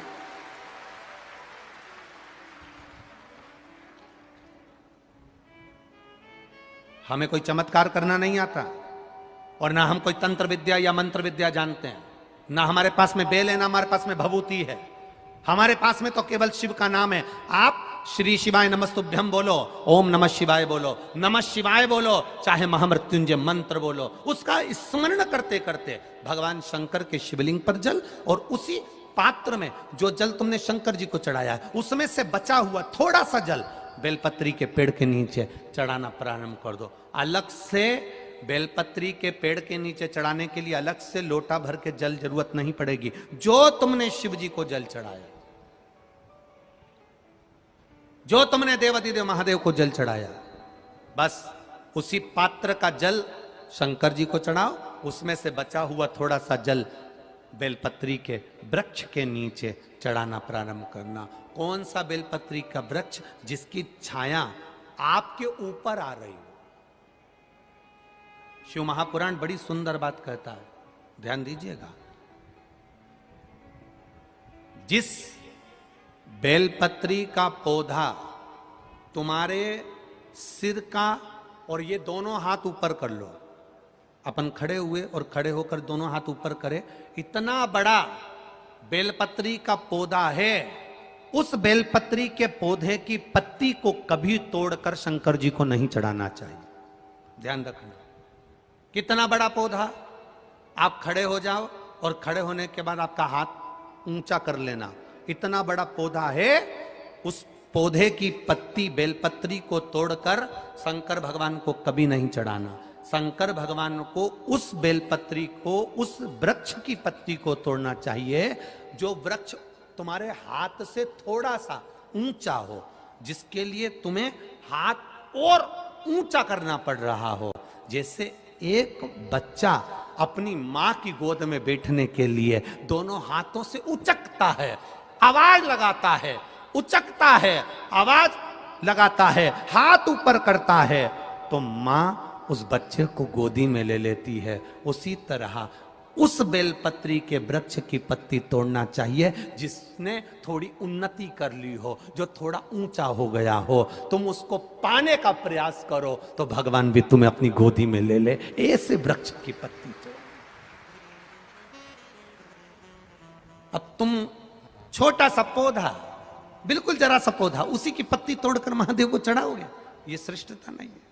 हमें कोई चमत्कार करना नहीं आता और ना हम कोई तंत्र विद्या या मंत्र विद्या जानते हैं, ना हमारे पास में बेल है, ना हमारे पास में भभूति है। हमारे पास में तो केवल शिव का नाम है। आप श्री शिवाय नमस्तुभ्यम बोलो, ओम नमः शिवाय बोलो, नमः शिवाय बोलो, चाहे महामृत्युंजय मंत्र बोलो, उसका स्मरण करते करते भगवान शंकर के शिवलिंग पर जल, और उसी पात्र में जो जल तुमने शंकर जी को चढ़ाया है उसमें से बचा हुआ थोड़ा सा जल बेलपत्री के पेड़ के नीचे चढ़ाना प्रारंभ कर दो। अलग से बेलपत्री के पेड़ के नीचे चढ़ाने के लिए अलग से लोटा भर के जल जरूरत नहीं पड़ेगी। जो तुमने शिव जी को जल चढ़ाया, जो तुमने देवाधिदेव महादेव को जल चढ़ाया, बस उसी पात्र का जल शंकर जी को चढ़ाओ, उसमें से बचा हुआ थोड़ा सा जल बेलपत्री के वृक्ष के नीचे चढ़ाना प्रारंभ करना। कौन सा बेलपत्री का वृक्ष? जिसकी छाया आपके ऊपर आ रही हो। शिव महापुराण बड़ी सुंदर बात कहता है, ध्यान दीजिएगा। जिस बेलपत्री का पौधा तुम्हारे सिर का, और ये दोनों हाथ ऊपर कर लो, अपन खड़े हुए और खड़े होकर दोनों हाथ ऊपर करे, इतना बड़ा बेलपत्री का पौधा है, उस बेलपत्री के पौधे की पत्ती को कभी तोड़कर शंकर जी को नहीं चढ़ाना चाहिए। ध्यान रखना। कितना बड़ा पौधा। आप खड़े हो जाओ और खड़े होने के बाद आपका हाथ ऊंचा कर लेना। इतना बड़ा पौधा है, उस पौधे की पत्ती बेलपत्री को तोड़कर शंकर भगवान को कभी नहीं चढ़ाना। शंकर भगवान को उस बेलपत्री को, उस वृक्ष की पत्ती को तोड़ना चाहिए जो वृक्ष तुम्हारे हाथ से थोड़ा सा ऊंचा हो, जिसके लिए तुम्हें हाथ और ऊंचा करना पड़ रहा हो। जैसे एक बच्चा अपनी मां की गोद में बैठने के लिए दोनों हाथों से उचकता है, आवाज लगाता है, उचकता है, आवाज लगाता है, हाथ ऊपर करता है, तो मां उस बच्चे को गोदी में ले लेती है। उसी तरह उस बेलपत्री के वृक्ष की पत्ती तोड़ना चाहिए जिसने थोड़ी उन्नति कर ली हो, जो थोड़ा ऊंचा हो गया हो। तुम उसको पाने का प्रयास करो तो भगवान भी तुम्हें अपनी गोदी में ले ले। ऐसे वृक्ष की पत्ती तोड़। अब तुम छोटा सा पौधा, बिल्कुल जरा सा पौधा, उसी की पत्ती तोड़कर महादेव को चढ़ाओगे, ये श्रेष्ठता नहीं है।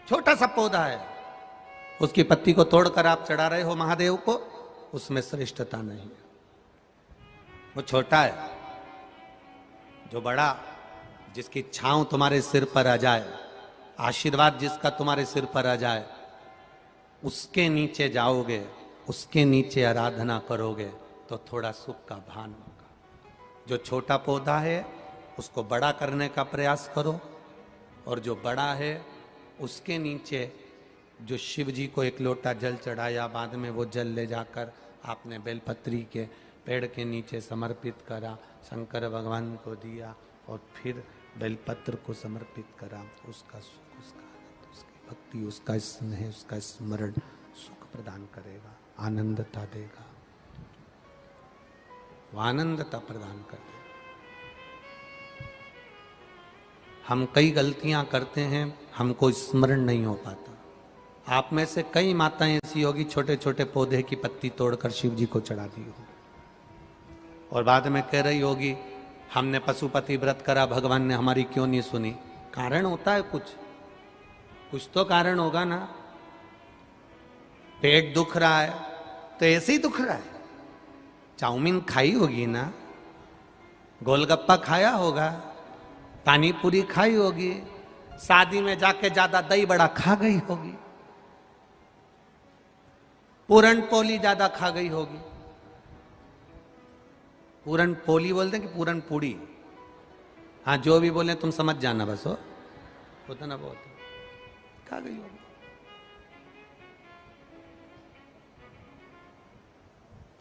छोटा सा पौधा है, उसकी पत्ती को तोड़कर आप चढ़ा रहे हो महादेव को, उसमें श्रेष्ठता नहीं है। वो छोटा है, जो बड़ा, जिसकी छांव तुम्हारे सिर पर आ जाए, आशीर्वाद जिसका तुम्हारे सिर पर आ जाए, उसके नीचे जाओगे, उसके नीचे आराधना करोगे तो थोड़ा सुख का भान होगा। जो छोटा पौधा है उसको बड़ा करने का प्रयास करो, और जो बड़ा है उसके नीचे जो शिव जी को एक लोटा जल चढ़ाया, बाद में वो जल ले जाकर आपने बेलपत्री के पेड़ के नीचे समर्पित करा, शंकर भगवान को दिया और फिर बेलपत्र को समर्पित करा। उसका सुख, उसका आनंद, उसकी भक्ति, उसका स्नेह, उसका स्मरण सुख प्रदान करेगा, आनंदता देगा, वो आनंदता प्रदान कर देगा। हम कई गलतियां करते हैं, हमको स्मरण नहीं हो पाता। आप में से कई माताएं ऐसी होगी छोटे छोटे पौधे की पत्ती तोड़कर शिव जी को चढ़ा दी हो और बाद में कह रही होगी हमने पशुपति व्रत करा, भगवान ने हमारी क्यों नहीं सुनी। कारण होता है, कुछ तो कारण होगा ना। पेट दुख रहा है तो ऐसे ही दुख रहा है। चाउमीन खाई होगी ना, गोलगप्पा खाया होगा, पानी पूरी खाई होगी, शादी में जाके ज्यादा दही बड़ा खा गई होगी, पूरन पोली ज्यादा खा गई होगी। पूरन पोली बोलते हैं कि पूरन पूड़ी, हाँ जो भी बोले तुम समझ जाना, बस हो होता ना बहुत खा गई होगी।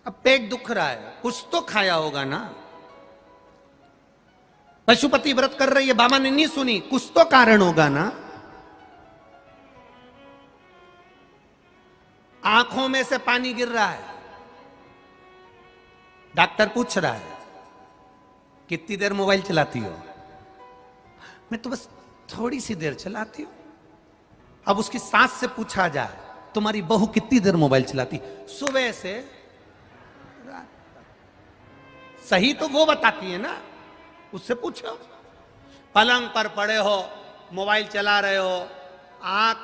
अब पेट दुख रहा है, कुछ तो खाया होगा ना। पशुपति व्रत कर रही है, बाबा ने नहीं सुनी, कुछ तो कारण होगा ना। आंखों में से पानी गिर रहा है, डॉक्टर पूछ रहा है कितनी देर मोबाइल चलाती हो। मैं तो बस थोड़ी सी देर चलाती हूं। अब उसकी सास से पूछा जाए तुम्हारी बहू कितनी देर मोबाइल चलाती, सुबह से रात तक। सही तो वो बताती है ना, उससे पूछो। पलंग पर पड़े हो, मोबाइल चला रहे हो, आंख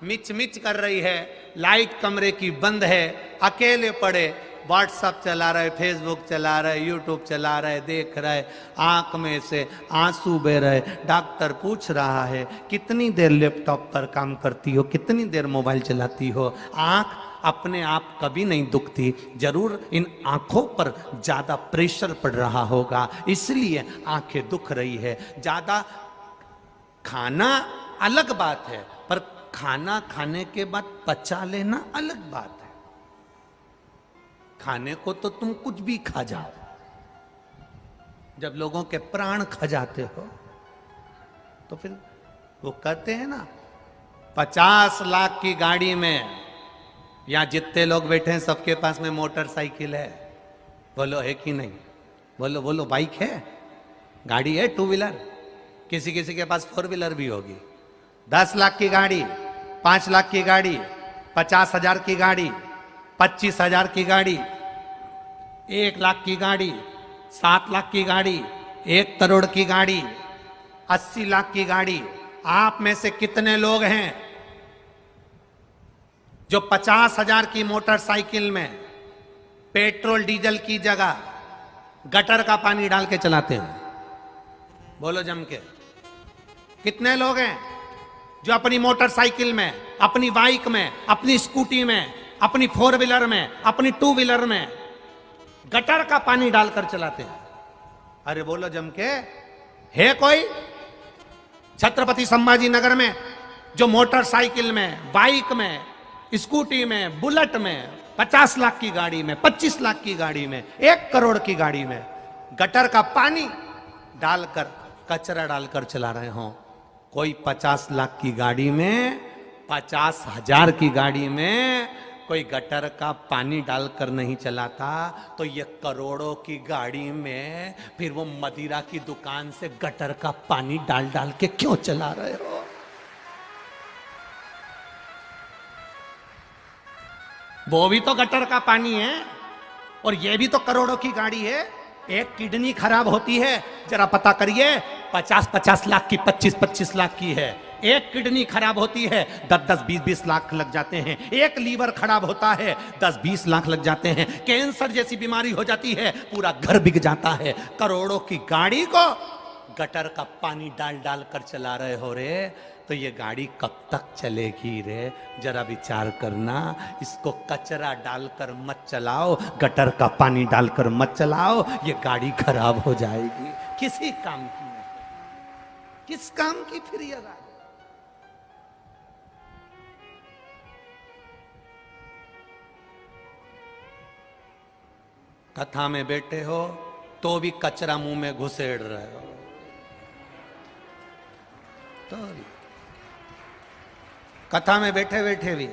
मिच मिच कर रही है, लाइट कमरे की बंद है, अकेले पड़े, व्हाट्सएप चला रहे, फेसबुक चला रहे, यूट्यूब चला रहे, देख रहे, आंख में से आंसू बह रहे। डॉक्टर पूछ रहा है कितनी देर लैपटॉप पर काम करती हो, कितनी देर मोबाइल चलाती हो। आंख अपने आप कभी नहीं दुखती, जरूर इन आंखों पर ज्यादा प्रेशर पड़ रहा होगा, इसलिए आंखें दुख रही है। ज्यादा खाना अलग बात है, पर खाना खाने के बाद पचा लेना अलग बात है। खाने को तो तुम कुछ भी खा जाओ, जब लोगों के प्राण खा जाते हो तो फिर वो कहते हैं ना 50 लाख की गाड़ी में, या जितने लोग बैठे हैं सबके पास में मोटरसाइकिल है, बोलो है कि नहीं, बोलो बोलो, बाइक है, गाड़ी है, टू व्हीलर, किसी किसी के पास 4 व्हीलर भी होगी। 10 लाख की गाड़ी, 5 लाख की गाड़ी, 50,000 की गाड़ी, 25,000 की गाड़ी, 1 लाख की गाड़ी, 7 लाख की गाड़ी, 1 करोड़ की गाड़ी, 80 लाख की गाड़ी। आप में से कितने लोग हैं जो 50,000 की मोटरसाइकिल में पेट्रोल डीजल की जगह गटर का पानी डाल के चलाते हैं? बोलो जम के। कितने लोग हैं जो अपनी मोटरसाइकिल में, अपनी बाइक में, अपनी स्कूटी में, अपनी 4 व्हीलर में, अपनी 2 व्हीलर में गटर का पानी डालकर चलाते हैं? अरे बोलो जम के, है कोई? छत्रपति संभाजी नगर में जो मोटरसाइकिल में, बाइक में, स्कूटी में, बुलेट में, 50 लाख की गाड़ी में, 25 लाख की गाड़ी में, 1 करोड़ की गाड़ी में गटर का पानी डालकर, कचरा डालकर चला रहे हो? कोई 50 लाख की गाड़ी में, 50,000 की गाड़ी में कोई गटर का पानी डालकर नहीं चलाता, तो ये करोड़ों की गाड़ी में फिर वो मदिरा की दुकान से गटर का पानी डाल डाल के क्यों चला रहे हो? वो भी तो गटर का पानी है और ये भी तो करोड़ों की गाड़ी है। एक किडनी खराब होती है, जरा पता करिए, 50-50 लाख की, 25-25 लाख की है। एक किडनी खराब होती है, 10-10, 20-20 लाख लग जाते हैं। एक लीवर खराब होता है, 10-20 लाख लग जाते हैं। कैंसर जैसी बीमारी हो जाती है, पूरा घर बिक जाता है। करोड़ों की गाड़ी को गटर का पानी डाल डाल कर चला रहे हो रे, तो ये गाड़ी कब तक चलेगी रे? जरा विचार करना। इसको कचरा डालकर मत चलाओ, गटर का पानी डालकर मत चलाओ, ये गाड़ी खराब हो जाएगी। किसी काम की नहीं, किस काम की फिर ये गाड़ी? कथा में बैठे हो तो भी कचरा मुंह में घुसेड़ रहे हो। तो भी कथा में बैठे बैठे भी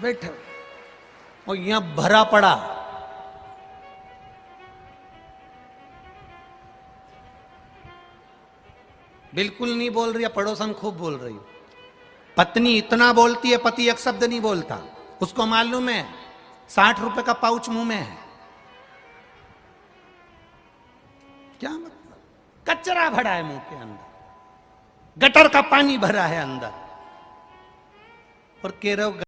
बैठे और यहां भरा पड़ा। बिल्कुल नहीं बोल रही है, पड़ोसन खूब बोल रही। पत्नी इतना बोलती है, पति एक शब्द नहीं बोलता। उसको मालूम है 60 रुपए का पाउच मुंह में है। क्या मतलब? कचरा भरा है मुंह के अंदर, गटर का पानी भरा है अंदर, और कह रहे हो